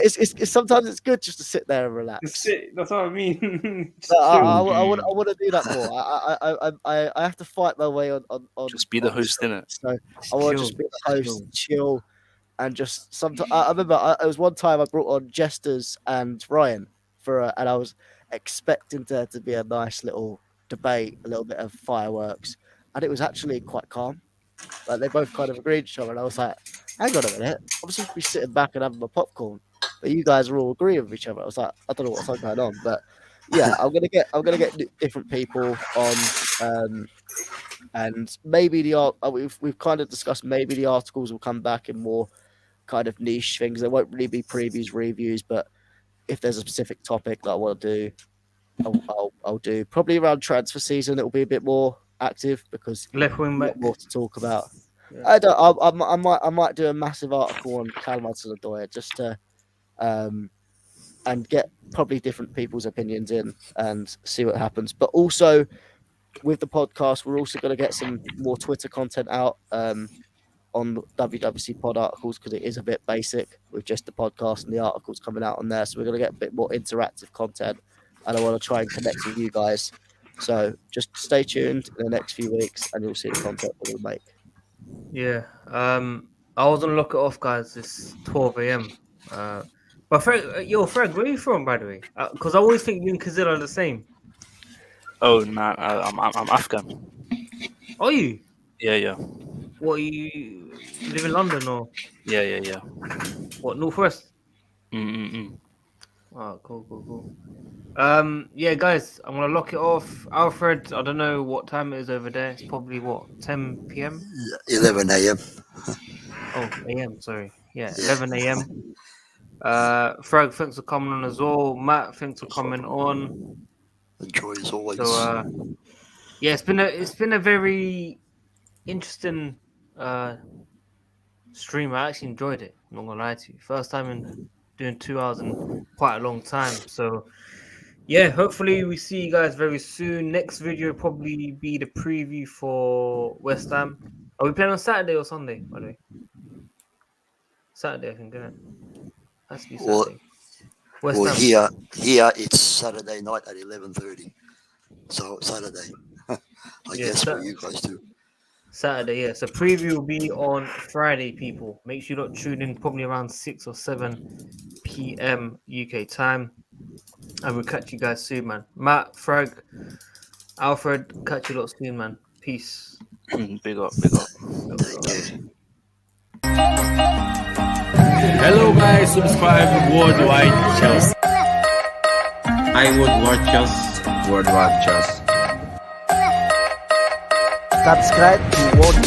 it's sometimes it's good just to sit there and relax. Just sit. That's what I mean. Just But I chill. want to do that more. I have to fight my way on. Just be the host, innit? So I want to just be the host, chill, and just sometimes. I remember it was one time I brought on Jesters and Ryan and I was expecting there to be a nice little debate, a little bit of fireworks, and it was actually quite calm. Like they both kind of agreed with each other, and I was like, hang on a minute, I'm supposed to be sitting back and having my popcorn, but you guys are all agreeing with each other. I was like, I don't know what's going on, but yeah, I'm gonna get different people on, and maybe we've kind of discussed maybe the articles will come back in more kind of niche things. There won't really be previews, reviews, but if there's a specific topic that I want to do, I'll do. Probably around transfer season, it'll be a bit more active because Left wing back. more to talk about. Yeah. I might do a massive article on Callum Hudson-Odoi just to and get probably different people's opinions in and see what happens. But also with the podcast, we're also going to get some more Twitter content out on WWC pod articles because it is a bit basic with just the podcast and the articles coming out on there. So we're going to get a bit more interactive content, and I want to try and connect with you guys. So just stay tuned in the next few weeks, and you'll see the content that we'll make. Yeah. I was on look it off, guys. It's 12 a.m. But Fred, Fred, where are you from, by the way? Because I always think you and Kazilla are the same. Oh man, I'm Afghan. Are you? Yeah. What, you live in London or? Yeah. What, Northwest? Oh, cool. Yeah, guys, I'm gonna lock it off. Alfred, I don't know what time it is over there. It's probably what, 10 p.m. 11 a.m. Oh, a.m. Sorry. Yeah, 11 a.m. Frag, thanks for coming on as well. Matt, thanks for coming on. Enjoy as always. So, yeah, it's been a very interesting stream. I actually enjoyed it. I'm not gonna lie to you. First time in doing 2 hours in quite a long time. So, yeah, hopefully we see you guys very soon. Next video will probably be the preview for West Ham. Are we playing on Saturday or Sunday, by the way? Saturday, I think, isn't it? Has to be Saturday. Well, here it's Saturday night at 11:30. So Saturday. I guess for you guys too. Saturday, yeah. So preview will be on Friday, people. Make sure you don't tune in probably around 6 or 7 p.m. UK time. And we'll catch you guys soon, man. Matt, Frag, Alfred, catch you lot soon, man. Peace. Big up. Hello guys, subscribe to WorldWideChels. I WorldWideChels. WorldWideChels. Subscribe to WorldWide.